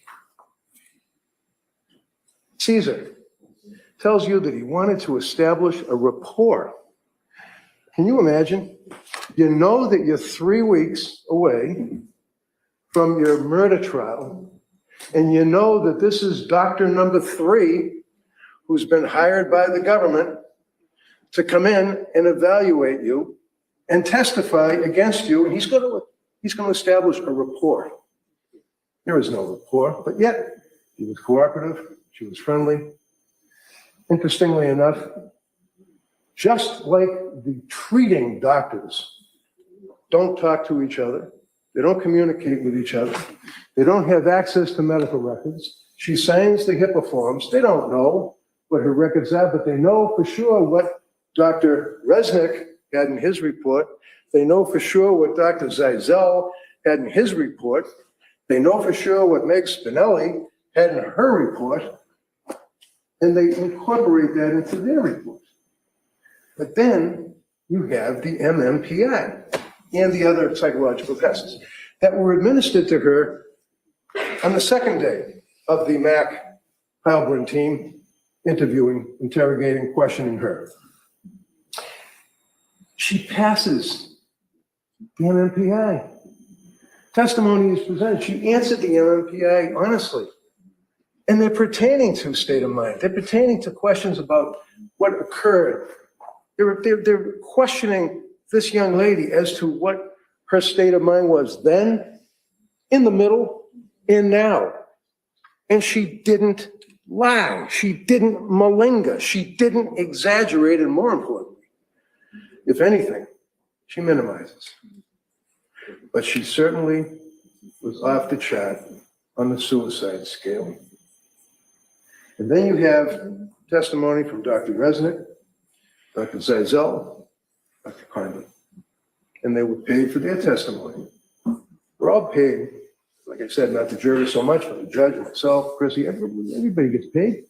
Caesar, tells you that he wanted to establish a rapport. Can you imagine? You know that you're 3 weeks away from your murder trial, and you know that this is doctor number 3 who's been hired by the government to come in and evaluate you and testify against you, and he's going to establish a rapport. There is no rapport, but yet he was cooperative. She was friendly. Interestingly enough, just like the treating doctors don't talk to each other, they don't communicate with each other, they don't have access to medical records. She signs the HIPAA forms. They don't know what her records are, but they know for sure what Dr. Resnick had in his report. They know for sure what Dr. Zeisel had in his report. They know for sure what Meg Spinelli had in her report. And they incorporate that into their report. But then you have the MMPI and the other psychological tests that were administered to her on the second day of the Mac Heilbrunn team interviewing, interrogating, questioning her. She passes the MMPI. Testimony is presented. She answered the MMPI honestly. And they're pertaining to state of mind. They're pertaining to questions about what occurred. They're questioning this young lady as to what her state of mind was then, in the middle, and now. And she didn't lie. She didn't malinga. She didn't exaggerate. And more importantly, if anything, she minimizes. But she certainly was off the chart on the suicide scale. And then you have testimony from Dr. Resnick, Dr. Zeisel, Dr. Clancy, and they were paid for their testimony. We're all paid, like I said, not the jury so much, but the judge, myself, Chrissy, everybody gets paid.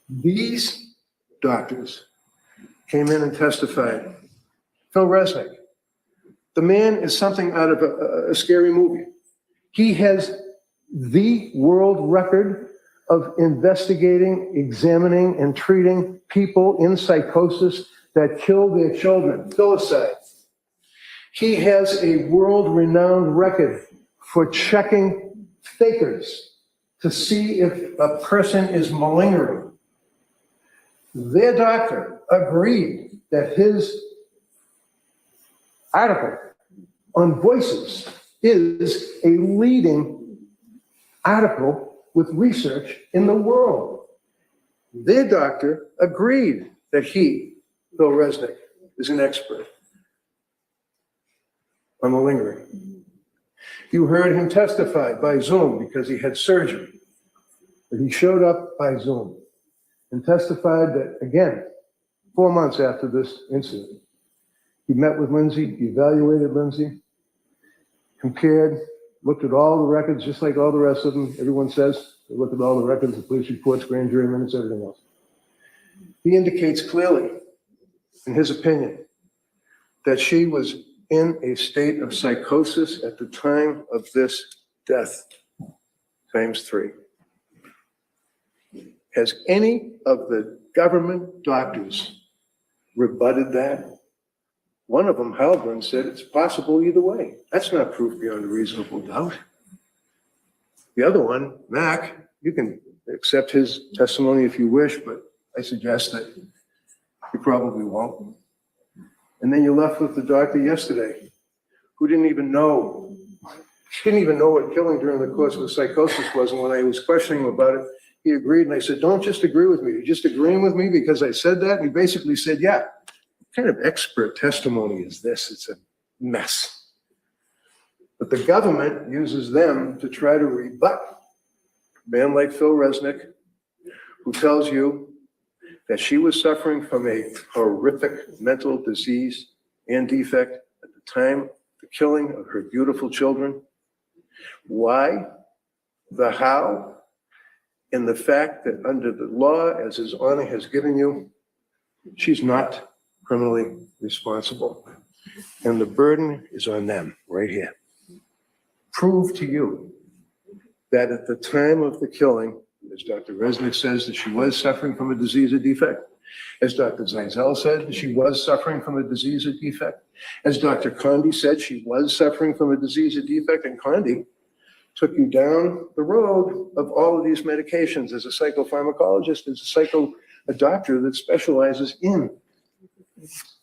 These doctors came in and testified. Phil Resnick, the man is something out of a scary movie. He has the world record of investigating, examining, and treating people in psychosis that kill their children, filicide. He has a world-renowned record for checking fakers to see if a person is malingering. Their doctor agreed that his article on Voices is a leading article with research in the world. Their doctor agreed that he, Phil Resnick, is an expert on malingering. You heard him testify by Zoom because he had surgery. But he showed up by Zoom and testified that, again, 4 months after this incident, he met with Lindsay, he evaluated Lindsay, compared, looked at all the records, just like all the rest of them. Everyone says they looked at all the records, the police reports, grand jury minutes, everything else. He indicates clearly, in his opinion, that she was in a state of psychosis at the time of this death, times 3. Has any of the government doctors rebutted that? One of them, Halburn, said it's possible either way. That's not proof beyond a reasonable doubt. The other one, Mac, you can accept his testimony if you wish, but I suggest that you probably won't. And then you're left with the doctor yesterday who didn't even know. She didn't even know what killing during the course of the psychosis was. And when I was questioning him about it, he agreed. And I said, don't just agree with me. You're just agreeing with me because I said that? And he basically said, yeah. What kind of expert testimony is this? It's a mess. But the government uses them to try to rebut a man like Phil Resnick, who tells you that she was suffering from a horrific mental disease and defect at the time of the killing of her beautiful children. Why? The how? And the fact that under the law, as His Honor has given you, she's not criminally responsible. And the burden is on them right here. Prove to you that at the time of the killing, as Dr. Resnick says, that she was suffering from a disease or defect. As Dr. Zeisel said, that she was suffering from a disease or defect. As Dr. Condi said, she was suffering from a disease or defect. And Condi took you down the road of all of these medications as a psychopharmacologist, as a doctor that specializes in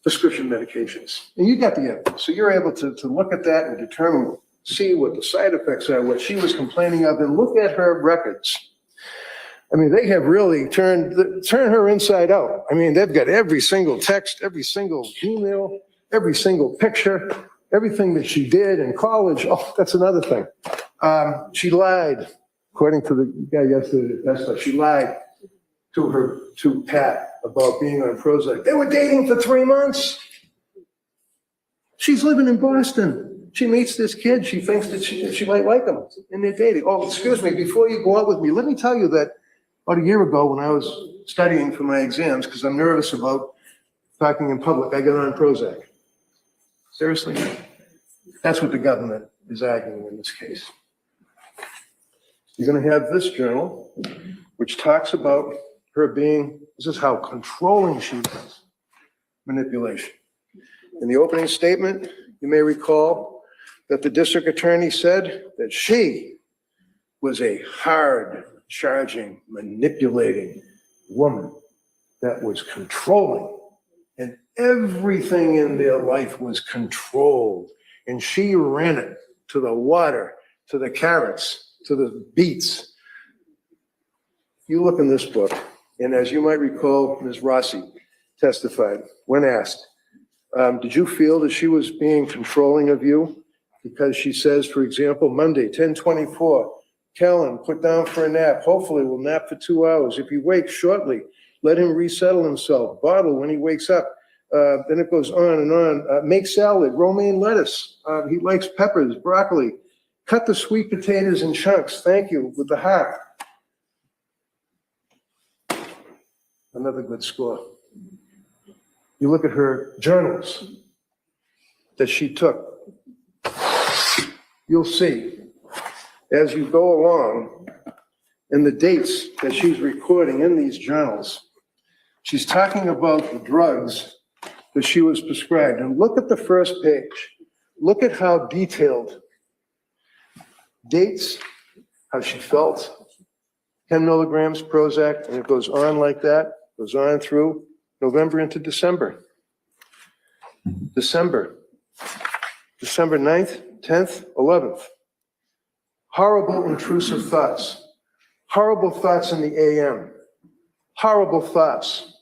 prescription medications. And you got the evidence. So you're able to look at that and determine, see what the side effects are, what she was complaining of, and look at her records. I mean, they have really turned her inside out. I mean, they've got every single text, every single email, every single picture, everything that she did in college. Oh, that's another thing. She lied, according to the guy yesterday, that's she lied to Pat about being on Prozac. They were dating for 3 months. She's living in Boston. She meets this kid. She thinks that she might like him, and they're dating. Oh, excuse me, before you go out with me, let me tell you that about a year ago when I was studying for my exams, because I'm nervous about talking in public, I got on Prozac. Seriously? That's what the government is arguing in this case. You're going to have this journal, which talks about her being, this is how controlling she was, manipulation. In the opening statement, you may recall that the district attorney said that she was a hard, charging, manipulating woman that was controlling, and everything in their life was controlled. And she ran it to the water, to the carrots, to the beets. You look in this book, and as you might recall, Ms. Rossi testified when asked, did you feel that she was being controlling of you? Because she says, for example, Monday, 10:24, Callan, put down for a nap. Hopefully we'll nap for 2 hours. If he wakes shortly, let him resettle himself. Bottle when he wakes up. Then it goes on and on. Make salad, romaine lettuce. He likes peppers, broccoli. Cut the sweet potatoes in chunks. Thank you, with the heart. Another good score. You look at her journals that she took. You'll see, as you go along, in the dates that she's recording in these journals, she's talking about the drugs that she was prescribed. And look at the first page. Look at how detailed. Dates, how she felt, 10 milligrams Prozac, and it goes on like that, goes on through November into December. December 9th, 10th, 11th. Horrible intrusive thoughts. Horrible thoughts in the AM. Horrible thoughts.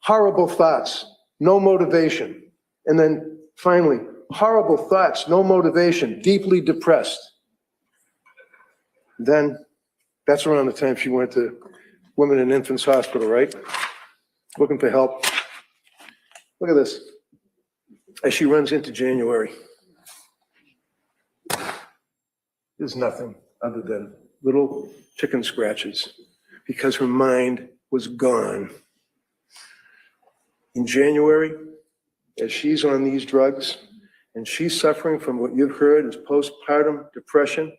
Horrible thoughts. No motivation. And then finally, horrible thoughts, no motivation, deeply depressed. Then that's around the time she went to Women and Infants Hospital, right? Looking for help. Look at this. As she runs into January, there's nothing other than little chicken scratches because her mind was gone. In January, as she's on these drugs and she's suffering from what you've heard is postpartum depression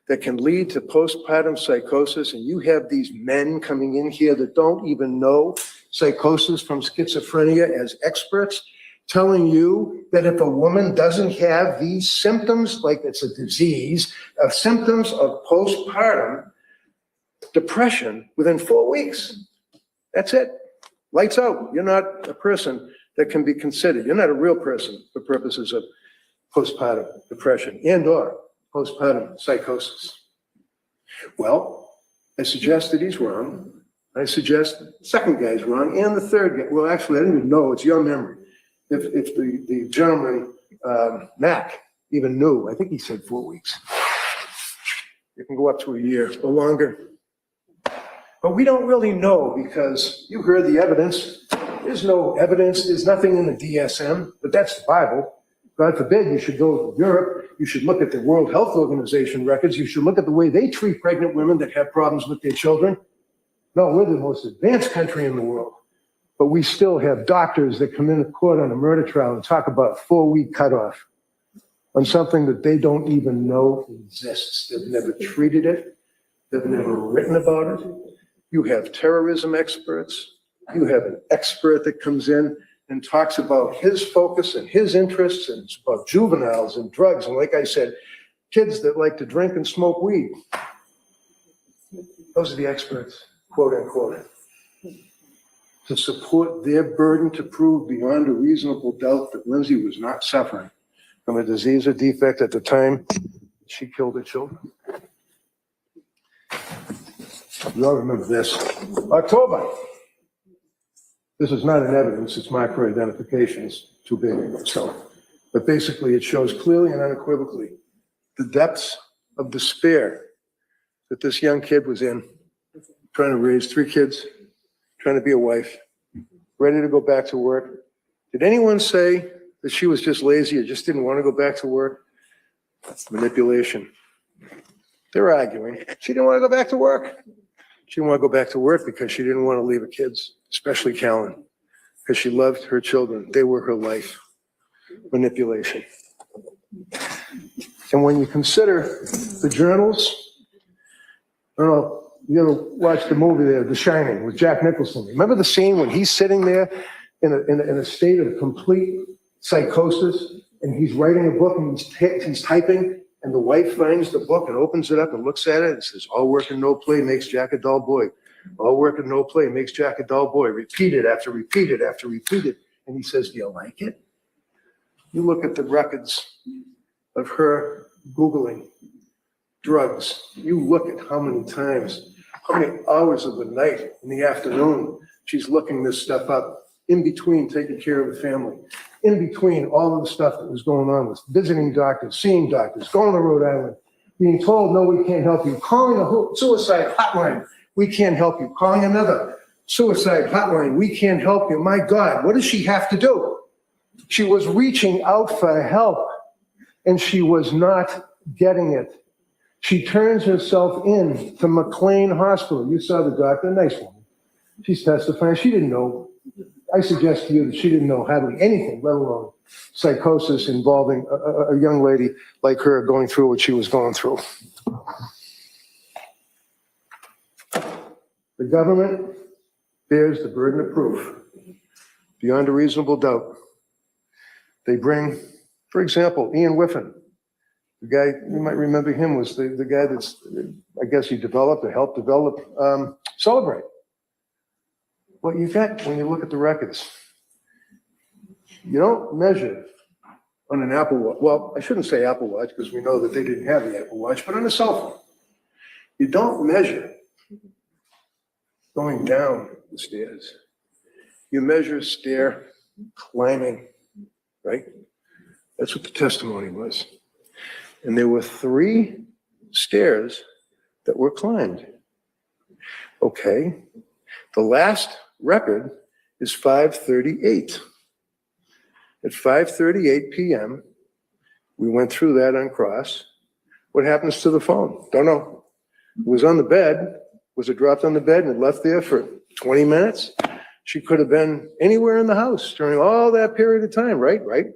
that can lead to postpartum psychosis, and you have these men coming in here that don't even know psychosis from schizophrenia as experts, telling you that if a woman doesn't have these symptoms, like it's a disease, symptoms of postpartum depression within 4 weeks, that's it. Lights out. You're not a person that can be considered. You're not a real person for purposes of postpartum depression and or postpartum psychosis. Well, I suggest that he's wrong. I suggest the second guy's wrong and the third guy. Well, actually, I didn't even know. It's your memory. If the gentleman, Mac, even knew, I think he said 4 weeks. It can go up to a year or longer. But we don't really know because you heard the evidence. There's no evidence. There's nothing in the DSM, but that's the Bible. God forbid you should go to Europe. You should look at the World Health Organization records. You should look at the way they treat pregnant women that have problems with their children. No, we're the most advanced country in the world. But we still have doctors that come into court on a murder trial and talk about 4-week cutoff on something that they don't even know exists. They've never treated it. They've never written about it. You have terrorism experts. You have an expert that comes in and talks about his focus and his interests, and it's about juveniles and drugs. And like I said, kids that like to drink and smoke weed. Those are the experts, quote unquote, to support their burden to prove beyond a reasonable doubt that Lindsay was not suffering from a disease or defect at the time she killed her children. You all remember this. October. This is not an evidence, it's marker identification, it's too big. So, but basically it shows clearly and unequivocally the depths of despair that this young kid was in, trying to raise 3 kids, trying to be a wife, ready to go back to work. Did anyone say that she was just lazy or just didn't want to go back to work? That's manipulation. They're arguing. She didn't want to go back to work. She didn't want to go back to work because she didn't want to leave her kids, especially Callan, because she loved her children. They were her life. Manipulation. And when you consider the journals, I don't know, you ever watched the movie there, The Shining, with Jack Nicholson? Remember the scene when he's sitting there in a state of complete psychosis, and he's writing a book and he's typing, And the wife finds the book and opens it up and looks at it and says, all work and no play makes Jack a dull boy. All work and no play makes Jack a dull boy. Repeated after repeated after repeated. And he says, do you like it? You look at the records of her Googling drugs. You look at how many times, how many hours of the night in the afternoon she's looking this stuff up, in between taking care of the family, in between all of the stuff that was going on with visiting doctors, seeing doctors, going to Rhode Island, being told, no, we can't help you, calling a suicide hotline, we can't help you, calling another suicide hotline, we can't help you. My God, what does she have to do? She was reaching out for help and she was not getting it. She turns herself in to McLean Hospital. You saw the doctor, nice woman. She's testifying. She didn't know. I suggest to you that she didn't know hardly anything, let alone psychosis involving a young lady like her going through what she was going through. The government bears the burden of proof beyond a reasonable doubt. They bring, for example, Ian Whiffen. The guy, you might remember him, was the guy that's, I guess he developed or helped develop Celebrate. What you got when you look at the records, you don't measure on an Apple Watch. Well, I shouldn't say Apple Watch because we know that they didn't have the Apple Watch, but on a cell phone, you don't measure going down the stairs. You measure stair climbing, right? That's what the testimony was. And there were 3 stairs that were climbed. Okay. The last record is 5:38. At 5:38 p.m., we went through that on cross. What happens to the phone? Don't know. It was on the bed. Was it dropped on the bed and it left there for 20 minutes? She could have been anywhere in the house during all that period of time, right? Right.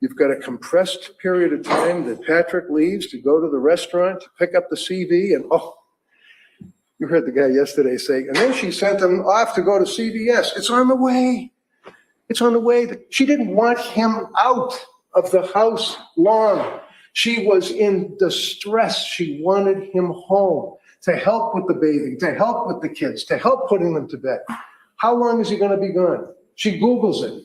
You've got a compressed period of time that Patrick leaves to go to the restaurant to pick up the CV, and you heard the guy yesterday say, and then she sent him off to go to CVS. It's on the way. It's on the way. She didn't want him out of the house long. She was in distress. She wanted him home to help with the bathing, to help with the kids, to help putting them to bed. How long is he going to be gone? She Googles it.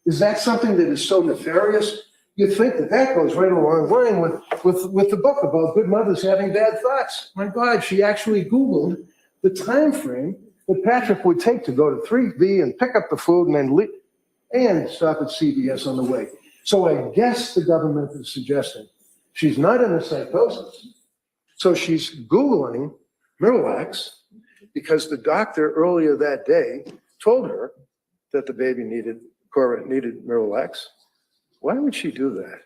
Is that something that is so nefarious? You'd think that that goes right along the line with the book about good mothers having bad thoughts. My God, she actually Googled the time frame that Patrick would take to go to 3B and pick up the food and then leave and stop at CVS on the way. So I guess the government is suggesting she's not in a psychosis. So she's Googling Miralax because the doctor earlier that day told her that the baby Cora needed Miralax. Why would she do that?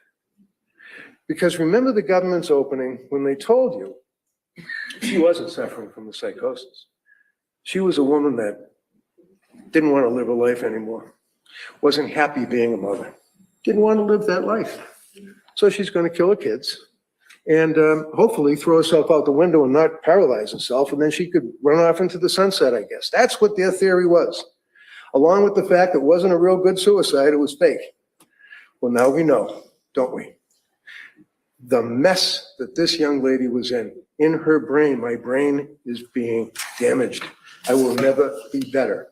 Because remember the government's opening when they told you she wasn't suffering from the psychosis. She was a woman that didn't want to live her life anymore, wasn't happy being a mother, didn't want to live that life. So she's going to kill her kids and hopefully throw herself out the window and not paralyze herself, and then she could run off into the sunset, I guess. That's what their theory was, along with the fact that it wasn't a real good suicide, it was fake. Well, now we know, don't we? The mess that this young lady was in her brain, my brain is being damaged. I will never be better.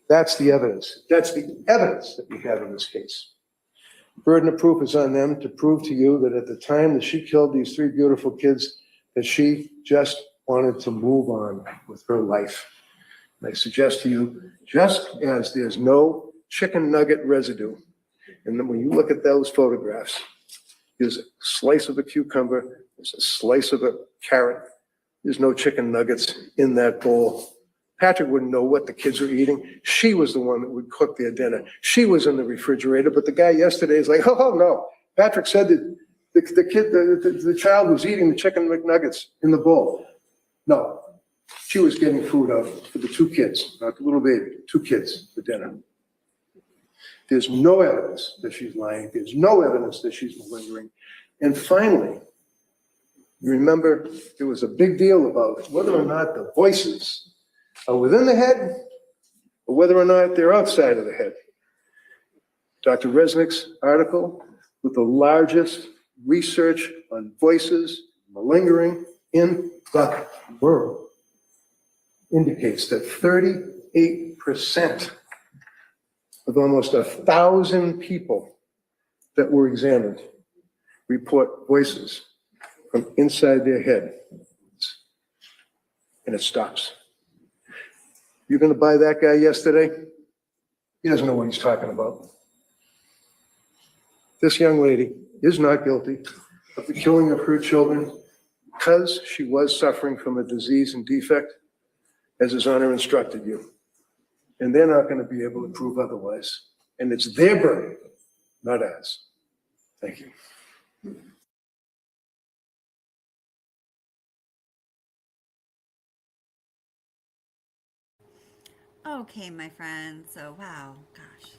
That's the evidence. That's the evidence that we have in this case. Burden of proof is on them to prove to you that at the time that she killed these 3 beautiful kids, that she just wanted to move on with her life. And I suggest to you, just as there's no chicken nugget residue, and then when you look at those photographs, there's a slice of a cucumber, there's a slice of a carrot, there's no chicken nuggets in that bowl. Patrick wouldn't know what the kids are eating. She was the one that would cook their dinner. She was in the refrigerator, but the guy yesterday is like, oh no. Patrick said that the child was eating the chicken McNuggets in the bowl. No, she was getting food out for the 2 kids, not the little baby, 2 kids for dinner. There's no evidence that she's lying. There's no evidence that she's malingering. And finally, you remember there was a big deal about whether or not the voices are within the head or whether or not they're outside of the head. Dr. Resnick's article with the largest research on voices malingering in the world indicates that 38% of almost 1,000 people that were examined report voices from inside their head. And it stops. You're gonna buy that guy yesterday? He doesn't know what he's talking about. This young lady is not guilty of the killing of her children because she was suffering from a disease and defect, as His Honor instructed you. And they're not gonna be able to prove otherwise. And it's their burden, not ours. Thank you. Okay, my friends. So, wow, gosh,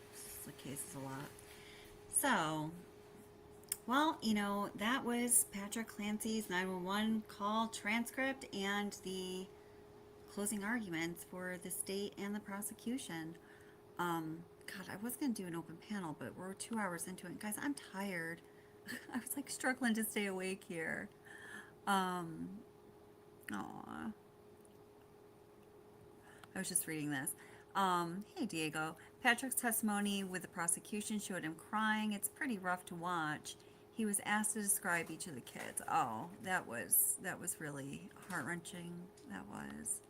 the case is a lot. So, well, you know, that was Patrick Clancy's 911 call transcript and the closing arguments for the state and the prosecution. God, I was going to do an open panel, but we're 2 hours into it. Guys, I'm tired. I was like struggling to stay awake here. Aw. I was just reading this. Hey, Diego. Patrick's testimony with the prosecution showed him crying. It's pretty rough to watch. He was asked to describe each of the kids. Oh, that was really heart-wrenching. That was.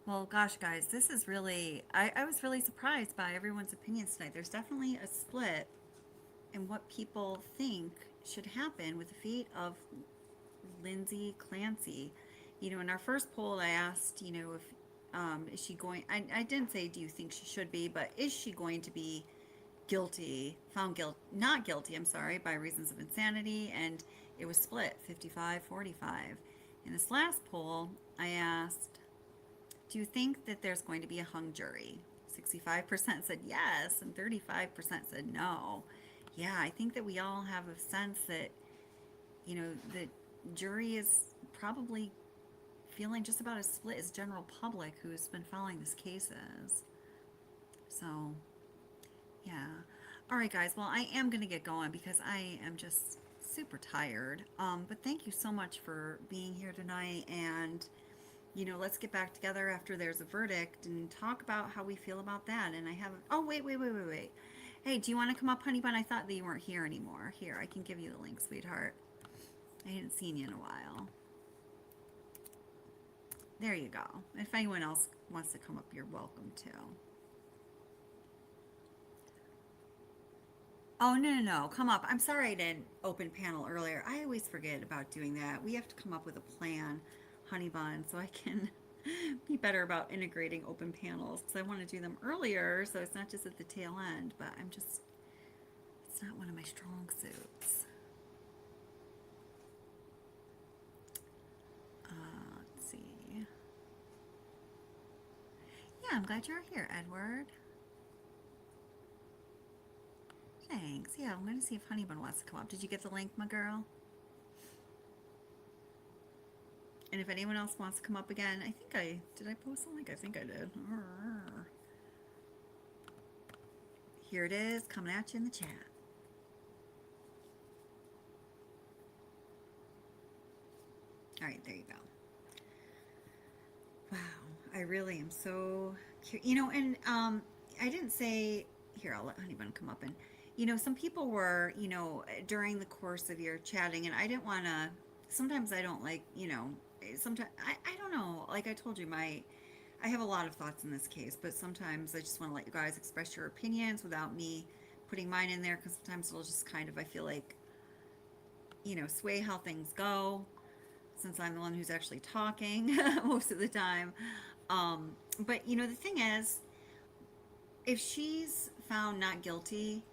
Well, gosh, guys, this is really, I was really surprised by everyone's opinions tonight. There's definitely a split in what people think should happen with the fate of Lindsay Clancy. You know, in our first poll, I asked, you know, if is she going, I didn't say do you think she should be, but is she going to be not guilty, I'm sorry, by reasons of insanity? And it was split 55-45. In this last poll, I asked, do you think that there's going to be a hung jury? 65% said yes, and 35% said no. Yeah, I think that we all have a sense that, you know, the jury is probably feeling just about as split as general public who's been following this cases. So, yeah. All right, guys. Well, I am going to get going because I am just super tired. But thank you so much for being here tonight. And, you know, let's get back together after there's a verdict and talk about how we feel about that. And I have, oh, wait. Hey, do you want to come up, honey bun? I thought that you weren't here anymore. Here, I can give you the link, sweetheart. I hadn't seen you in a while. There you go. If anyone else wants to come up, you're welcome to. Oh, no. Come up. I'm sorry I didn't open panel earlier. I always forget about doing that. We have to come up with a plan, honey bun, so I can be better about integrating open panels because I want to do them earlier so it's not just at the tail end, but it's not one of my strong suits. Let's see. Yeah, I'm glad you're here, Edward. Thanks. Yeah, I'm going to see if Honeybun wants to come up. Did you get the link, my girl? And if anyone else wants to come up again, did I post the link? I think I did. Here it is, coming at you in the chat. All right, there you go. Wow, I really am so curious. You know, and I didn't say, here, I'll let Honeybun come up. And, you know, some people were, you know, during the course of your chatting, and I didn't want to, sometimes I don't like, you know, sometimes, I don't know, like I told you, I have a lot of thoughts in this case, but sometimes I just want to let you guys express your opinions without me putting mine in there, because sometimes it'll just kind of, I feel like, you know, sway how things go, since I'm the one who's actually talking most of the time. But, you know, the thing is, if she's found not guilty,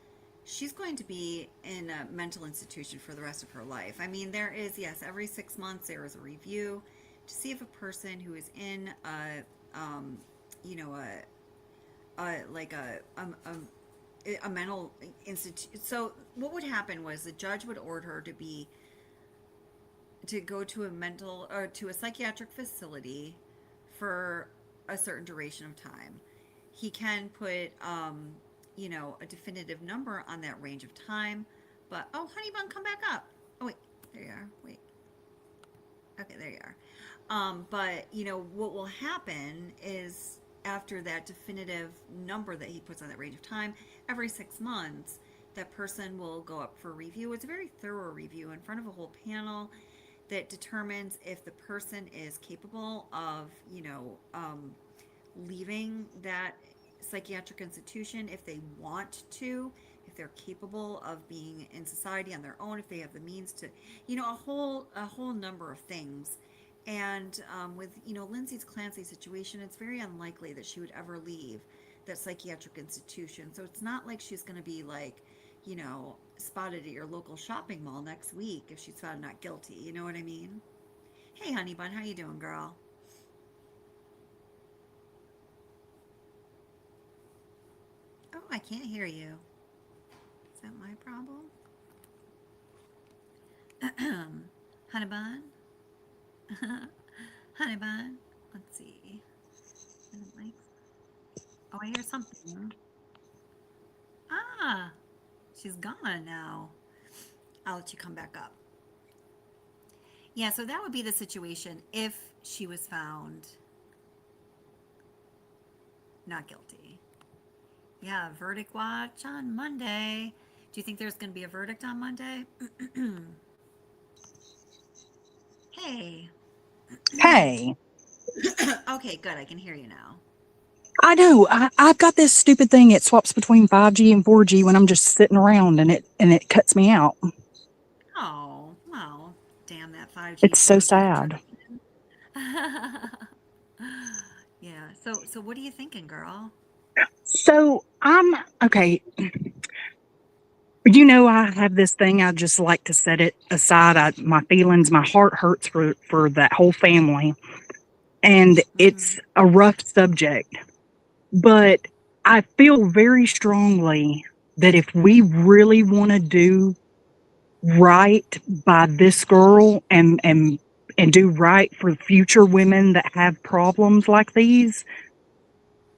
she's going to be in a mental institution for the rest of her life. I mean, there is, yes, every 6 months there is a review to see if a person who is in a mental institute. So what would happen was the judge would order her to go to a mental or to a psychiatric facility for a certain duration of time. He can put, you know, a definitive number on that range of time, But, oh, honey bun, come back up. Oh, wait, there you are. Wait. Okay, there you are. But, what will happen is after that definitive number that he puts on that range of time, every 6 months, that person will go up for review. It's a very thorough review in front of a whole panel that determines if the person is capable of, leaving that psychiatric institution if they want to, if they're capable of being in society on their own, if they have the means to, a whole number of things. And with Lindsay Clancy's situation, it's very unlikely that she would ever leave that psychiatric institution. So it's not like she's going to be like, spotted at your local shopping mall next week if she's found not guilty. You know what I mean? Hey, honey bun, how you doing, girl? Oh, I can't hear you. Is that my problem? Honey bun? Honey bun? Let's see. Oh, I hear something. Ah, she's gone now. I'll let you come back up. Yeah, so that would be the situation if she was found not guilty. Yeah, verdict watch on Monday. Do you think there's going to be a verdict on Monday? Hey. Hey. Okay, good. I can hear you now. I know. I've got this stupid thing. It swaps between 5G and 4G when I'm just sitting around, and it cuts me out. Oh, well, damn that 5G. It's so sad. Yeah. So what are you thinking, girl? So I'm okay. I have this thing. I just like to set it aside. My feelings, my heart hurts for that whole family. And it's a rough subject. But I feel very strongly that if we really want to do right by this girl and do right for future women that have problems like these,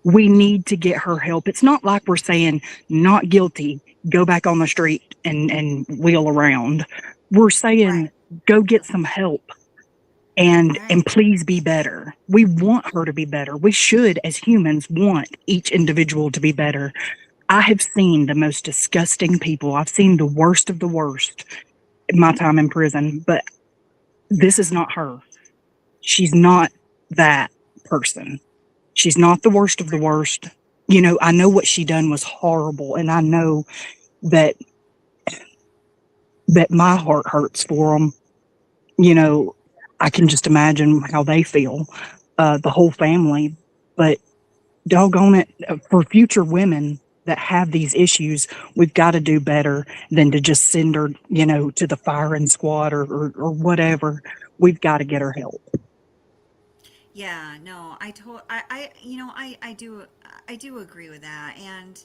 we need to get her help. It's not like we're saying not guilty, go back on the street and wheel around. We're saying go get some help and please be better. We want her to be better. We should, as humans, want each individual to be better. I have seen the most disgusting people. I've seen the worst of the worst in my time in prison, but this is not her. She's not that person. She's not the worst of the worst. I know what she done was horrible, and I know that my heart hurts for them. I can just imagine how they feel, the whole family. But doggone it, for future women that have these issues, we've got to do better than to just send her, to the firing squad or whatever. We've got to get her help. Yeah, no, I do agree with that. And,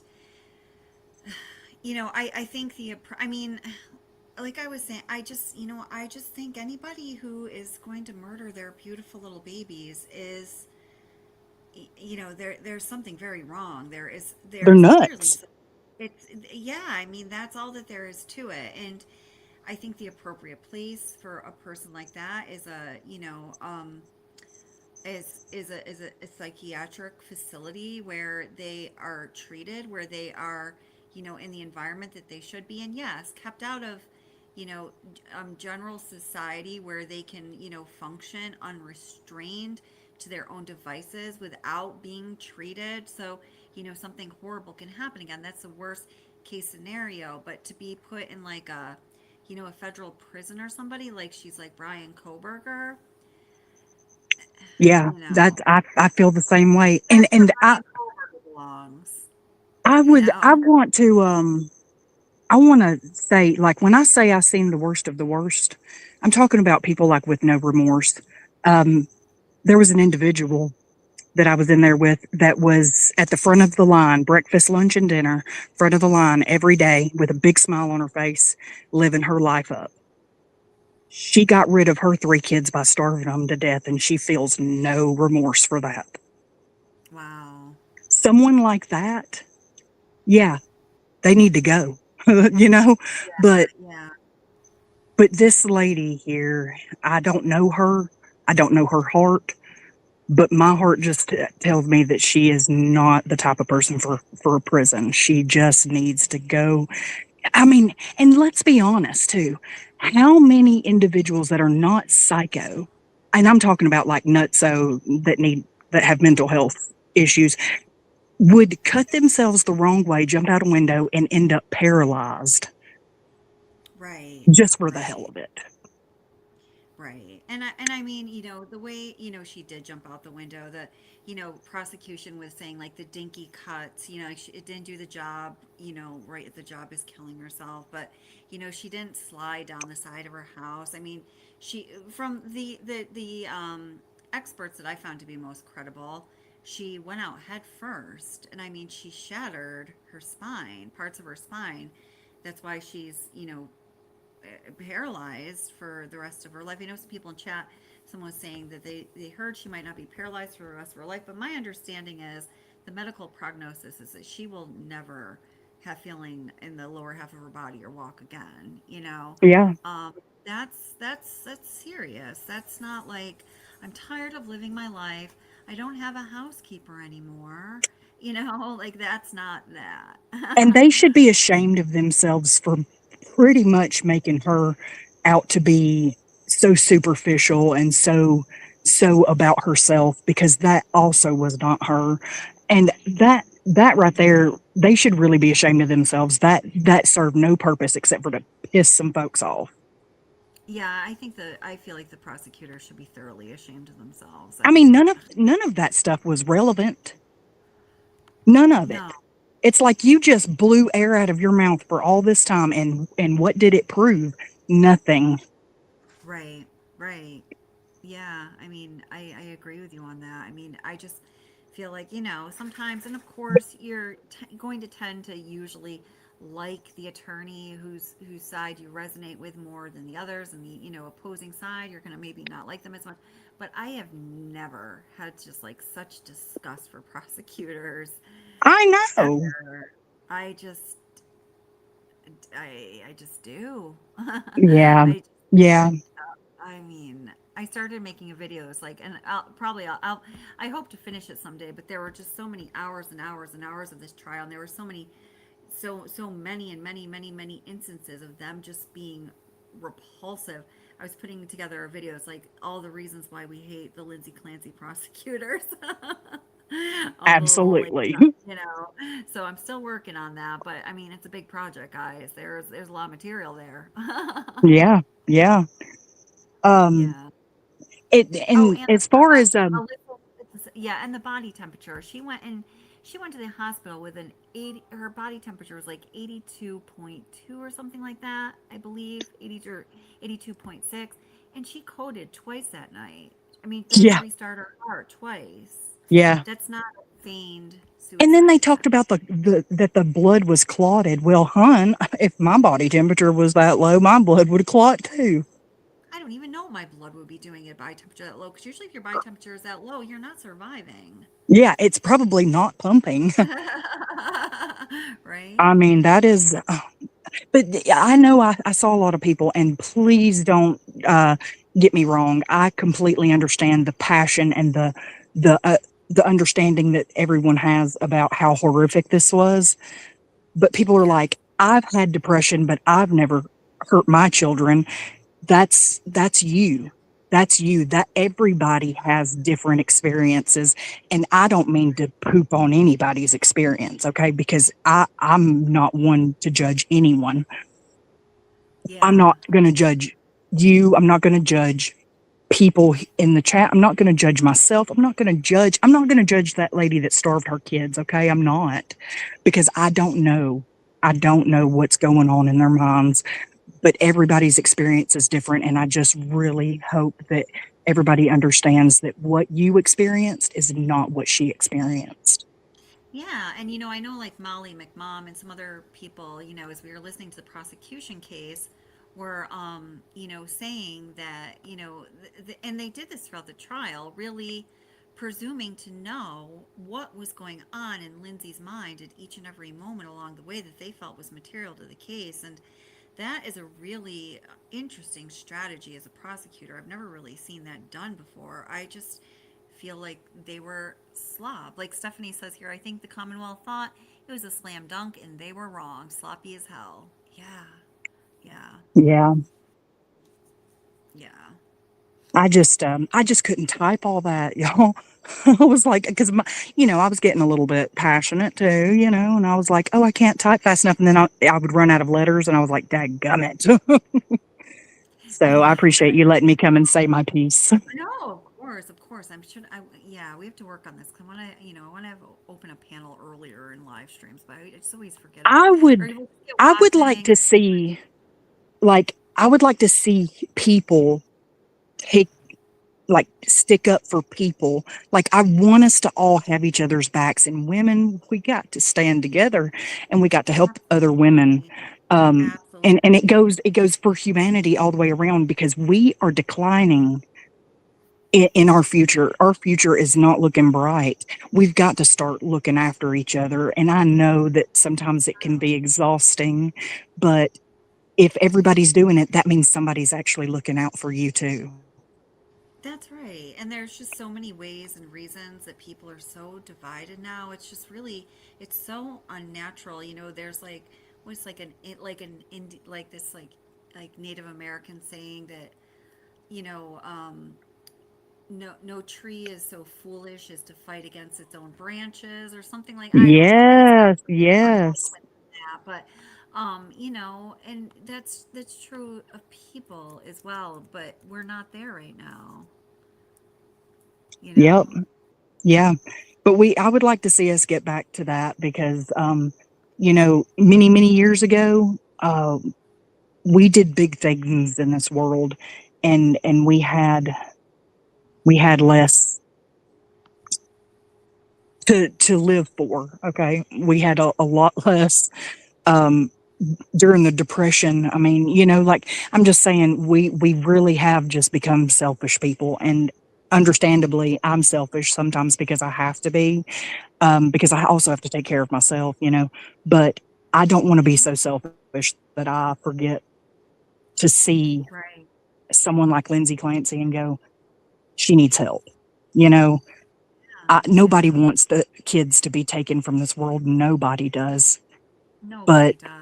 I think like I was saying, I just think anybody who is going to murder their beautiful little babies is, there's something very wrong. They're nuts. That's all that there is to it. And I think the appropriate place for a person like that is a psychiatric facility where they are treated, where they are, in the environment that they should be in. Yes, kept out of, general society where they can, function unrestrained to their own devices without being treated. So, something horrible can happen again. That's the worst case scenario. But to be put in like a federal prison or somebody, like she's like Brian Koberger. Yeah, I feel the same way. And I want to say, like, when I say I've seen the worst of the worst, I'm talking about people like with no remorse. There was an individual that I was in there with that was at the front of the line, breakfast, lunch, and dinner, front of the line every day with a big smile on her face, living her life up. She got rid of her 3 kids by starving them to death, and she feels no remorse for that. Wow. Someone like that, yeah, they need to go. you know, but Yeah. but this lady here, I don't know her. I don't know her heart, but my heart just tells me that she is not the type of person for a prison. She just needs to go. I mean, and let's be honest too. How many individuals that are not psycho, and I'm talking about like nutso that have mental health issues, would cut themselves the wrong way, jump out a window, and end up paralyzed Right. just for the Right. hell of it. Right. And I mean, the way, she did jump out the window, prosecution was saying like the dinky cuts, like it didn't do the job, right. The job is killing herself, but, she didn't slide down the side of her house. I mean, from the experts that I found to be most credible, she went out head first. And I mean, she shattered her spine, parts of her spine. That's why she's, paralyzed for the rest of her life. I know some people in chat, someone was saying that they heard she might not be paralyzed for the rest of her life, but my understanding is the medical prognosis is that she will never have feeling in the lower half of her body or walk again. Yeah. That's serious. That's not like I'm tired of living my life. I don't have a housekeeper anymore. Like that's not that. And they should be ashamed of themselves for pretty much making her out to be so superficial and so about herself, because that also was not her. And that right there, they should really be ashamed of themselves. That served no purpose except for to piss some folks off. Yeah, I feel like the prosecutor should be thoroughly ashamed of themselves. I mean, none of that stuff was relevant. None of it. No. It's like you just blew air out of your mouth for all this time, and what did it prove? Nothing. Right, right. Yeah, I mean, I agree with you on that. I mean, I just feel like, sometimes, and of course, you're going to tend to usually like the attorney whose side you resonate with more than the others, and the, opposing side, you're going to maybe not like them as much. But I have never had just like such disgust for prosecutors I know. ever. I just, I just do. Yeah. I Yeah. I mean, I started making videos like, and I hope to finish it someday, but there were just so many hours and hours and hours of this trial, and there were so many and many instances of them just being repulsive. I was putting together a video. It's like all the reasons why we hate the Lindsay Clancy prosecutors. All the little like Absolutely. so I'm still working on that, but I mean, it's a big project, guys. There's a lot of material there. Yeah. Yeah. Um, Yeah. Oh, and and as far as yeah, and the body temperature. She went to the hospital with an 80. Her body temperature was like 82.2 or something like that, I believe, 80 or 82.6, and she coded twice that night. I mean, they had to yeah, restart her heart twice. yeah. That's not a feigned And then they suicide talked attempt. about the that the blood was clotted. Well, hun, if my body temperature was that low, my blood would clot too. I don't even know my blood would be doing it body temperature that low, because usually if your body temperature is that low, you're not surviving. Yeah, it's probably not pumping. Right? I mean, that is, but I know I saw a lot of people, and please don't get me wrong. I completely understand the passion and the uh, the understanding that everyone has about how horrific this was. But people are Yeah. like, I've had depression, but I've never hurt my children. That's you. That's you. That everybody has different experiences. And I don't mean to poop on anybody's experience, okay? Because I'm not one to judge anyone. I'm Yeah. not gonna judge you. I'm not gonna judge people in the chat. I'm not gonna judge myself. I'm not gonna judge that lady that starved her kids, okay? I'm not. Because I don't know. I don't know what's going on in their minds, but everybody's experience is different. And I just really hope that everybody understands that what you experienced is not what she experienced. Yeah, and I know like Molly McMom and some other people, as we were listening to the prosecution case, were saying that, and they did this throughout the trial, really presuming to know what was going on in Lindsay's mind at each and every moment along the way that they felt was material to the case. And that is a really interesting strategy as a prosecutor. I've never really seen that done before. I just feel like they were slob. Like Stephanie says here, I think the Commonwealth thought it was a slam dunk and they were wrong. Sloppy as hell. Yeah. Yeah. Yeah. Yeah. I just couldn't type all that, y'all. I was like, because I was getting a little bit passionate too, and I was like, oh, I can't type fast enough, and then I would run out of letters, and I was like, dadgummit. So I Yeah. appreciate you letting me come and say my piece. No, of course. I'm sure. Yeah, we have to work on this. 'Cause I want to, I want to have open a panel earlier in live streams, but I just always forget about. I Or would, we'll get I would like watching. to see, I would like to see people take stick up for people. Like, I want us to all have each other's backs, and women, we got to stand together and we got to help other women. Absolutely. And it goes for humanity all the way around, because we are declining in our future. Our future is not looking bright. We've got to start looking after each other. And I know that sometimes it can be exhausting, but if everybody's doing it, that means somebody's actually looking out for you too. That's right. And there's just so many ways and reasons that people are so divided now. It's just really, it's so unnatural. There's like, what's like like this, like Native American saying that, you know, um, no tree is so foolish as to fight against its own branches or something like, I don't know. It's Yes, more yes. eloquent than that, but and that's true of people as well, but we're not there right now, you Yep. know? Yeah. But I would like to see us get back to that, because, many, many years ago, we did big things in this world, and we had less to live for. Okay. We had a lot less, um, during the depression. I mean, I'm just saying, we really have just become selfish people, and understandably I'm selfish sometimes, because I have to be, because I also have to take care of myself, but I don't want to be so selfish that I forget to see Right. someone like Lindsay Clancy and go, she needs help. You know, Yeah. nobody wants the kids to be taken from this world. Nobody does. Nobody But does.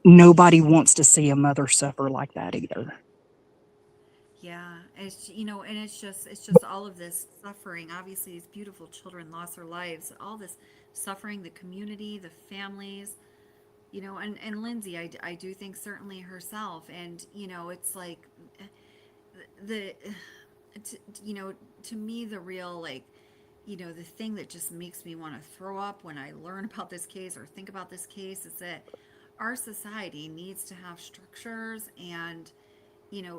nobody wants to see a mother suffer like that either. Yeah, and it's just all of this suffering. Obviously, these beautiful children lost their lives. All this suffering, the community, the families, and Lindsay, I do think certainly herself, and it's like the, to, to me, the real, like, the thing that just makes me want to throw up when I learn about this case or think about this case is that our society needs to have structures and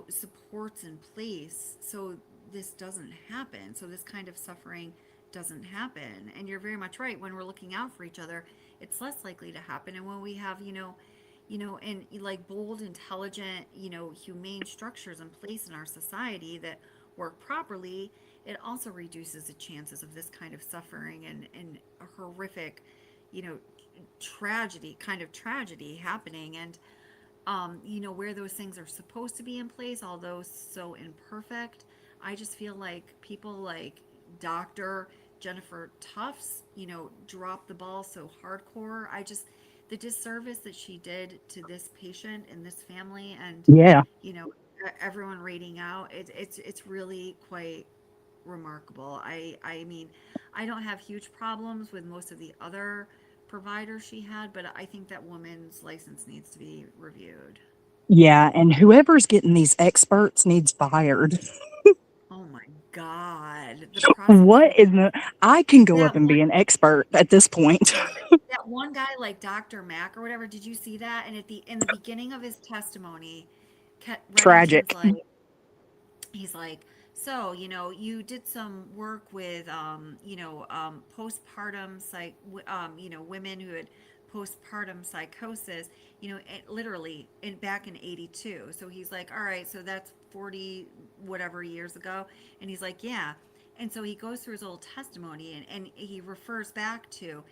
supports in place so this doesn't happen, so this kind of suffering doesn't happen. And you're very much right. When we're looking out for each other, it's less likely to happen. And when we have and like bold, intelligent, humane structures in place in our society that work properly, it also reduces the chances of this kind of suffering and a horrific, you know tragedy happening. And where those things are supposed to be in place, although so imperfect, I just feel like people like Dr. Jennifer Tufts, dropped the ball so hardcore. The disservice that she did to this patient and this family, and, Yeah. you know, everyone rating out, it's really quite remarkable. I mean, I don't have huge problems with most of the other providers she had, but I think that woman's license needs to be reviewed. Yeah. And whoever's getting these experts needs fired. Oh my God. The What prosecution, in the, I can go up that and be one, an expert at this point. yeah, that one guy like Dr. Mack or whatever, did you see that? And in the beginning of his testimony, Reddington's Tragic. like, he's like, so, you did some work with, postpartum women who had postpartum psychosis, literally back in 82. So he's like, all right, so that's 40 whatever years ago. And he's like, yeah. And so he goes through his old testimony and he refers back to,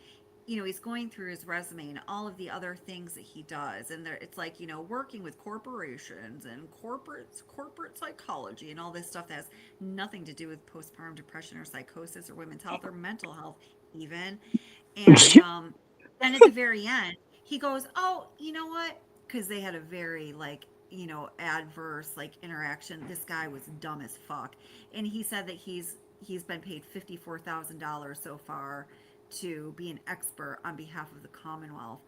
he's going through his resume and all of the other things that he does. And it's like, working with corporations and corporate psychology and all this stuff that has nothing to do with postpartum depression or psychosis or women's health or mental health even. And then at the very end, he goes, oh, you know what? Because they had a very adverse interaction. This guy was dumb as fuck. And he said that he's been paid $54,000 so far to be an expert on behalf of the Commonwealth.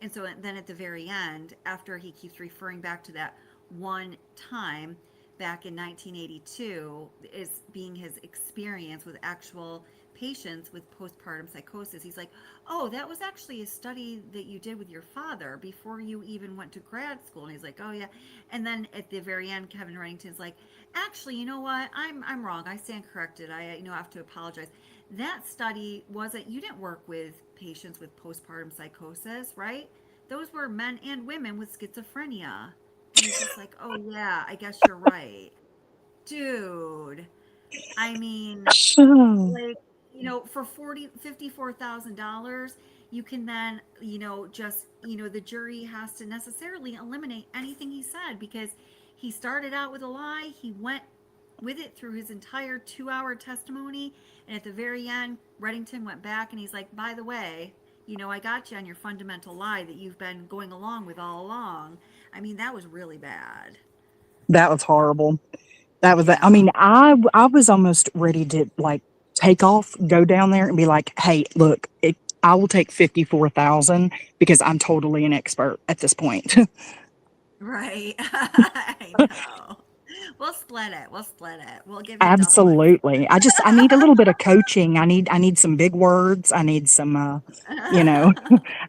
And so then at the very end, after he keeps referring back to that one time back in 1982 as being his experience with actual patients with postpartum psychosis, he's like, oh, that was actually a study that you did with your father before you even went to grad school. And he's like, oh yeah. And then at the very end, Kevin Reddington's like, actually, you know what? I'm wrong. I stand corrected. I have to apologize. That study wasn't, you didn't work with patients with postpartum psychosis, right? Those were men and women with schizophrenia. And he's just like, oh yeah, I guess you're right. Dude, I mean, like, for $54,000, you can then, just, the jury has to necessarily eliminate anything he said because he started out with a lie. He went with it through his entire 2-hour testimony. And at the very end, Reddington went back and he's like, by the way, I got you on your fundamental lie that you've been going along with all along. I mean, that was really bad. That was horrible. That was, I mean, I was almost ready to take off, go down there and be like, hey, look, I will take 54,000 because I'm totally an expert at this point. Right. I know. We'll split it. We'll give you Absolutely. I need a little bit of coaching. I need some big words. I need some, I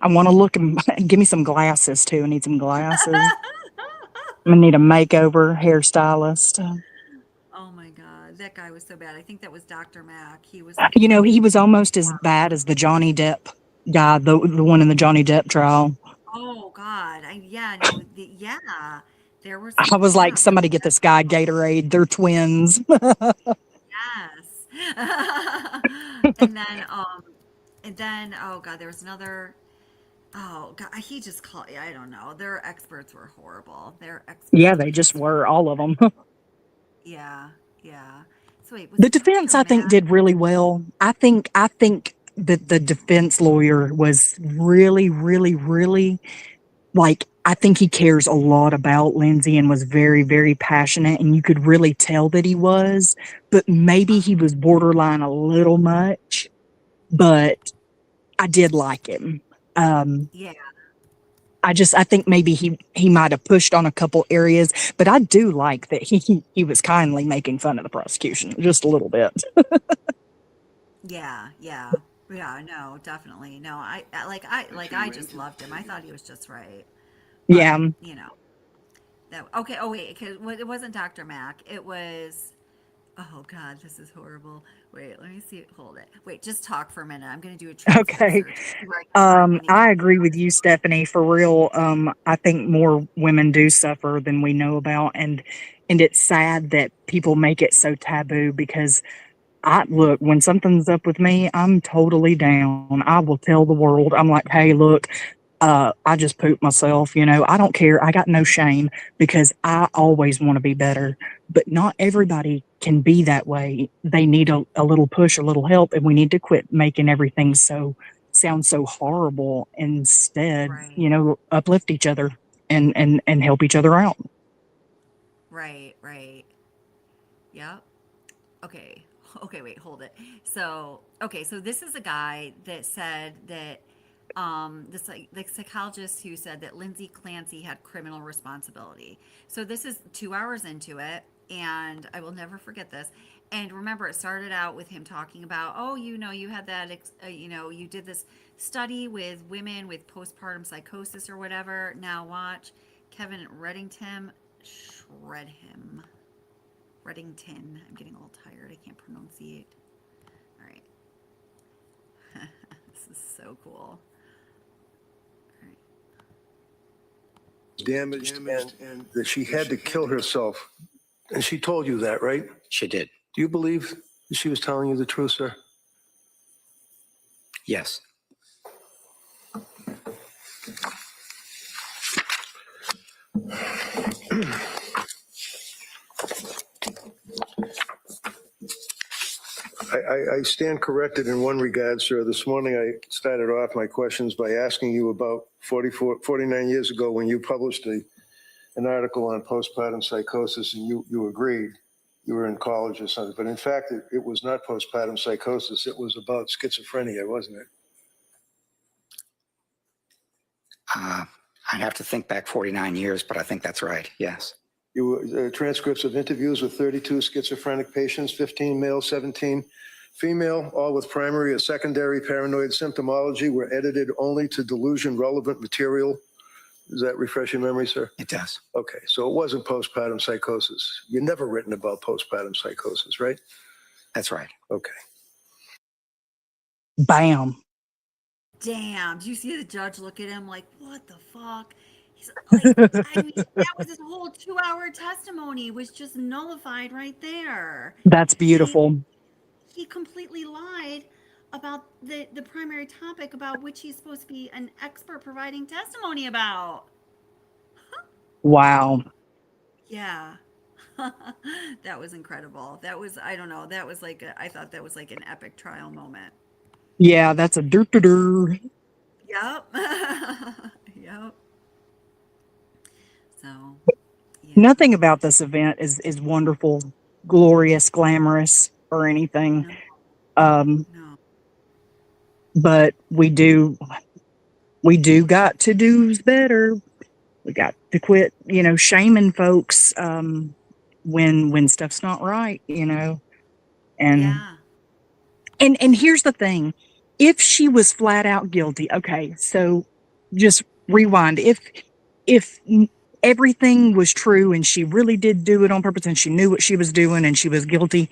want to look and give me some glasses too. I need some glasses. I'm gonna need a makeover, hairstylist. Oh my God, that guy was so bad. I think that was Dr. Mack. He was. He was almost as bad as the Johnny Depp guy, the one in the Johnny Depp trial. Oh God, there was. I was like, somebody get this guy Gatorade. They're twins. Yes. and then oh God, there was another. Oh God, he just called. I don't know. Their experts were horrible. Yeah, they just were, all of them. Yeah. So wait, the defense, I think, did really well. I think that the defense lawyer was really, really, really I think he cares a lot about Lindsay and was very, very passionate, and you could really tell that he was, but maybe he was borderline a little much, but I did like him. Yeah. I think maybe he might have pushed on a couple areas, but I do like that he was kindly making fun of the prosecution just a little bit. Yeah, no, definitely. No, I just loved him. I thought he was just right. But, yeah. Okay, oh wait, because it wasn't Dr. Mack. It was, oh God, this is horrible. Wait, let me see. Hold it. Wait, just talk for a minute. I'm going to do a transcript search. I agree with you, Stephanie, for real. I think more women do suffer than we know about. And it's sad that people make it so taboo because look, when something's up with me, I'm totally down. I will tell the world. I'm like, hey, look, I just pooped myself. I don't care. I got no shame because I always want to be better. But not everybody can be that way. They need a little push, a little help, and we need to quit making everything sound so horrible. Instead, right. Uplift each other and help each other out. Right. Yep. Okay, wait, hold it. So this is a guy that said that the psychologist who said that Lindsay Clancy had criminal responsibility. So this is 2 hours into it, and I will never forget this. And remember, it started out with him talking about, oh, you had that, you did this study with women with postpartum psychosis or whatever. Now watch Kevin Reddington shred him. Reddington. I'm getting a little tired. I can't pronunciate. All right. This is so cool. Damaged and that she had to kill herself. And she told you that, right? She did. Do you believe She was telling you the truth, sir? Yes. I stand corrected in one regard, sir. This morning I started off my questions by asking you about 49 years ago when you published an article on postpartum psychosis, and you agreed. You were in college or something, but in fact, it was not postpartum psychosis. It was about schizophrenia, wasn't it? I'd have to think back 49 years, but I think that's right. Yes. You were transcripts of interviews with 32 schizophrenic patients, 15 male, 17 female, all with primary or secondary paranoid symptomology, were edited only to delusion-relevant material. Does that refresh your memory, sir? It does. Okay, so it wasn't postpartum psychosis. You've never written about postpartum psychosis, right? That's right. Okay. Bam. Damn. Do you see the judge look at him like, what the fuck? He's like, I mean, that was his whole 2-hour testimony was just nullified right there. That's beautiful. He completely lied about the primary topic about which he's supposed to be an expert providing testimony about. Wow. Yeah. That was incredible. That was, I don't know, that was like, I thought that was like an epic trial moment. Yeah, that's a dur. Yep. Yep. So, yeah. Nothing about this event is wonderful, glorious, glamorous, or anything. No. But we do got to do better. We got to quit, shaming folks when stuff's not right, And Yeah. and here's the thing. If she was flat out guilty, okay, so just rewind. If everything was true and she really did do it on purpose and she knew what she was doing and she was guilty,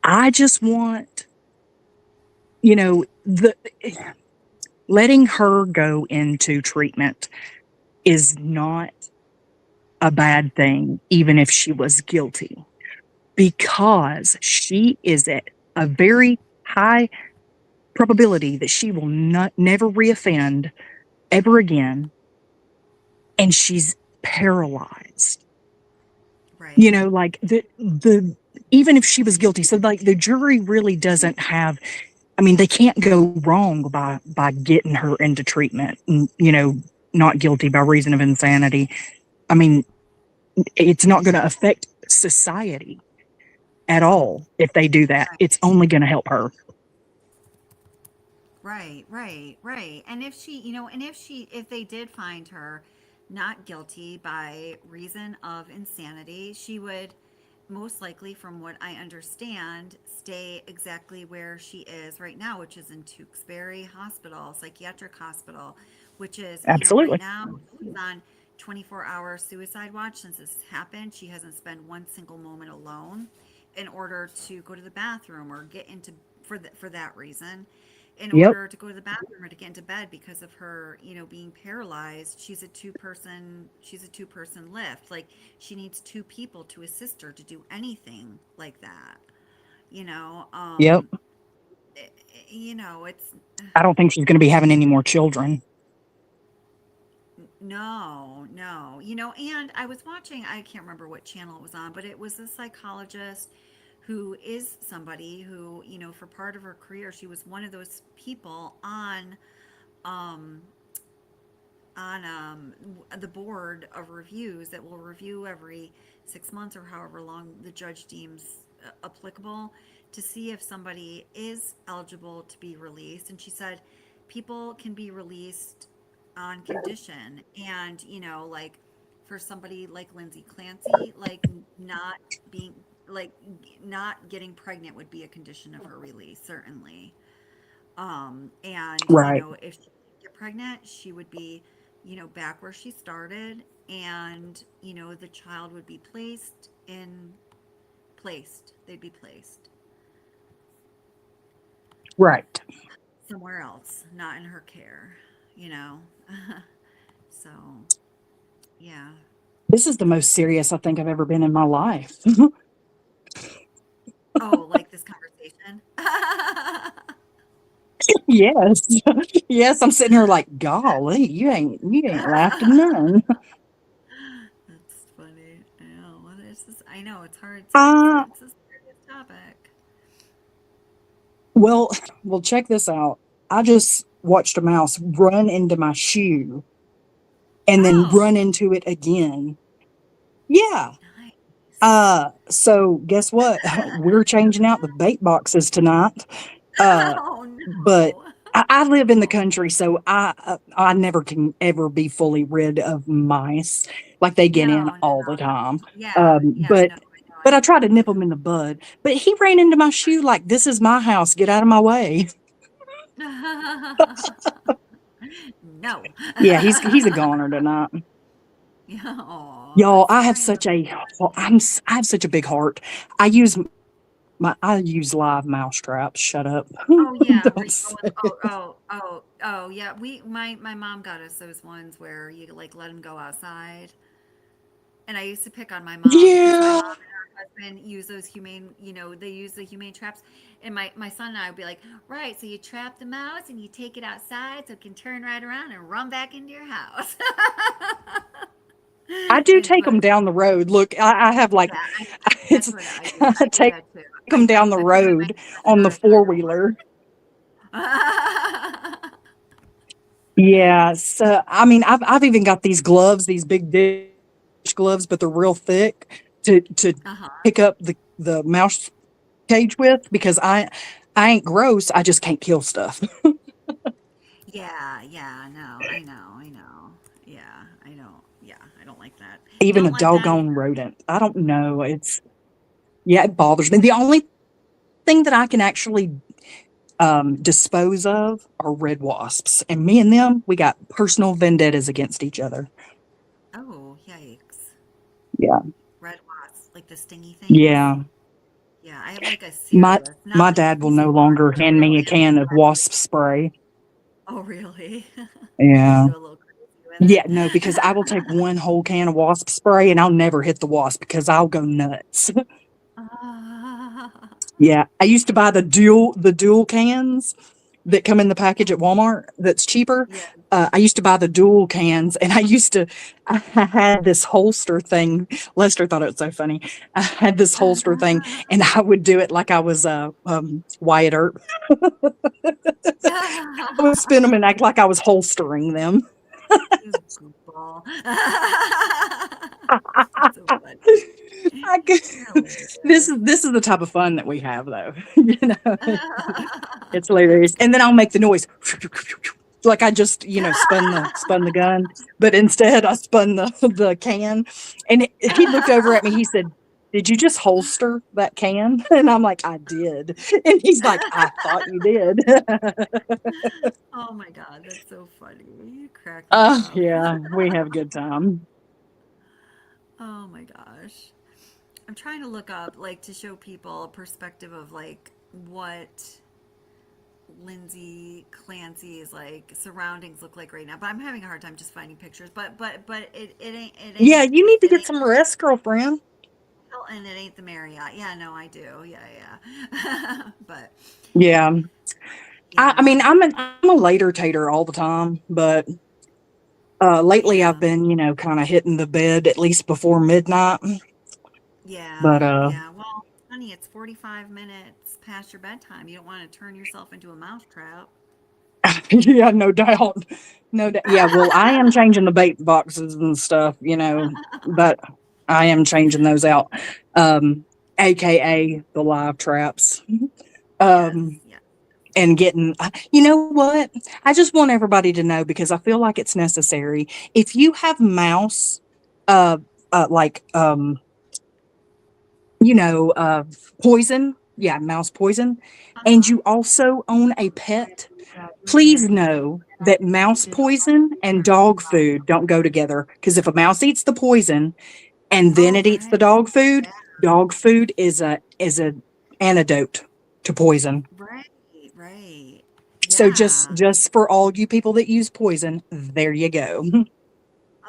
I just want, letting her go into treatment is not a bad thing, even if she was guilty, because she is at a very high probability that she will never reoffend ever again, and she's paralyzed. Right. Like the even if she was guilty, so like the jury really doesn't have. I mean, they can't go wrong by getting her into treatment, and not guilty by reason of insanity. I mean, it's not going to affect society at all if they do that. It's only going to help her. Right. And if they did find her not guilty by reason of insanity, she would most likely, from what I understand, stay exactly where she is right now, which is in Tewksbury Hospital, psychiatric hospital, which is Absolutely. right now she's on 24-hour suicide watch since this happened. She hasn't spent one single moment alone in order to go to the bathroom or get into for that reason. In order to go to the bathroom or to get into bed because of her, being paralyzed, she's a two-person lift. Like, she needs two people to assist her to do anything like that. Yep. It's I don't think she's going to be having any more children. no. And I was watching, I can't remember what channel it was on, but it was a psychologist who is somebody who, for part of her career, she was one of those people on the board of reviews that will review every 6 months or however long the judge deems applicable to see if somebody is eligible to be released. And she said people can be released on condition, and like for somebody like Lindsay Clancy, like not getting pregnant would be a condition of her release, certainly. And Right. If she didn't get pregnant, she would be back where she started, and the child would be they'd be placed Right. somewhere else, not in her care. So yeah. This is the most serious I think I've ever been in my life. Oh, like this conversation? Yes. Yes, I'm sitting here like, golly, you ain't laughed at none. That's funny. I know. What is this? I know it's hard to. Uh, It's a serious topic. well, well, check this out. I just watched a mouse run into my shoe and then run Oh, into it again. Yeah. nice. So guess what? We're changing out the bait boxes tonight. Oh But no. I live in the country, so I never can ever be fully rid of mice. Like they get in No, no, all no. the time. Yeah, yeah, But no, I know. but I I try feel to you nip too. them in the bud. But he ran into my shoe like this is my house. Get out of my way. No. Yeah, he's a goner tonight. Yeah, aw, Y'all, I'm sorry about I have such a big heart. I use live mouse traps. Shut up. Oh yeah, where Don't you go say in it. oh yeah. My mom got us those ones where you like let them go outside. And I used to pick on my mom because my Yeah. mom and her husband use those humane, they use the humane traps. And my son and I would be like, right, so you trap the mouse and you take it outside so it can turn right around and run back into your house. I do And take them but down the road. Look, I have like, yeah, it's, that's what I do. I I do take that too. them down the I put them in my road hands and on the I go for four-wheeler. it. Yeah. So, I mean, I've even got these gloves, these big dish gloves, but they're real thick to Uh-huh. pick up the mouse cage with because I ain't gross. I just can't kill stuff. Yeah, yeah, no, I know. Yeah, I know. Yeah, I don't like that. Even a Don't like that doggone either. rodent. I don't know. Yeah, it bothers me. The only thing that I can actually dispose of are red wasps. And me and them, we got personal vendettas against each other. Oh, yikes. Yeah. Red wasps, like the stingy things. Yeah. Yeah, I have like a My serious, not my like dad will easy no one, longer but a hand real me a can of wasp spray. Oh, really? You Yeah. go a little crazy with Yeah, it. no, because I will take one whole can of wasp spray and I'll never hit the wasp because I'll go nuts. Ah, Yeah. I used to buy the dual cans that come in the package at Walmart that's cheaper. yeah. I used to buy the dual cans and I had this holster thing. Lester thought it was so funny. I had this holster thing and I would do it like I was Wyatt Earp. I would spin them and act like I was holstering them. You goofball. That's so funny. I could, You're this hilarious. is this is the type of fun that we have though. You know, it's hilarious. And then I'll make the noise like I just spun the gun, but instead I spun the can. And he looked over at me. He said, "Did you just holster that can?" And I'm like, "I did." And he's like, "I thought you did." Oh my God, that's so funny. You crack me up. Yeah, we have a good time. Oh my gosh. I'm trying to look up, like, to show people a perspective of, like, what Lindsay Clancy's, like, surroundings look like right now. But I'm having a hard time just finding pictures. But it Yeah, ain't, you need to it get ain't some rest, girlfriend. Hilton, it ain't the Marriott. Yeah, no, I do. Yeah, yeah. But Yeah. I yeah, mean, I'm a later tater all the time, but lately I've yeah, been, kind of hitting the bed at least before midnight. yeah, But yeah. Well, honey, it's 45 minutes past your bedtime. You don't want to turn yourself into a mousetrap. yeah, no doubt. No doubt. Yeah, well, I am changing the bait boxes and stuff, but I am changing those out. AKA the live traps. Yes, Um yeah. and getting you know what? I just want everybody to know because I feel like it's necessary. If you have mouse uh like you know, uh, poison, yeah, mouse poison, and Uh-huh. you also own a pet, please know that mouse poison and dog food don't go together. Because if a mouse eats the poison and then Oh, it eats the right. Yeah. dog food is a antidote to poison. Right, right. So just Yeah. just for all you people that use poison, there you go.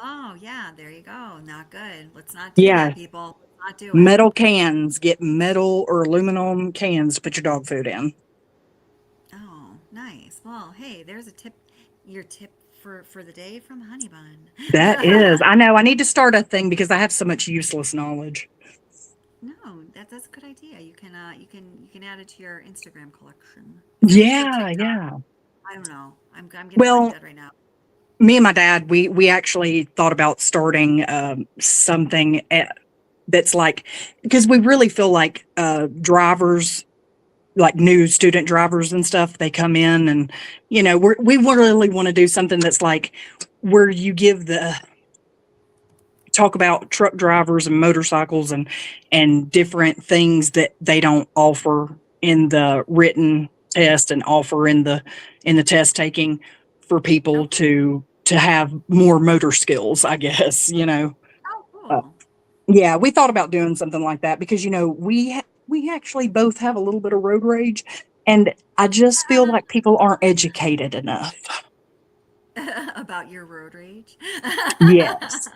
Oh, yeah, there you go. Not good. Let's not do Yeah, that, people. Let's not do it. Metal cans. Get metal or aluminum cans to put your dog food in. Oh, nice. Well, hey, there's a tip. Your tip for the day from Honey Bun. That is. I know. I need to start a thing because I have so much useless knowledge. No, that's a good idea. You can add it to your Instagram collection. Yeah, yeah. I don't know. I'm getting Well, like that right now. me and my dad, we actually thought about starting something that's like, because we really feel like drivers, like new student drivers and stuff, they come in and, you know, we really want to do something that's like where you give talk about truck drivers and motorcycles and different things that they don't offer in the written test and offer in the test taking for people to have more motor skills, I guess, you know. Oh, cool. Yeah, we thought about doing something like that because, you know, we actually both have a little bit of road rage, and I just feel like people aren't educated enough. About your road rage. Yes.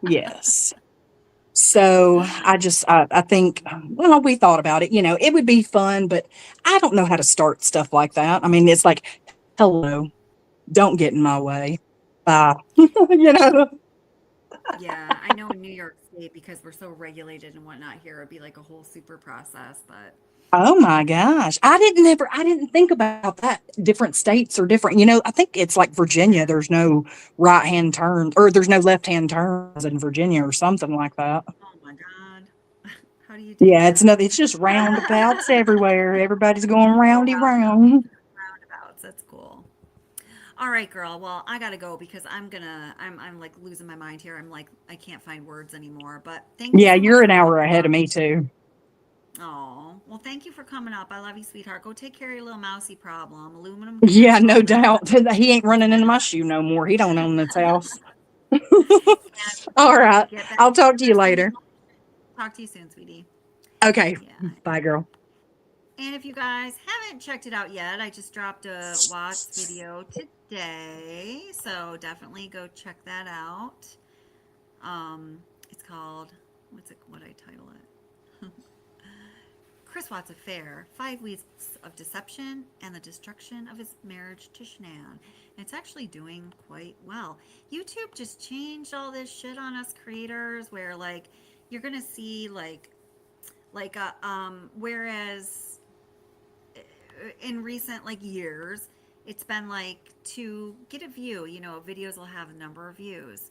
Yes. So I think, well, we thought about it, you know, it would be fun, but I don't know how to start stuff like that. I mean, it's like, hello, don't get in my way. You know. Yeah, I know in New York State, because we're so regulated and whatnot here, it'd be like a whole super process, but Oh my gosh. I didn't think about that. Different states are different. You know, I think it's like Virginia. There's no right hand turn, or there's no left hand turns in Virginia or something like that. oh my God. How do you do Yeah, that? it's just roundabouts everywhere. Everybody's going Oh, roundy round. roundabouts. That's cool. All right, girl. Well, I gotta go because I'm like losing my mind here. I'm like, I can't find words anymore. But thank you Yeah, so much you're for an hour coming ahead up. of me too. Oh, well, thank you for coming up. I love you, sweetheart. Go take care of your little mousy problem. Aluminum Yeah, cans no only. doubt. He ain't running into my shoe no more. He don't own this house. And All right. get back I'll talk to you to some later. talk to you soon, sweetie. Okay. Yeah. Bye, girl. And if you guys haven't checked it out yet, I just dropped a Watts video today, so definitely go check that out. It's called, what I title it? Chris Watts' Affair, 5 Weeks of Deception and the Destruction of His Marriage to Shanann. And it's actually doing quite well. YouTube just changed all this shit on us creators, where like you're gonna see whereas in recent like years, it's been like, to get a view, you know, videos will have a number of views.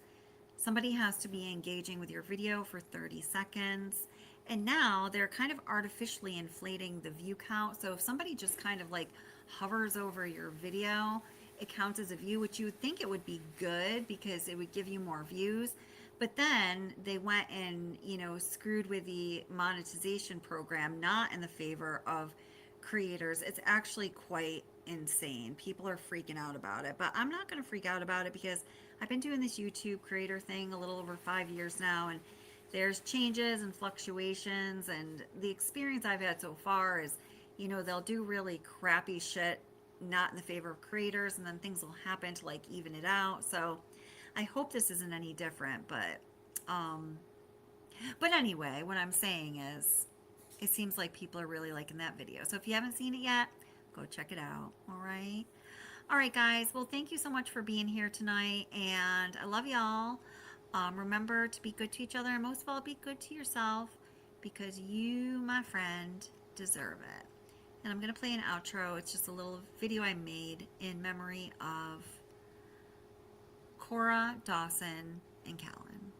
Somebody has to be engaging with your video for 30 seconds. And now they're kind of artificially inflating the view count. So if somebody just kind of like hovers over your video, it counts as a view, which you would think it would be good because it would give you more views. But then they went and, you know, screwed with the monetization program, not in the favor of creators. It's actually quite insane. People are freaking out about it, but I'm not going to freak out about it because I've been doing this YouTube creator thing a little over 5 years now, and there's changes and fluctuations, and the experience I've had so far is, you know, they'll do really crappy shit not in the favor of creators, and then things will happen to like even it out. So I hope this isn't any different, but anyway, what I'm saying is it seems like people are really liking that video. So if you haven't seen it yet, go check it out. All right. All right, guys. Well, thank you so much for being here tonight, and I love y'all. Remember to be good to each other, and most of all, be good to yourself, because you, my friend, deserve it. And I'm going to play an outro. It's just a little video I made in memory of Cora, Dawson, and Callan.